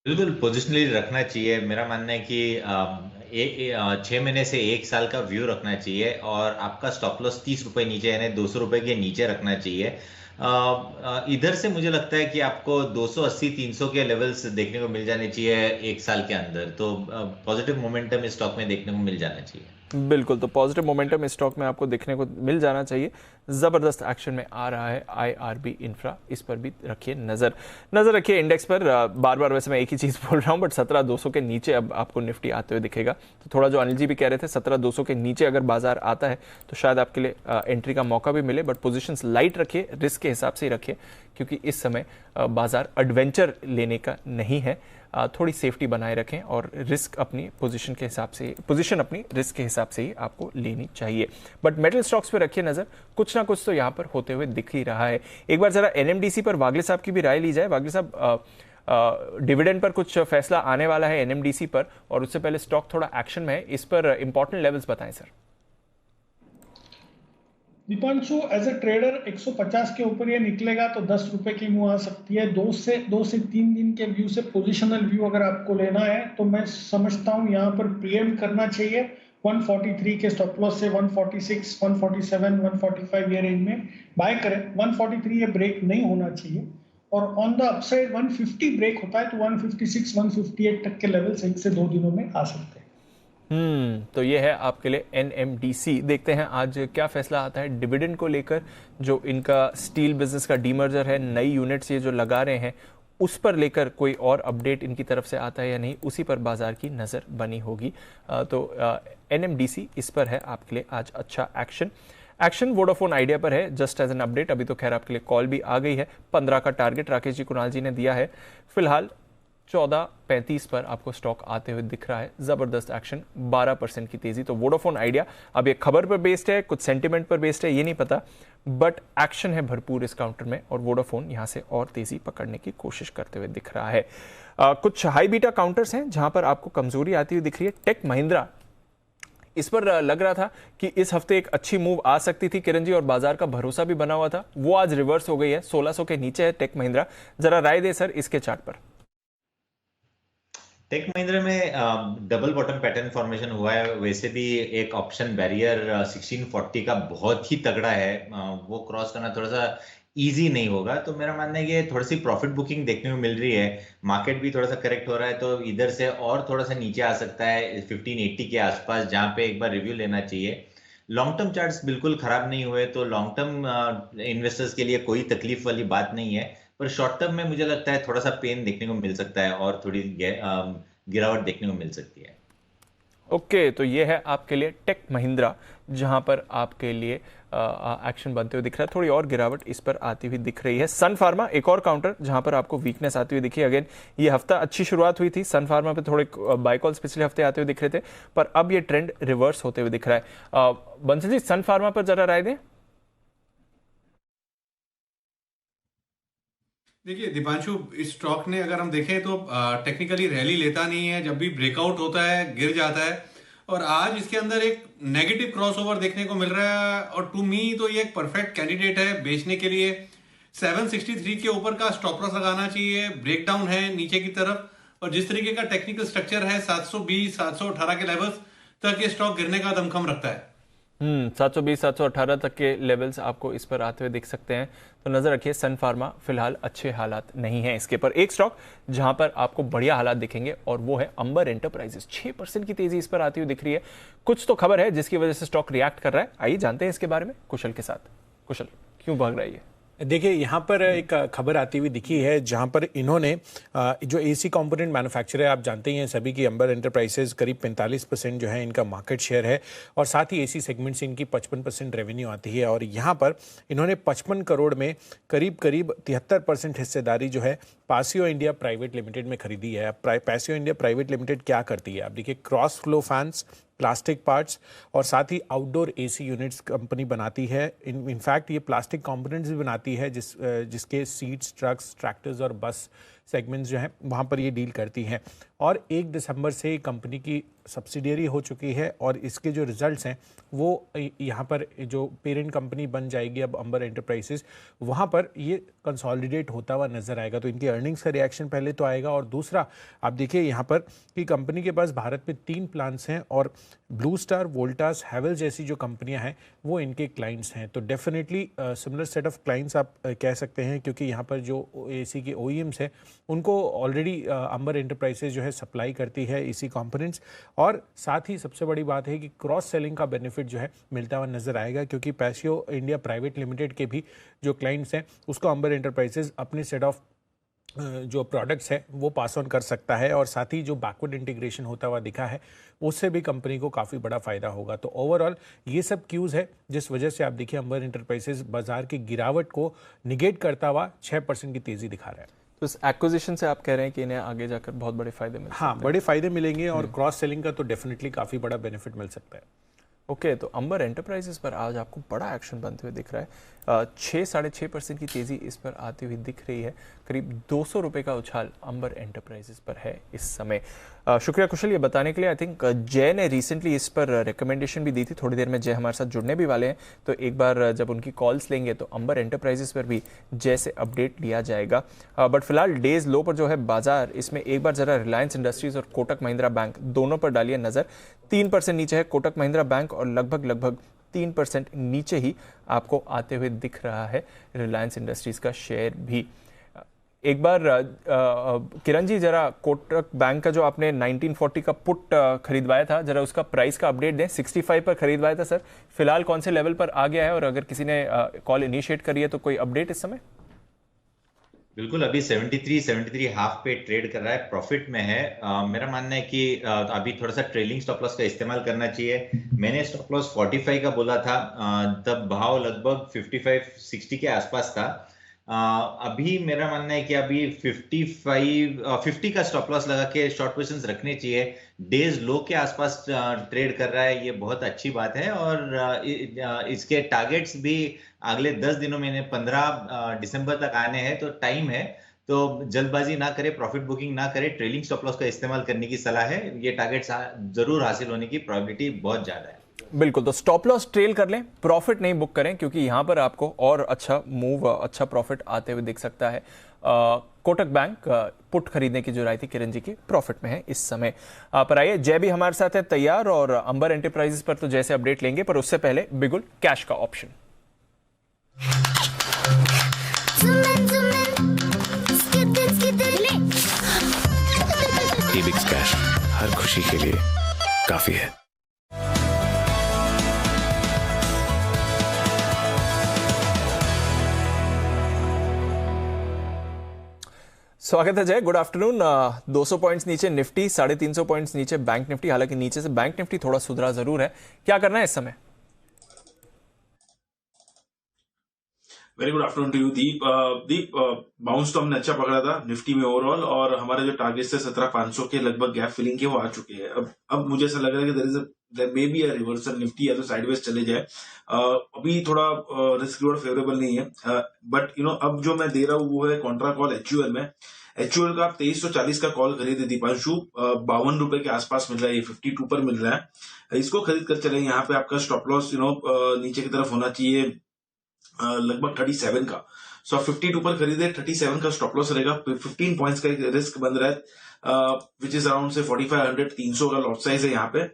बिल्कुल पोजिशनली रखना चाहिए। मेरा मानना है कि 6 महीने से 1 साल का व्यू रखना चाहिए और आपका स्टॉप लॉस 30 रुपए नीचे यानी 200 रुपए के नीचे रखना चाहिए। इधर से मुझे लगता है कि आपको 280-300 के लेवल्स देखने को मिल जाने चाहिए 1 साल के अंदर, तो पॉजिटिव मोमेंटम इस स्टॉक में देखने को मिल जाना चाहिए। बिल्कुल, तो पॉजिटिव मोमेंटम इस स्टॉक में आपको देखने को मिल जाना चाहिए। जबरदस्त एक्शन में आ रहा है IRB इंफ्रा, इस पर भी रखिए नजर रखिए। इंडेक्स पर बार बार वैसे मैं एक ही चीज बोल रहा हूं बट 17,200 के नीचे अब आपको निफ्टी आते हुए दिखेगा। तो थोड़ा जो अनिल जी भी कह रहे थे 17,200 के नीचे अगर बाजार आता है तो शायद आपके लिए एंट्री का मौका भी मिले, बट पोजीशंस लाइट रखिए, रिस्क के हिसाब से ही रखिए क्योंकि इस समय बाजार एडवेंचर लेने का नहीं है। थोड़ी सेफ्टी बनाए रखें और रिस्क अपनी पोजीशन अपनी रिस्क के हिसाब से ही आपको लेनी चाहिए। बट मेटल स्टॉक्स पे रखिए नजर, कुछ ना कुछ तो यहाँ पर होते हुए दिख ही रहा है। एक बार जरा NMDC पर वागले साहब की भी राय ली जाए। वागले साहब, डिविडेंड पर कुछ फैसला आने वाला है NMDC पर और उससे पहले स्टॉक थोड़ा एक्शन में है, इस पर इंपॉर्टेंट लेवल्स बताएं sir. Deepanshu, as a trader 150 के ऊपर ये निकलेगा तो 10 रुपए की मूव आ सकती है। 2 से 3 दिन के व्यू से पोजिशनल व्यू अगर आपको लेना है तो मैं समझता हूं यहाँ पर प्रीएम्प्ट करना चाहिए 143 के स्टॉप लॉस से 146, 147, 145 ये रेंज में बाय करें। 143 ये ब्रेक नहीं होना चाहिए और ऑन द अपसाइड 150 ब्रेक होता है तो 156 158 तक के लेवल्स 1 से 2 दिनों में आ सकते हैं। तो ये है आपके लिए NMDC। देखते हैं आज क्या फैसला आता है डिविडेंड को लेकर। जो इनका स्टील बिजनेस का डीमर्जर है, नई यूनिट्स ये जो लगा रहे हैं, उस पर लेकर कोई और अपडेट इनकी तरफ से आता है या नहीं, उसी पर बाजार की नज़र बनी होगी। तो NMDC इस पर है आपके लिए आज अच्छा एक्शन वोडाफोन आइडिया पर है। जस्ट एज एन अपडेट, अभी तो खैर आपके लिए कॉल भी आ गई है। 15 का टारगेट राकेश जी, कुणाल जी ने दिया है। फिलहाल 14.35 पर आपको स्टॉक आते हुए दिख रहा है। जबरदस्त एक्शन, 12% की तेजी। तो वोडाफोन आइडिया अब ये खबर पर बेस्ड है, कुछ सेंटिमेंट पर बेस्ड है, ये नहीं पता, बट एक्शन है भरपूर इस काउंटर में और वोडाफोन यहां से और तेजी पकड़ने की कोशिश करते हुए दिख रहा है। कुछ हाई बीटा काउंटर्स हैं जहां पर आपको कमजोरी आती हुई दिख रही है। टेक महिंद्रा, इस पर लग रहा था कि इस हफ्ते एक अच्छी मूव आ सकती थी किरण जी, और बाजार का भरोसा भी बना हुआ था। वो आज रिवर्स हो गई है, 1600 के नीचे है टेक महिंद्रा। जरा राय दे सर इसके चार्ट पर। टेक महिंद्रा में डबल बॉटम पैटर्न फॉर्मेशन हुआ है। वैसे भी एक ऑप्शन बैरियर 1640 का बहुत ही तगड़ा है, वो क्रॉस करना थोड़ा सा इजी नहीं होगा। तो मेरा मानना है कि थोड़ी सी प्रॉफिट बुकिंग देखने को मिल रही है। मार्केट भी थोड़ा सा करेक्ट हो रहा है, तो इधर से और थोड़ा सा नीचे आ सकता है 1580 के आसपास, जहां पे एक बार रिव्यू लेना चाहिए। लॉन्ग टर्म चार्ट्स बिल्कुल खराब नहीं हुए, तो लॉन्ग टर्म इन्वेस्टर्स के लिए कोई तकलीफ वाली बात नहीं है। पर शॉर्ट टर्म में मुझे लगता है थोड़ा सा पेन देखने को मिल सकता है और थोड़ी गिरावट देखने को मिल सकती है। ओके, तो ये है आपके लिए टेक महिंद्रा, जहां पर आपके लिए एक्शन बनते हुए दिख रहा है। थोड़ी और गिरावट इस पर आती हुई दिख रही है। सन फार्मा एक और काउंटर जहां पर आपको वीकनेस आती हुई दिखी। अगेन ये हफ्ता अच्छी शुरुआत हुई थी, सन फार्मा पे थोड़े बाय कॉल्स पिछले हफ्ते आते हुए दिख रहे थे, पर अब ये ट्रेंड रिवर्स होते हुए दिख रहा है। बंसल जी, सन फार्मा पर जरा राय दें। देखिए दीपांशु, इस स्टॉक ने अगर हम देखें तो टेक्निकली रैली लेता नहीं है, जब भी ब्रेकआउट होता है गिर जाता है, और आज इसके अंदर एक नेगेटिव क्रॉसओवर देखने को मिल रहा है। और टू मी तो ये एक परफेक्ट कैंडिडेट है बेचने के लिए। 763 के ऊपर का स्टॉप लॉस लगाना चाहिए। ब्रेकडाउन है नीचे की तरफ, और जिस तरीके का टेक्निकल स्ट्रक्चर है 720 718 के लेवल्स तक ये स्टॉक गिरने का दमखम रखता है। 720 718 तक के लेवल्स आपको इस पर आते हुए दिख सकते हैं। तो नजर रखिए, सन फार्मा फिलहाल अच्छे हालात नहीं है इसके पर। एक स्टॉक जहां पर आपको बढ़िया हालात दिखेंगे और वो है अंबर एंटरप्राइजेस। 6% की तेजी इस पर आती हुई दिख रही है। कुछ तो खबर है जिसकी वजह से स्टॉक रिएक्ट कर रहा है। आइए जानते हैं इसके बारे में कुशल के साथ। कुशल, क्यों भाग रहा है ये? देखिए, यहाँ पर एक खबर आती हुई दिखी है जहाँ पर इन्होंने जो एसी कंपोनेंट मैन्युफैक्चरर है, आप जानते ही हैं सभी की, अंबर एंटरप्राइजेस करीब 45% जो है इनका मार्केट शेयर है, और साथ ही एसी सेगमेंट से इनकी 55% रेवेन्यू आती है। और यहाँ पर इन्होंने 55 करोड़ में करीब 73% हिस्सेदारी जो है पैसियो इंडिया प्राइवेट लिमिटेड में खरीदी है। पैसियो इंडिया प्राइवेट लिमिटेड क्या करती है? आप देखिए, cross flow fans, plastic parts और साथ ही आउटडोर एसी यूनिट्स कंपनी बनाती है। इनफैक्ट ये प्लास्टिक कंपोनेंट्स भी बनाती है जिसके सीट्स, ट्रक्स, ट्रैक्टर्स और बस सेगमेंट्स जो हैं वहाँ पर ये डील करती हैं। और 1 दिसंबर से कंपनी की सब्सिडियरी हो चुकी है, और इसके जो रिजल्ट्स हैं वो यहाँ पर जो पेरेंट कंपनी बन जाएगी अब अंबर एंटरप्राइजेस, वहाँ पर ये कंसोलिडेट होता हुआ नजर आएगा। तो इनकी अर्निंग्स का रिएक्शन पहले तो आएगा, और दूसरा आप देखिए यहाँ पर कि कंपनी के पास भारत में 3 प्लांट्स हैं, और ब्लू स्टार, वोल्टास, हैवेल्स जैसी जो कंपनियां हैं वो इनके क्लाइंट्स हैं। तो definitely similar set of clients आप कह सकते हैं, क्योंकि यहाँ पर जो एसी के OEMs हैं उनको ऑलरेडी अंबर एंटरप्राइजेस जो है सप्लाई करती है एसी कंपोनेंट्स। और साथ ही सबसे बड़ी बात है कि क्रॉस सेलिंग का बेनिफिट जो है मिलता हुआ नजर आएगा, क्योंकि पैसियो इंडिया प्राइवेट लिमिटेड के भी जो क्लाइंट्स हैं उसको अंबर एंटरप्राइजेस अपने सेट ऑफ जो प्रोडक्ट्स है वो पास ऑन कर सकता है, और साथ ही जो बैकवर्ड इंटीग्रेशन होता हुआ दिखा है उससे भी कंपनी को काफ़ी बड़ा फायदा होगा। तो ओवरऑल ये सब क्यूज़ है जिस वजह से आप देखिए अंबर एंटरप्राइजेस बाजार की गिरावट को निगेट करता हुआ 6% की तेजी दिखा रहा है। तो इस एक्विजिशन से आप कह रहे हैं कि इन्हें आगे जाकर बहुत बड़े फायदे मिल सकते हैं? हाँ, बड़े फायदे मिलेंगे, और क्रॉस सेलिंग का तो डेफिनेटली काफ़ी बड़ा बेनिफिट मिल सकता है। ओके, तो अंबर एंटरप्राइजेस पर आज आपको बड़ा एक्शन बनते हुए दिख रहा है। 6-6.5% की तेजी इस पर आती हुई दिख रही है। करीब 200 रुपए का उछाल अंबर एंटरप्राइजेस पर है इस समय। शुक्रिया कुशल ये बताने के लिए। आई थिंक जय ने रिसेंटली इस पर रिकमेंडेशन भी दी थी। थोड़ी देर में जय हमारे साथ जुड़ने भी वाले हैं, तो एक बार जब उनकी कॉल्स लेंगे तो अंबर एंटरप्राइजेस पर भी जय से अपडेट लिया जाएगा। बट फिलहाल डेज लो पर जो है बाजार, इसमें एक बार जरा रिलायंस इंडस्ट्रीज और कोटक महिंद्रा बैंक दोनों पर डालिए नजर। 3% नीचे है कोटक महिंद्रा बैंक, और लगभग 3% नीचे ही आपको आते हुए दिख रहा है रिलायंस इंडस्ट्रीज का शेयर भी। एक बार किरण जी जरा कोटक बैंक का जो आपने 1940 का पुट खरीदवाया था, जरा उसका प्राइस का अपडेट दें। 65 पर खरीदवाया था सर, फिलहाल कौन से लेवल पर आ गया है, और अगर किसी ने कॉल इनिशिएट करी है तो कोई अपडेट इस समय? बिल्कुल, अभी 73 हाफ पे ट्रेड कर रहा है, प्रॉफिट में है। मेरा मानना है कि अभी थोड़ा सा ट्रेलिंग स्टॉप लॉस का इस्तेमाल करना चाहिए। मैंने स्टॉप लॉस 45 का बोला था, तब भाव लगभग 55-60 के आसपास था। अभी मेरा मानना है कि अभी 50 का स्टॉप लॉस लगा के शॉर्ट पोजीशंस रखने चाहिए। डेज लो के आसपास ट्रेड कर रहा है, ये बहुत अच्छी बात है। और इसके टारगेट्स भी अगले 10 दिनों में 15 दिसंबर तक आने हैं, तो टाइम है। तो जल्दबाजी ना करे, प्रॉफिट बुकिंग ना करे, ट्रेलिंग स्टॉप लॉस का इस्तेमाल करने की सलाह है। ये टारगेट्स जरूर हासिल होने की प्रोबेबिलिटी बहुत ज्यादा है। बिल्कुल, तो स्टॉप लॉस ट्रेल कर लें, प्रॉफिट नहीं बुक करें, क्योंकि यहां पर आपको और अच्छा मूव, अच्छा प्रॉफिट आते हुए दिख सकता है। कोटक बैंक पुट खरीदने की जो राय थी किरण जी की, प्रॉफिट में है इस समय। पर आइए, जय भी हमारे साथ है तैयार, और अंबर एंटरप्राइजेस पर तो जैसे अपडेट लेंगे, पर उससे पहले बिगुल कैश का ऑप्शन। एबिक्स कैश हर खुशी के लिए काफी है। स्वागत है जय, गुड आफ्टरनून। 200 पॉइंट्स नीचे निफ्टी, 350 पॉइंट्स नीचे बैंक निफ्टी। हालांकि नीचे से बैंक निफ्टी थोड़ा सुधरा जरूर है। क्या करना है इस समय? Very good afternoon to you Deep. Bounce तो हमने अच्छा पकड़ा था निफ्टी में ओवरऑल, और हमारे जो टारगेट थे 17,500 के लगभग गैप फिलिंग के, वो आ चुके हैं। अब मुझे ऐसा लग रहा है कि there may be a reversal, Nifty या तो साइडवेज चले जाए। अभी थोड़ा रिस्क रिवॉर्ड फेवरेबल नहीं है, बट अब जो मैं दे रहा हूँ वो है कॉन्ट्रा कॉल एचयूएल में। एचयूएल का आप 2340 का कॉल खरीदे दीपांशु, 52 रुपए के आसपास मिल रहा है, ये 52 पर मिल रहा है। इसको खरीद कर चले। यहाँ पे आपका स्टॉप लॉस नीचे की तरफ होना चाहिए लगभग 37 का। सो 52 पर खरीदे, 37 का स्टॉप लॉस रहेगा। 15 पॉइंट्स का एक रिस्क बन रहा है, विच इज अराउंड से 4500, 300 का लॉट साइज है यहाँ पे।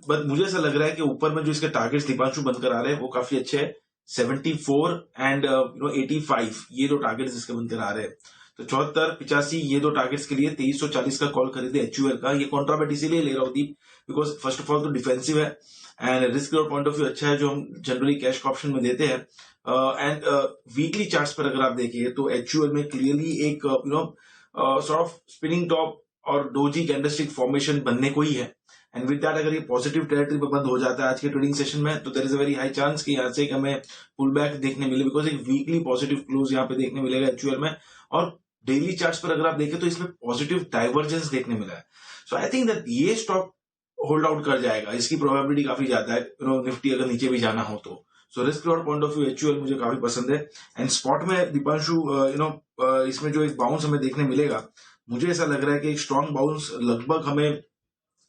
बट मुझे ऐसा लग रहा है कि ऊपर में जो इसके टारगेट्स दीपांशु बनकर आ रहे हैं वो काफी अच्छे हैं। 74 एंड 85 ये दो टारगेट्स इसके बनकर आ रहे हैं। तो 74, 85 ये दो टारगेट्स के लिए 2340 का कॉल खरीदे एचयूएल का। ये कॉन्ट्राबेट इसीलिए ले रहा हूँ दीप, बिकॉज फर्स्ट ऑफ ऑल तो डिफेंसिव है and risk point of view अच्छा है, जो हम जनरली कैश का ऑप्शन में देते हैं। एंड वीकली चार्ट्स पर अगर आप देखिए तो एचयूएल में क्लियरली एक सॉर्ट ऑफ स्पिनिंग टॉप और डोजी कैंडलस्टिक फॉर्मेशन बनने को ही है। एंड विद दैट अगर ये पॉजिटिव टेरिटरी पर बंद हो जाता है आज के ट्रेडिंग सेशन में, तो there is a very high chance कि यहाँ से हमें पुल बैक देखने मिले, बिकॉज एक वीकली पॉजिटिव क्लोज यहाँ पे देखने मिलेगा एचयूएल में। और डेली चार्ट्स पर अगर आप देखें तो इसमें पॉजिटिव डाइवर्जेंस देखने मिला है। सो आई थिंक दैट ये स्टॉक होल्ड आउट कर जाएगा, इसकी प्रोबेबिलिटी काफी ज्यादा है, निफ्टी अगर नीचे भी जाना हो तो। So risk reward point of view HUL मुझे काफी पसंद है। एंड स्पॉट में दीपांशु इसमें जो एक बाउंस हमें देखने मिलेगा, मुझे ऐसा लग रहा है कि एक स्ट्रॉन्ग बाउंस लगभग हमें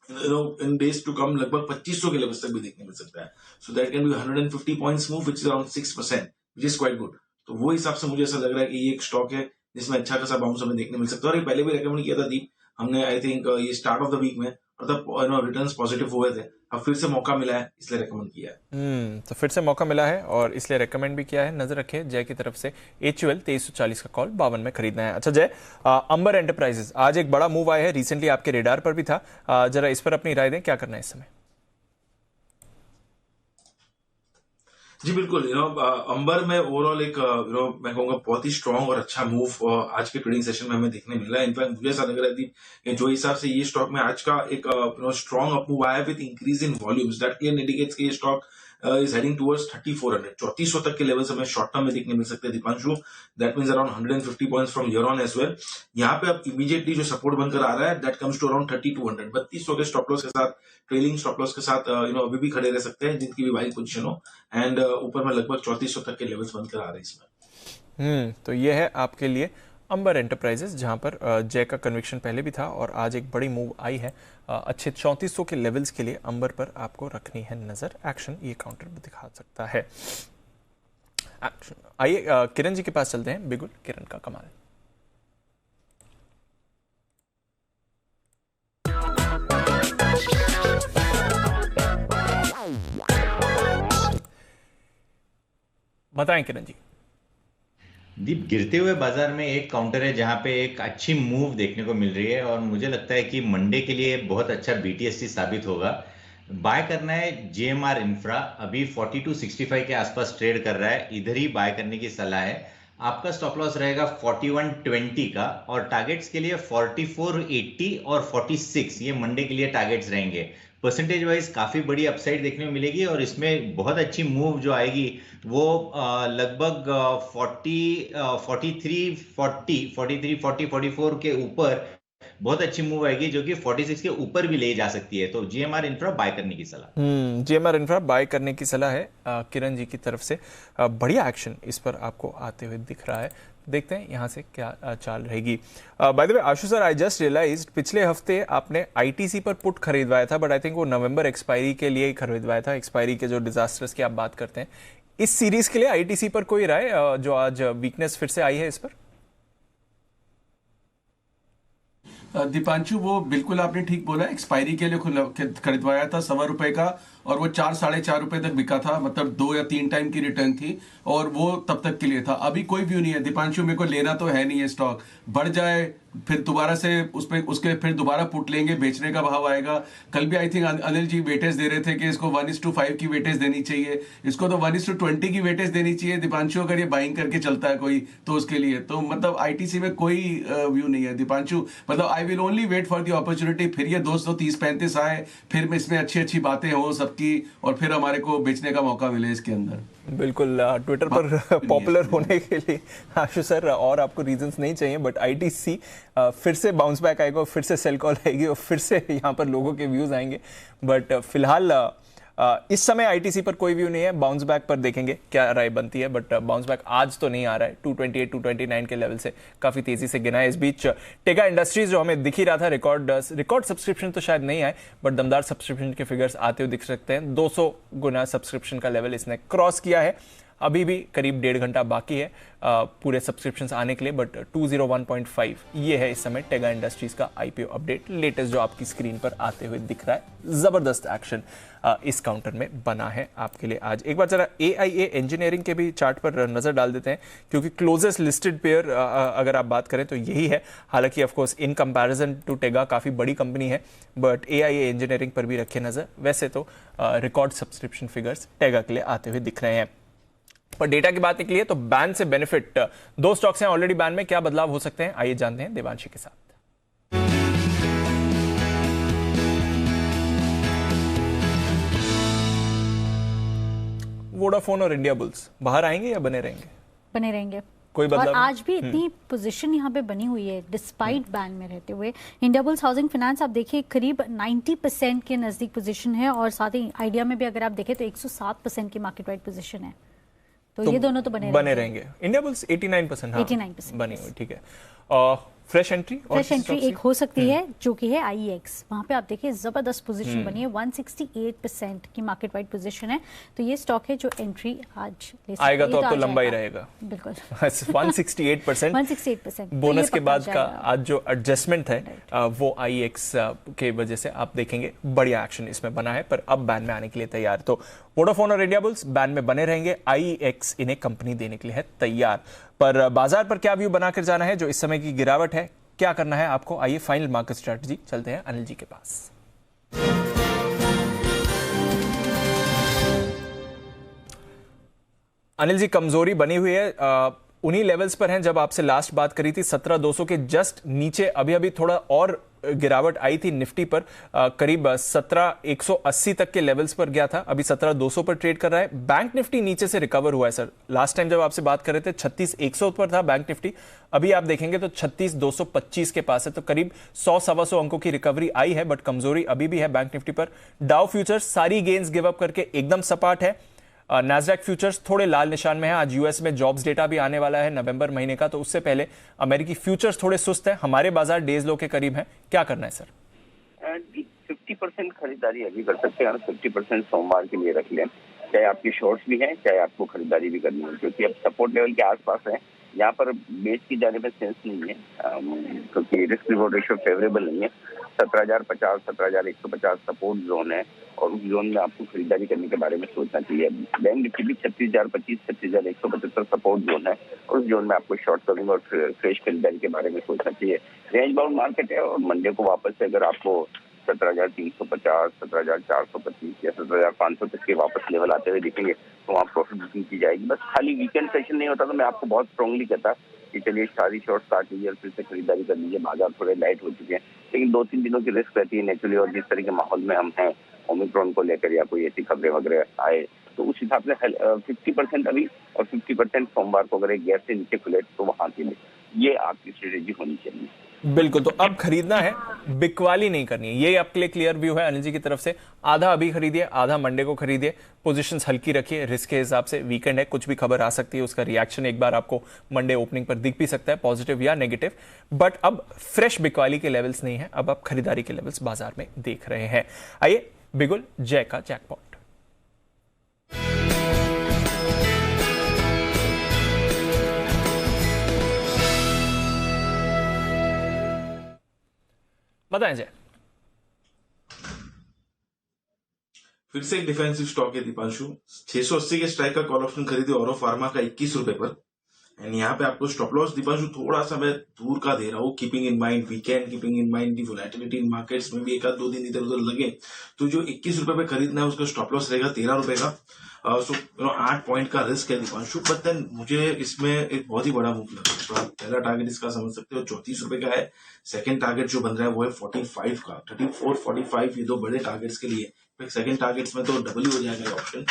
इन डेज टू कम लगभग 2500 के लेवल तक भी देखने मिल सकता है। So that can be 150 points move, which is around 6%, which is quite good. तो वो हिसाब से मुझे ऐसा लग रहा है कि ये एक स्टॉक है जिसमें अच्छा खासा बाउंस हमें देखने मिल सकता है। और ये पहले भी रेकमेंड किया था दीप हमने, आई थिंक ये स्टार्ट ऑफ द वीक में, मतलब रिटर्न्स पॉजिटिव हुए थे। अब फिर से मौका मिला है इसलिए रेकमेंड किया है। तो फिर से मौका मिला है और इसलिए रेकमेंड भी किया है। नजर रखें जय की तरफ से एचयूएल 2340 का कॉल 52 में खरीदना है। अच्छा जय, अंबर एंटरप्राइजेस आज एक बड़ा मूव आया है, रिसेंटली आपके रेडार पर भी था, जरा इस पर अपनी राय दें, क्या करना है इस समय? जी बिल्कुल, अंबर में ओवरऑल एक मैं कहूंगा बहुत ही स्ट्रांग और अच्छा मूव आज के ट्रेडिंग सेशन में हमें देखने मिला है। इनफैक्ट मुझे ऐसा लग रहा है कि जो हिसाब से ये स्टॉक में आज का एक स्ट्रांग अप मूव आया with increase in volumes, that clear indicates कि ये स्टॉक इज हेडिंग टुवर्ड्स 3400, 3400 तक के लेवल्स हमें शॉर्ट टर्म में देखने मिल सकते हैं Deepanshu. That means around 150 points from here on as well. यहाँ पे अब इमीडिएटली जो सपोर्ट बनकर आ रहा है दैट कम्स टू अराउंड 3200, 3200 के स्टॉप लॉस के साथ, ट्रेलिंग स्टॉप लॉस के साथ अभी भी खड़े रह सकते हैं जिनकी भी बाइंग पोजीशन हो। एंड ऊपर में लगभग 3400 तक के लेवल्स बनकर आ रहे हैं इसमें। तो ये है आपके लिए अंबर एंटरप्राइजेस, जहां पर जय का कन्विक्शन पहले भी था और आज एक बड़ी मूव आई है। अच्छे 3400 के लेवल्स के लिए अंबर पर आपको रखनी है नजर। एक्शन ये काउंटर भी दिखा सकता है। एक्शन आइए किरण जी के पास चलते हैं। बिगुल किरण का कमाल। बताएं किरण जी। दीप, गिरते हुए बाजार में एक काउंटर है जहां पे एक अच्छी मूव देखने को मिल रही है और मुझे लगता है कि मंडे के लिए बहुत अच्छा BTST साबित होगा। बाय करना है GMR इंफ्रा, अभी 4265 के आसपास ट्रेड कर रहा है, इधर ही बाय करने की सलाह है। आपका स्टॉप लॉस रहेगा 4120 का और टारगेट्स के लिए 4480 और 46, ये मंडे के लिए टारगेट्स रहेंगे। परसेंटेज वाइज काफी बड़ी अपसाइड देखने को मिलेगी और इसमें बहुत अच्छी मूव जो आएगी वो लगभग 43-44 के ऊपर बहुत अच्छी मूव आएगी जो कि 46 के ऊपर भी ले जा सकती है। तो GMR इंफ्रा बाय करने की सलाह। GMR इंफ्रा बाय करने की सलाह है किरण जी की तरफ से। बढ़िया एक्शन इस पर आपको आते हुए दिख रहा है, देखते हैं यहाँ से क्या चाल रहेगी। By the way Ashu sir, I just realised पिछले हफ्ते आपने ITC पर पुट खरीदवाया था, बट आई थिंक वो नवंबर एक्सपायरी के लिए ही खरीदवाया था, एक्सपायरी के जो डिजास्टर्स की आप बात करते हैं। इस सीरीज के लिए ITC पर कोई राय जो आज वीकनेस फिर से आई है इस पर? दीपांशु, वो बिल्कुल आपने ठीक बोला, एक्सपायरी के लिए खरीदवाया था ₹1.25 का और वो 4-4.5 रुपए तक बिका था, मतलब 2 या 3 टाइम की रिटर्न थी और वो तब तक के लिए था। अभी कोई व्यू नहीं है दीपांशु, मेरे को लेना तो है नहीं है, स्टॉक बढ़ जाए फिर दोबारा से उसके फिर दोबारा पुट लेंगे, बेचने का भाव आएगा। कल भी I think Anil ji weightage दे रहे थे कि इसको 1:5 की वेटेज देनी चाहिए, इसको तो 1:20 की वेटेज देनी चाहिए दीपांशु, अगर ये बाइंग करके चलता है कोई तो उसके लिए तो मतलब ITC में कोई व्यू नहीं है दीपांशु। मतलब I will only wait for the opportunity, फिर ये 230-35 आए, फिर इसमें अच्छी अच्छी बातें हो सबकी और फिर हमारे को बेचने का मौका मिले इसके अंदर। बिल्कुल, ट्विटर पर पॉपुलर होने के लिए आशु सर और आपको रीजंस नहीं चाहिए, बट ITC फिर से बाउंस बैक आएगा, फिर से सेल कॉल आएगी और फिर से यहाँ पर लोगों के व्यूज आएंगे। बट फिलहाल इस समय ITC पर कोई व्यू नहीं है, बाउंस बैक पर देखेंगे क्या राय बनती है। बट बाउंस बैक आज तो नहीं आ रहा है, 228-229 के लेवल से काफी तेजी से गिना है। इस बीच टेगा इंडस्ट्रीज जो हमें दिख ही रहा था, रिकॉर्ड सब्सक्रिप्शन तो शायद नहीं आए, बट दमदार सब्सक्रिप्शन के फिगर्स आते हुए दिख सकते हैं। 200 गुना सब्सक्रिप्शन का लेवल इसने क्रॉस किया है, अभी भी करीब 1.5 घंटा बाकी है पूरे सब्सक्रिप्शंस आने के लिए, बट 201.5 ये है इस समय टेगा इंडस्ट्रीज का IPO अपडेट लेटेस्ट जो आपकी स्क्रीन पर आते हुए दिख रहा है। जबरदस्त एक्शन इस काउंटर में बना है आपके लिए आज। एक बार जरा AIA इंजीनियरिंग के भी चार्ट पर नजर डाल देते हैं, क्योंकि क्लोजेस्ट लिस्टेड पेयर अगर आप बात करें तो यही है। हालांकि of course in comparison to Tega काफी बड़ी कंपनी है, बट AIA इंजीनियरिंग पर भी रखे नजर। वैसे तो रिकॉर्ड सब्सक्रिप्शन फिगर्स टेगा के लिए आते हुए दिख रहे हैं। पर डेटा की बात निकली है तो बैन से बेनिफिट, 2 स्टॉक्स हैं ऑलरेडी बैन में, क्या बदलाव हो सकते हैं आइए जानते हैं देवांशी के साथ। वोडाफोन और इंडिया बुल्स बाहर आएंगे या बने रहेंगे? बने रहेंगे, कोई बदलाव और आज भी इतनी पोजीशन यहाँ पे बनी हुई है डिस्पाइट बैन में रहते हुए। इंडिया बुल्स हाउसिंग फाइनेंस आप देखिए करीब 90% के नजदीक पोजीशन है, और साथ ही आइडिया में भी अगर आप देखें तो 107% की मार्केट वाइड पोजीशन है। तो ये दोनों तो बने रहेंगे। इंडिया बुल्स 89%, हाँ, 89% बनी हुई, ठीक है। फ्रेश एंट्री एक हो सकती है जो कि है IEX, वहां पे आप देखिए जबरदस्त पोजीशन बनी है, 168% की मार्केट वाइड पोजीशन है। तो ये स्टॉक है जो एंट्री आज ले आएगा तो अब तो लंबा ही रहेगा, बिल्कुल 168% बोनस के बाद का आज जो एडजस्टमेंट है वो IEX के वजह से आप देखेंगे बढ़िया एक्शन इसमें बना है, पर अब बैन में आने के लिए तैयार। तो वोडाफोन और इंडिया बुल्स बैन में बने रहेंगे, IEX इन्हें कंपनी देने के लिए है तैयार। पर बाजार पर क्या व्यू बनाकर जाना है जो इस समय की गिरावट है, क्या करना है आपको, आइए फाइनल मार्केट स्ट्रेटजी चलते हैं अनिल जी के पास। अनिल जी, कमजोरी बनी हुई है, उन्हीं लेवल्स पर हैं जब आपसे लास्ट बात करी थी, 17,200 के जस्ट नीचे अभी थोड़ा और गिरावट आई थी निफ्टी पर, करीब 17,180 तक के लेवल्स पर गया था, अभी 17,200 पर ट्रेड कर रहा है। बैंक निफ्टी नीचे से रिकवर हुआ है सर, लास्ट टाइम जब आपसे बात कर रहे थे 36,100 पर था बैंक निफ्टी, अभी आप देखेंगे तो 36,225 के पास है, तो करीब 100-125 अंकों की रिकवरी आई है, बट कमजोरी अभी भी है बैंक निफ्टी पर। डाउ फ्यूचर्स सारी गेन्स गिव अप करके एकदम सपाट है, नैस्डैक फ्यूचर्स थोड़े लाल निशान में है। आज यूएस में जॉब्स डेटा भी आने वाला है नवंबर महीने का, तो उससे पहले अमेरिकी फ्यूचर्स थोड़े सुस्त है, हमारे बाजार डेज लो के करीब है, क्या करना है सर? 50% खरीदारी अभी कर सकते हैं, 50% सोमवार के लिए रख लें, चाहे आपकी शॉर्ट्स भी हैं चाहे आपको खरीदारी भी करनी है, क्योंकि अब सपोर्ट लेवल के आसपास है, यहाँ पर बेच की जाने में सेंस नहीं है, क्योंकि रिस्क रिवॉर्ड रेशियो फेवरेबल नहीं है। 17,050, 17,150 सपोर्ट जोन है, और उस जोन में आपको खरीदारी करने के बारे में सोचना चाहिए। बैंक निफ्टी भी 36,025, 36,175 सपोर्ट जोन है, और उस जोन में आपको शॉर्ट कवरिंग और फ्रेश खरीदारी के बारे में सोचना चाहिए। रेंज बाउंड मार्केट है और मंडे को वापस से अगर आपको 17,350, 17,425 या 17,500 तक के वापस लेवल आते हुए दिखेंगे तो वहाँ प्रॉफिट बुकिंग की जाएगी। बस खाली वीकेंड सेशन नहीं होता तो मैं आपको बहुत स्ट्रांगली कहता कि चलिए सारी शॉर्ट काट लीजिए और फिर से खरीदारी कर लीजिए। बाजार थोड़े लाइट हो चुके हैं, लेकिन 2-3 दिनों की रिस्क रहती है नेचुरली, और जिस तरह के माहौल में हम हैं ओमिक्रॉन को लेकर या कोई ऐसी खबरें वगैरह आए तो उस हिसाब से 50% अभी और 50% सोमवार को अगर एक गैप से नीचे खुले तो वहां के लिए ये आपकी स्ट्रेटेजी होनी चाहिए। बिल्कुल, तो अब खरीदना है, बिकवाली नहीं करनी है, ये आपके लिए क्लियर व्यू है अनिल जी की तरफ से। आधा अभी खरीदिए, आधा मंडे को खरीदिए, पोजीशंस हल्की रखिए, रिस्क के हिसाब से। वीकेंड है, कुछ भी खबर आ सकती है, उसका रिएक्शन एक बार आपको मंडे ओपनिंग पर दिख भी सकता है, पॉजिटिव या नेगेटिव, बट अब फ्रेश बिकवाली के लेवल्स नहीं है, अब आप खरीदारी के लेवल्स बाजार में देख रहे हैं। आइए बिगुल जय का जैकपॉट। बताएं जय। फिर से एक डिफेंसिव स्टॉक है दीपांशु। 680 के स्ट्राइक का कॉल ऑप्शन खरीदे औरो फार्मा का 21 रुपए पर, एंड यहाँ पे आपको स्टॉप लॉस दीपांशु थोड़ा सा मैं दूर का दे रहा हूँ, keeping in mind weekend, keeping in mind the volatility in markets में भी एक आध 2 दिन इधर उधर लगे तो जो 21 रुपए पे खरीदना है उसका स्टॉप लॉस रहेगा 13 रुपए का। सो 8 पॉइंट का रिस्क है दीपांशु, बट देन मुझे इसमें एक बहुत ही बड़ा मूव लगा। तो आप पहला टारगेट इसका समझ सकते हो 34 रुपए का है, सेकंड टारगेट जो बन रहा है वो है 45 का, 34, 45 ये 2 बड़े टारगेट्स के लिए। सेकंड टारगेट्स में तो डबल ही हो जाएगा ऑप्शन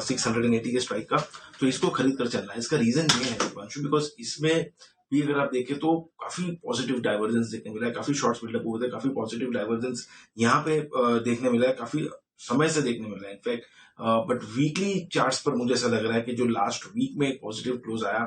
680 के स्ट्राइक का, तो इसको खरीद कर चलना है। इसका रीजन ये है दीपांशु, बिकॉज इसमें भी अगर आप देखें तो काफी पॉजिटिव डाइवर्जेंस देखने मिला है, काफी शॉर्ट्स बिल्डअप हुए थे, काफी पॉजिटिव डाइवर्जेंस यहाँ पे देखने मिला है, काफी समय से देखने मिला है इनफैक्ट। बट वीकली चार्ट्स पर मुझे ऐसा लग रहा है कि जो लास्ट वीक में एक पॉजिटिव क्लोज आया,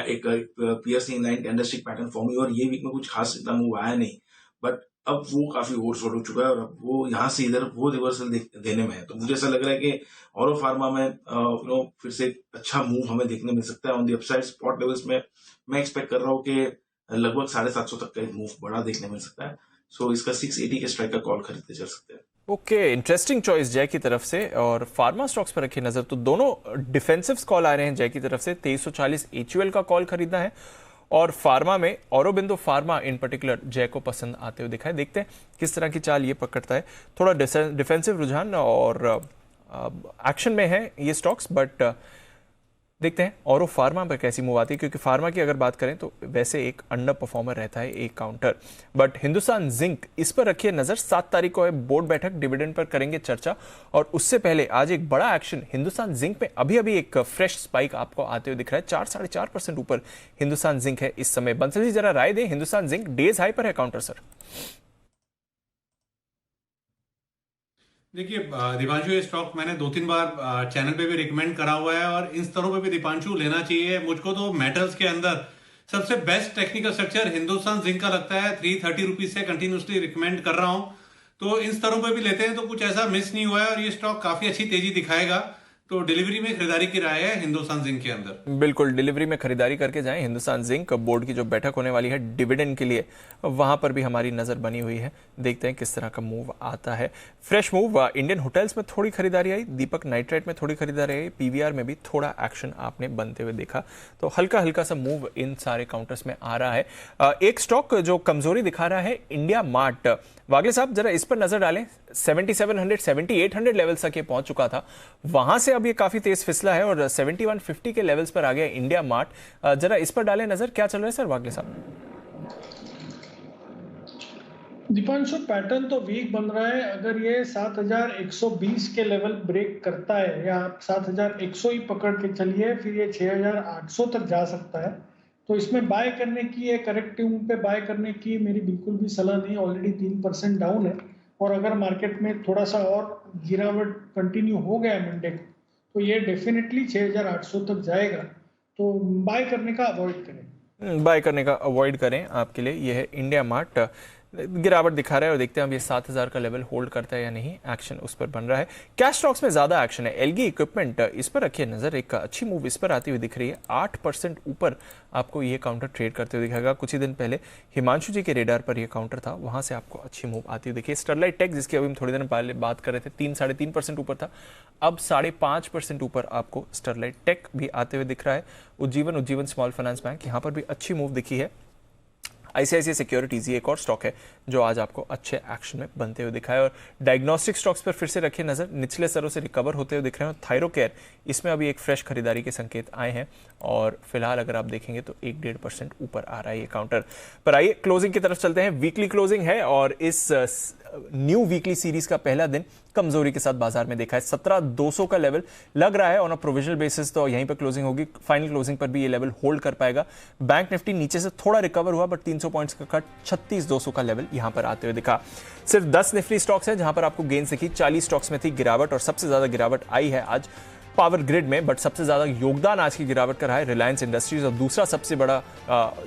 एक piercing line candlestick pattern form हुई और ये वीक में कुछ खास इतना मूव आया नहीं, बट अब वो काफी ओवरसोल्ड हो चुका है और अब वो यहाँ से इधर वो रिवर्सल देने में है। तो मुझे ऐसा लग रहा है कि औरो फार्मा में फिर से अच्छा मूव हमें देखने मिल सकता है। On the upside spot levels में मैं एक्सपेक्ट कर रहा हूँ कि लगभग 750 तक का एक मूव बड़ा देखने मिल सकता है। सो इसका 680 के स्ट्राइक का कॉल खरीदते चल सकते हैं। ओके, इंटरेस्टिंग चॉइस जय की तरफ से। और फार्मा स्टॉक्स पर रखिए नजर, तो दोनों डिफेंसिव कॉल आ रहे हैं जय की तरफ से। 2340 HUL का कॉल खरीदना है और फार्मा में औरोबिंदो फार्मा इन पर्टिकुलर जय को पसंद आते हुए दिखाए। देखते हैं किस तरह की चाल ये पकड़ता है। थोड़ा डिफेंसिव रुझान और एक्शन में है ये स्टॉक्स, बट देखते हैं औरो फार्मा पर कैसी मूव आती है, क्योंकि फार्मा की अगर बात करें तो वैसे एक अंडर परफॉर्मर रहता है एक काउंटर। बट हिंदुस्तान जिंक, इस पर रखिए नजर। 7 तारीख को है बोर्ड बैठक, डिविडेंड पर करेंगे चर्चा, और उससे पहले आज एक बड़ा एक्शन हिंदुस्तान जिंक में। अभी अभी एक फ्रेश स्पाइक आपको आते हुए दिख रहा है, 4-4.5% ऊपर हिंदुस्तान जिंक है इस समय। बंसल जी जरा राय दें, हिंदुस्तान जिंक डेज हाई पर है काउंटर सर। देखिए दीपांशु, ये स्टॉक मैंने 2-3 बार चैनल पे भी रिकमेंड करा हुआ है और इन स्तरों पे भी दीपांशु लेना चाहिए। मुझको तो मेटल्स के अंदर सबसे best technical structure Hindustan zinc का लगता है। 330 रुपीज से कंटिन्यूसली रिकमेंड कर रहा हूं, तो इन स्तरों पे भी लेते हैं तो कुछ ऐसा मिस नहीं हुआ है और ये स्टॉक काफी अच्छी तेजी दिखाएगा। तो डिलीवरी में खरीदारी की राय है हिंदुस्तान जिंक के अंदर। बिल्कुल, डिलीवरी में खरीदारी करके जाएं हिंदुस्तान जिंक। बोर्ड की जो बैठक होने वाली है डिविडेंड के लिए, वहां पर भी हमारी नजर बनी हुई है। देखते हैं किस तरह का मूव आता है। फ्रेश मूव इंडियन होटल्स में थोड़ी खरीदारी आई, दीपक नाइट्राइट में थोड़ी खरीदारी आई, पीवीआर में भी थोड़ा एक्शन आपने बनते हुए देखा। तो हल्का हल्का सा मूव इन सारे काउंटर्स में आ रहा है। एक स्टॉक जो कमजोरी दिखा रहा है इंडिया मार्ट। वागले साहब जरा इस पर नजर डालें। 7700 7800 लेवल्स तक ये पहुंच चुका था, वहां से अब ये काफी तेज फिसला है और 7150 के लेवल्स पर आ गया इंडिया मार्ट। जरा इस पर डालें नजर, क्या चल रहा है सर वागले साहब? दीपांशु, पैटर्न तो वीक बन रहा है। अगर ये 7120 के लेवल ब्रेक करता है या आप 7100 ही पकड़ के चलिए, फिर ये 6800 तक जा सकता है। तो इसमें बाय करने की, ये करेक्टिव पे बाय करने की मेरी बिल्कुल भी सलाह नहीं। ऑलरेडी 3% डाउन है और अगर मार्केट में थोड़ा सा और गिरावट कंटिन्यू हो गया मंडे को तो ये डेफिनेटली 6800 तक जाएगा। तो बाय करने का अवॉइड करें। बाय करने का अवॉइड करें आपके लिए। यह है इंडिया मार्ट। गिरावट दिखा रहा है और देखते हैं अब ये 7000 का लेवल होल्ड करता है या नहीं। एक्शन उस पर बन रहा है। कैश स्टॉक्स में ज्यादा एक्शन है। एलगी इक्विपमेंट, इस पर रखिए नजर, एक अच्छी मूव इस पर आती हुई दिख रही है। 8% ऊपर आपको ये काउंटर ट्रेड करते हुए दिखेगा। कुछ ही दिन पहले हिमांशु जी के रेडार पर यह काउंटर था, वहां से आपको अच्छी मूव आती हुई दिखी। स्टरलाइट टेक, जिसकी अभी हम थोड़ी देर पहले बात कर रहे थे, 3-3.5% ऊपर था, अब 5.5% ऊपर आपको स्टरलाइट टेक भी आते हुए दिख रहा है। उज्जीवन स्मॉल फाइनेंस बैंक, यहां पर भी अच्छी मूव दिखी है। आईसीआईसीआई सिक्योरिटीज ये एक और स्टॉक है जो आज आपको अच्छे एक्शन में बनते हुए दिखा है। और डायग्नोस्टिक स्टॉक्स पर फिर से रखिए नजर, निचले स्तरों से रिकवर होते हुए दिख रहे हैं। थायरोकेयर, इसमें अभी एक फ्रेश खरीदारी के संकेत आए हैं और फिलहाल अगर आप देखेंगे तो 1-1.5% ऊपर आ रहा है ये काउंटर। पर आइए क्लोजिंग की तरफ चलते हैं। वीकली क्लोजिंग है और इस न्यू वीकली सीरीज का पहला दिन कमजोरी के साथ बाजार में देखा है। 17,200 का लेवल लग रहा है ऑन अ प्रोविजनल बेसिस, तो यहीं पर क्लोजिंग होगी। फाइनल क्लोजिंग पर भी ये लेवल होल्ड कर पाएगा। बैंक निफ्टी नीचे से थोड़ा रिकवर हुआ, बट 300 पॉइंट्स का कट, 36,200 का लेवल यहां पर आते हुए दिखा। सिर्फ 10 निफ्टी स्टॉक्स हैं जहां पर आपको गेंस दिखी। 40 स्टॉक्स में थी गिरावट और सबसे ज्यादा गिरावट आई है आज पावर ग्रिड में, बट सबसे ज्यादा योगदान आज की गिरावट का रहा है रिलायंस इंडस्ट्रीज। और दूसरा सबसे बड़ा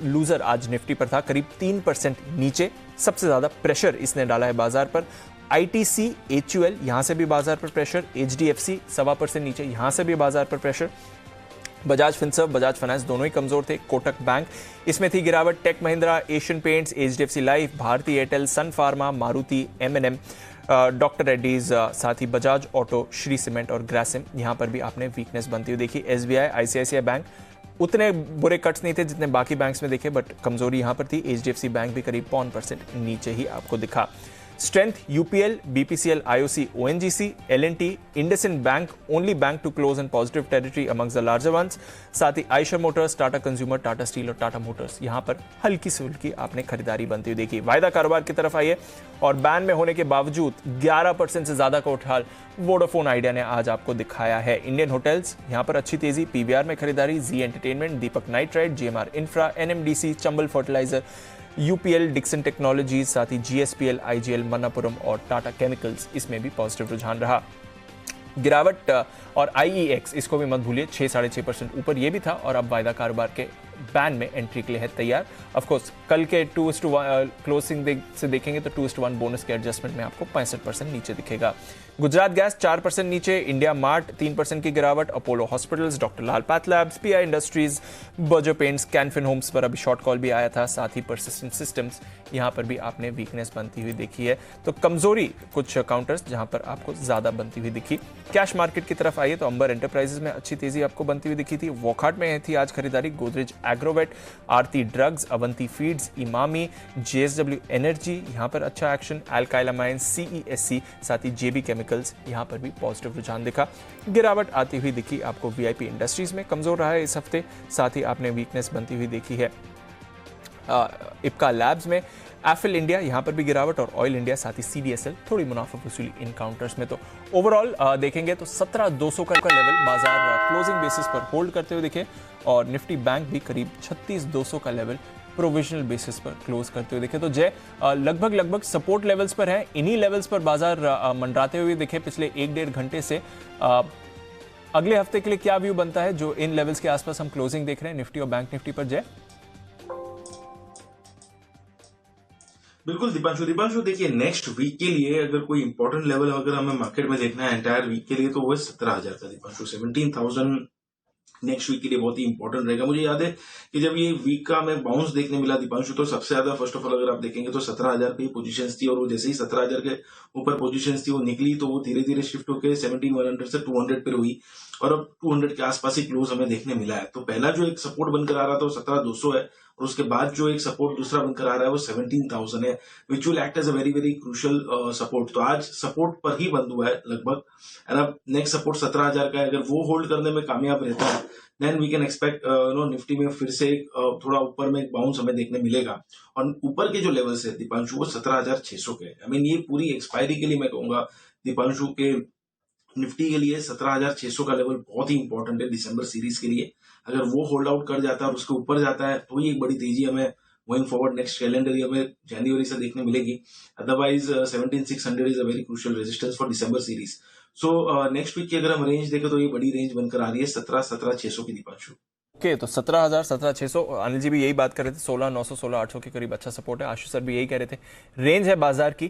लूजर आज निफ्टी पर था, करीब 3% नीचे। सबसे ज्यादा प्रेशर इसने डाला है बाजार पर। आईटीसी, एचयूएल, यहां से भी बाजार पर प्रेशर। एचडीएफसी 1.25% नीचे, यहां से भी बाजार पर प्रेशर। बजाज फिनसर्व, बजाज फाइनेंस दोनों ही कमजोर थे। कोटक बैंक, इसमें थी गिरावट। Tech Mahindra, Asian Paints, HDFC Life, Bharti Airtel, Sun Pharma, Maruti, MNM, doctor Reddy's, साथ ही बजाज ऑटो, श्री सीमेंट और ग्रासिम, यहां पर भी आपने वीकनेस बनती हुई देखी। एसबीआई, आईसीआईसीआई बैंक, उतने बुरे कट्स नहीं थे जितने बाकी बैंक्स में देखे, बट कमजोरी यहां पर थी। एचडीएफसी बैंक भी करीब 0.5% नीचे ही आपको दिखा। Strength, UPL, BPCL, IOC, ONGC, LNT, IndusInd Bank, only bank to close in positive territory amongst the larger ones. साथ ही Eicher Motors, Tata Consumer, Tata Steel और टाटा मोटर्स, यहां पर हल्की से हल्की आपने खरीदारी बनती हुई देखी। वायदा कारोबार की तरफ आइए और बैन में होने के बावजूद 11% से ज्यादा का उछाल वोडाफोन आइडिया ने आज आपको दिखाया है। इंडियन होटल्स, यहां पर अच्छी तेजी। पीवीआर में खरीदारी, Zee Entertainment, Deepak Nitrite, GMR Infra, NMDC, Chambal Fertiliser, UPL, Dixon Technologies, साथ ही जीएसपीएल, आईजीएल, मन्नापुरम और टाटा केमिकल्स, इसमें भी पॉजिटिव रुझान रहा। गिरावट और आईईएक्स, इसको भी मत भूलिए, 6-6.5% ऊपर ये भी था और अब वायदा कारोबार के बैन में एंट्री के लिए है तैयार। ऑफ कोर्स कल के 2:1 क्लोजिंग से देखेंगे तो 2:1 बोनस के एडजस्टमेंट में आपको 65% नीचे दिखेगा। गुजरात गैस 4% नीचे, इंडिया मार्ट 3% की गिरावट, Apollo Hospitals, doctor Lal PathLabs, PI Industries, Berger Paints, Canfin Homes पर अभी शॉर्ट कॉल भी आया था। साथ ही परसिस्टेंट सिस्टम्स, यहां पर भी आपने वीकनेस बनती हुई देखी है। तो कमजोरी कुछ काउंटर्स जहां पर आपको ज्यादा बनती हुई दिखी। कैश मार्केट की तरफ आइए तो अंबर एंटरप्राइजेज में अच्छी तेजी आपको बनती हुई दिखी थी। वॉकहार्ट में थी आज खरीदारी। Godrej Agrovet, Aarti Drugs, Avanti Feeds, Emami, JSW Energy, यहां पर अच्छा एक्शन। अल्काइल अमाइंस, सीईएससी, साथ ही जेबी केमिकल्स, यहां पर भी पॉजिटिव रुझान दिखा। गिरावट आती हुई दिखी आपको वीआईपी इंडस्ट्रीज में, कमजोर रहा है इस हफ्ते। साथ ही आपने वीकनेस बनती हुई देखी है इप्का लैब्स में। एफिल इंडिया, यहां पर भी गिरावट और ऑयल इंडिया, साथ ही सीडीएसएल थोड़ी मुनाफा वसूली इन काउंटर्स में। तो ओवरऑल देखेंगे तो 17,200 का लेवल बाजार क्लोजिंग बेसिस पर होल्ड करते हुए दिखे और निफ्टी बैंक भी करीब 36,200 का लेवल प्रोविजनल बेसिस पर क्लोज करते हुए दिखे। तो जय लगभग सपोर्ट लेवल्स पर है, इन्हीं लेवल्स पर बाजार मंडराते हुए दिखे पिछले 1-1.5 घंटे से। अगले हफ्ते के लिए क्या व्यू बनता है जो इन लेवल्स के आसपास हम क्लोजिंग देख रहे हैं निफ्टी और बैंक निफ्टी पर? जय बिल्कुल दीपांशु देखिए, नेक्स्ट वीक के लिए अगर कोई इंपॉर्टेंट लेवल अगर हमें मार्केट में देखना है एंटायर वीक के लिए तो वो है 17,000 का। दीपांशु 17,000 नेक्स्ट वीक के लिए बहुत ही इंपॉर्टेंट रहेगा। मुझे याद है कि जब ये वीक का हमें बाउंस देखने मिला दीपांशु, तो सबसे ज्यादा फर्स्ट ऑफ ऑल अगर आप देखेंगे तो 17,000 की पोजीशंस थी और वो जैसे ही 17,000 के ऊपर पोजीशंस थी वो निकली तो वो धीरे धीरे शिफ्ट होकर 17,100 से 200 पर हुई और अब 200 के आसपास ही क्लोज हमें देखने मिला है। तो पहला जो एक सपोर्ट बनकर आ रहा था वो 17,200 है और उसके बाद जो एक सपोर्ट दूसरा बनकर आ रहा है वो 17,000 है, which will act as a very very crucial support. तो आज सपोर्ट पर ही बंद हुआ है लगभग, एंड अब नेक्स्ट सपोर्ट 17,000 का है। अगर वो होल्ड करने में कामयाब रहता है then we can expect Nifty में फिर से थोड़ा ऊपर में एक बाउंस हमें देखने मिलेगा। और ऊपर के जो लेवल्स है दीपांशु वो 17,600 के। आई मीन ये पूरी एक्सपायरी के लिए मैं कहूंगा दीपांशु के निफ्टी के लिए 17,600 का लेवल बहुत ही इंपॉर्टेंट है दिसंबर सीरीज के लिए। अगर वो होल्ड आउट कर जाता है और उसके ऊपर जाता है तो ये एक बड़ी तेजी हमें going forward next calendar year में जनवरी से देखने मिलेगी। Otherwise 17,600 is a very crucial resistance for December series. So next week की अगर हम रेंज देखें तो ये बड़ी रेंज बनकर आ रही है 17,600 की दीपांशु। ओके, तो 17,000, 17,600, अनिल जी भी यही बात कर रहे थे, 16,900, 16,800 के करीब अच्छा सपोर्ट है। आशीष सर भी यही कह रहे थे, रेंज है बाजार की,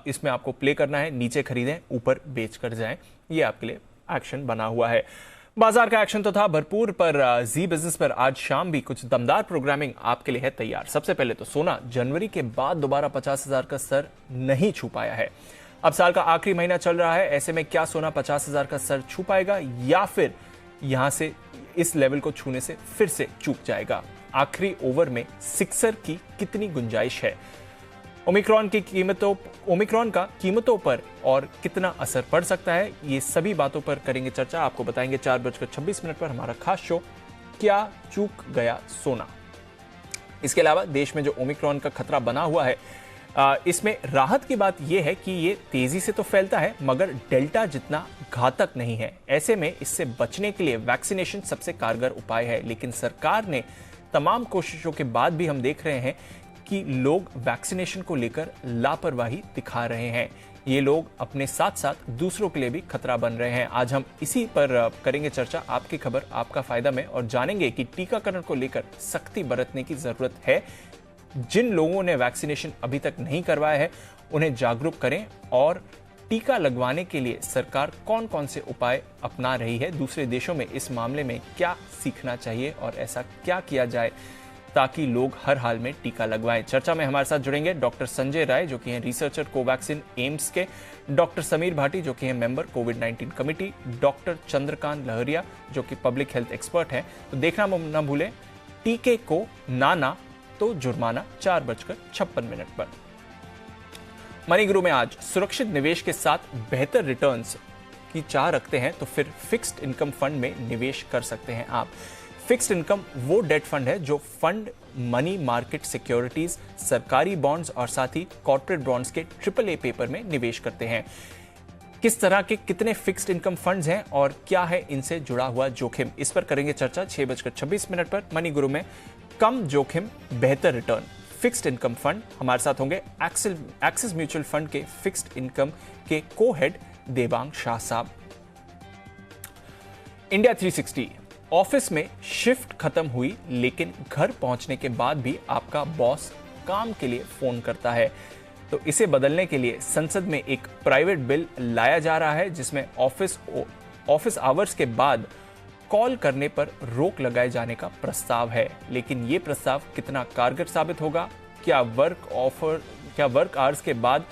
इसमें आपको प्ले करना है, नीचे खरीदें, ऊपर बेच कर जाएं, ये आपके लिए एक्शन बना हुआ है। बाजार का एक्शन तो था भरपूर, पर जी बिजनेस पर आज शाम भी कुछ दमदार प्रोग्रामिंग आपके लिए है तैयार। सबसे पहले तो सोना जनवरी के बाद दोबारा 50,000 का स्तर नहीं छू पाया है। अब साल का आखिरी महीना चल रहा है, ऐसे में क्या सोना 50,000 का स्तर छू पाएगा या फिर यहां से इस लेवल को छूने से फिर से चूक जाएगा? आखिरी ओवर में सिक्सर की कितनी गुंजाइश है? ओमिक्रॉन का कीमतों पर और कितना असर पड़ सकता है, ये सभी बातों पर करेंगे चर्चा। आपको बताएंगे 4:26 पर हमारा खास शो क्या चूक गया सोना। इसके अलावा देश में जो ओमिक्रॉन का खतरा बना हुआ है, इसमें राहत की बात यह है कि ये तेजी से तो फैलता है मगर डेल्टा जितना घातक नहीं है। ऐसे में इससे बचने के लिए वैक्सीनेशन सबसे कारगर उपाय है, लेकिन सरकार ने तमाम कोशिशों के बाद भी हम देख रहे हैं कि लोग वैक्सीनेशन को लेकर लापरवाही दिखा रहे हैं। ये लोग अपने साथ साथ दूसरों के लिए भी खतरा बन रहे हैं। आज हम इसी पर करेंगे चर्चा, आपकी खबर आपका फायदा में, और जानेंगे कि टीकाकरण को लेकर सख्ती बरतने की जरूरत है। जिन लोगों ने वैक्सीनेशन अभी तक नहीं करवाया है उन्हें जागरूक करें, और टीका लगवाने के लिए सरकार कौन कौन से उपाय अपना रही है, दूसरे देशों में इस मामले में क्या सीखना चाहिए और ऐसा क्या किया जाए ताकि लोग हर हाल में टीका लगवाएं। चर्चा में हमारे साथ जुड़ेंगे डॉक्टर संजय राय जो कि हैं रिसर्चर कोवैक्सीन एम्स के, डॉक्टर समीर भाटी जो कि हैं मेंबर कोविड-19 कमेटी, डॉक्टर चंद्रकांत लहरिया जो कि पब्लिक हेल्थ एक्सपर्ट हैं। तो देखना न भूलें, टीके को नाना तो जुर्माना 4:56 पर। मनी गुरु में आज सुरक्षित निवेश के साथ बेहतर रिटर्न्स की चाह रखते हैं तो फिर फिक्स्ड इनकम फंड में निवेश कर सकते हैं आप। फिक्स्ड इनकम वो डेट फंड है जो फंड मनी मार्केट सिक्योरिटीज, सरकारी बॉन्ड्स और साथ ही कॉर्पोरेट बॉन्ड्स के AAA पेपर में निवेश करते हैं। किस तरह के कितने फिक्स्ड इनकम फंड्स हैं और क्या है इनसे जुड़ा हुआ जोखिम, इस पर करेंगे चर्चा 6:26 पर मनी गुरु में। कम जोखिम बेहतर रिटर्न फिक्स्ड इनकम फंड, हमारे साथ होंगे एक्सिस म्यूचुअल फंड के फिक्स्ड इनकम के को हेड देवांग शाह साहब। इंडिया 360 ऑफिस में शिफ्ट खत्म हुई लेकिन घर पहुंचने के बाद भी आपका बॉस काम के लिए फोन करता है, तो इसे बदलने के लिए संसद में एक प्राइवेट बिल लाया जा रहा है जिसमें ऑफिस आवर्स के बाद कॉल करने पर रोक लगाए जाने का प्रस्ताव है। लेकिन यह प्रस्ताव कितना कारगर साबित होगा? क्या वर्क आवर्स के बाद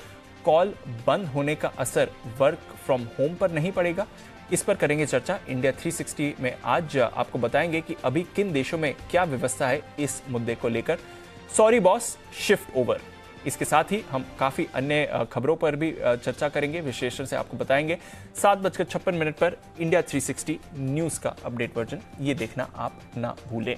कॉल बंद होने का असर वर्क फ्रॉम होम पर नहीं पड़ेगा? इस पर करेंगे चर्चा। इंडिया 360 में आज आपको बताएंगे कि अभी किन देशों में क्या व्यवस्था है इस मुद्दे को लेकर। Sorry boss, shift over. इसके साथ ही हम काफी अन्य खबरों पर भी चर्चा करेंगे, विश्लेषण से आपको बताएंगे। 7:56 पर इंडिया 360 न्यूज का अपडेट वर्जन, ये देखना आप ना भूलें।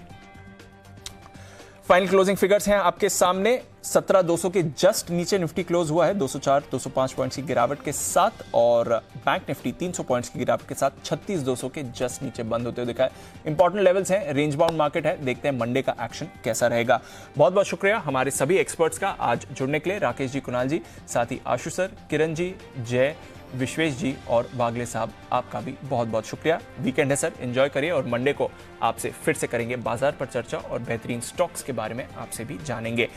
फाइनल क्लोजिंग फिगर्स हैं आपके सामने। 17,200 के जस्ट नीचे निफ्टी क्लोज हुआ है 204-205 पॉइंट्स की गिरावट के साथ, और बैंक निफ्टी 300 पॉइंट्स की गिरावट के साथ 36,200 के जस्ट नीचे बंद होते हुए दिखा है। इंपॉर्टेंट लेवल्स हैं, रेंज बाउंड मार्केट है, देखते हैं मंडे का एक्शन कैसा रहेगा। बहुत बहुत शुक्रिया हमारे सभी एक्सपर्ट्स का आज जुड़ने के लिए, राकेश जी, कुणाल जी, साथ ही आशु सर, किरण जी, जय, विश्वेश जी और बागले साहब, आपका भी बहुत बहुत शुक्रिया। वीकेंड है सर, एंजॉय करिए, और मंडे को आपसे फिर से करेंगे बाजार पर चर्चा और बेहतरीन स्टॉक्स के बारे में आपसे भी जानेंगे।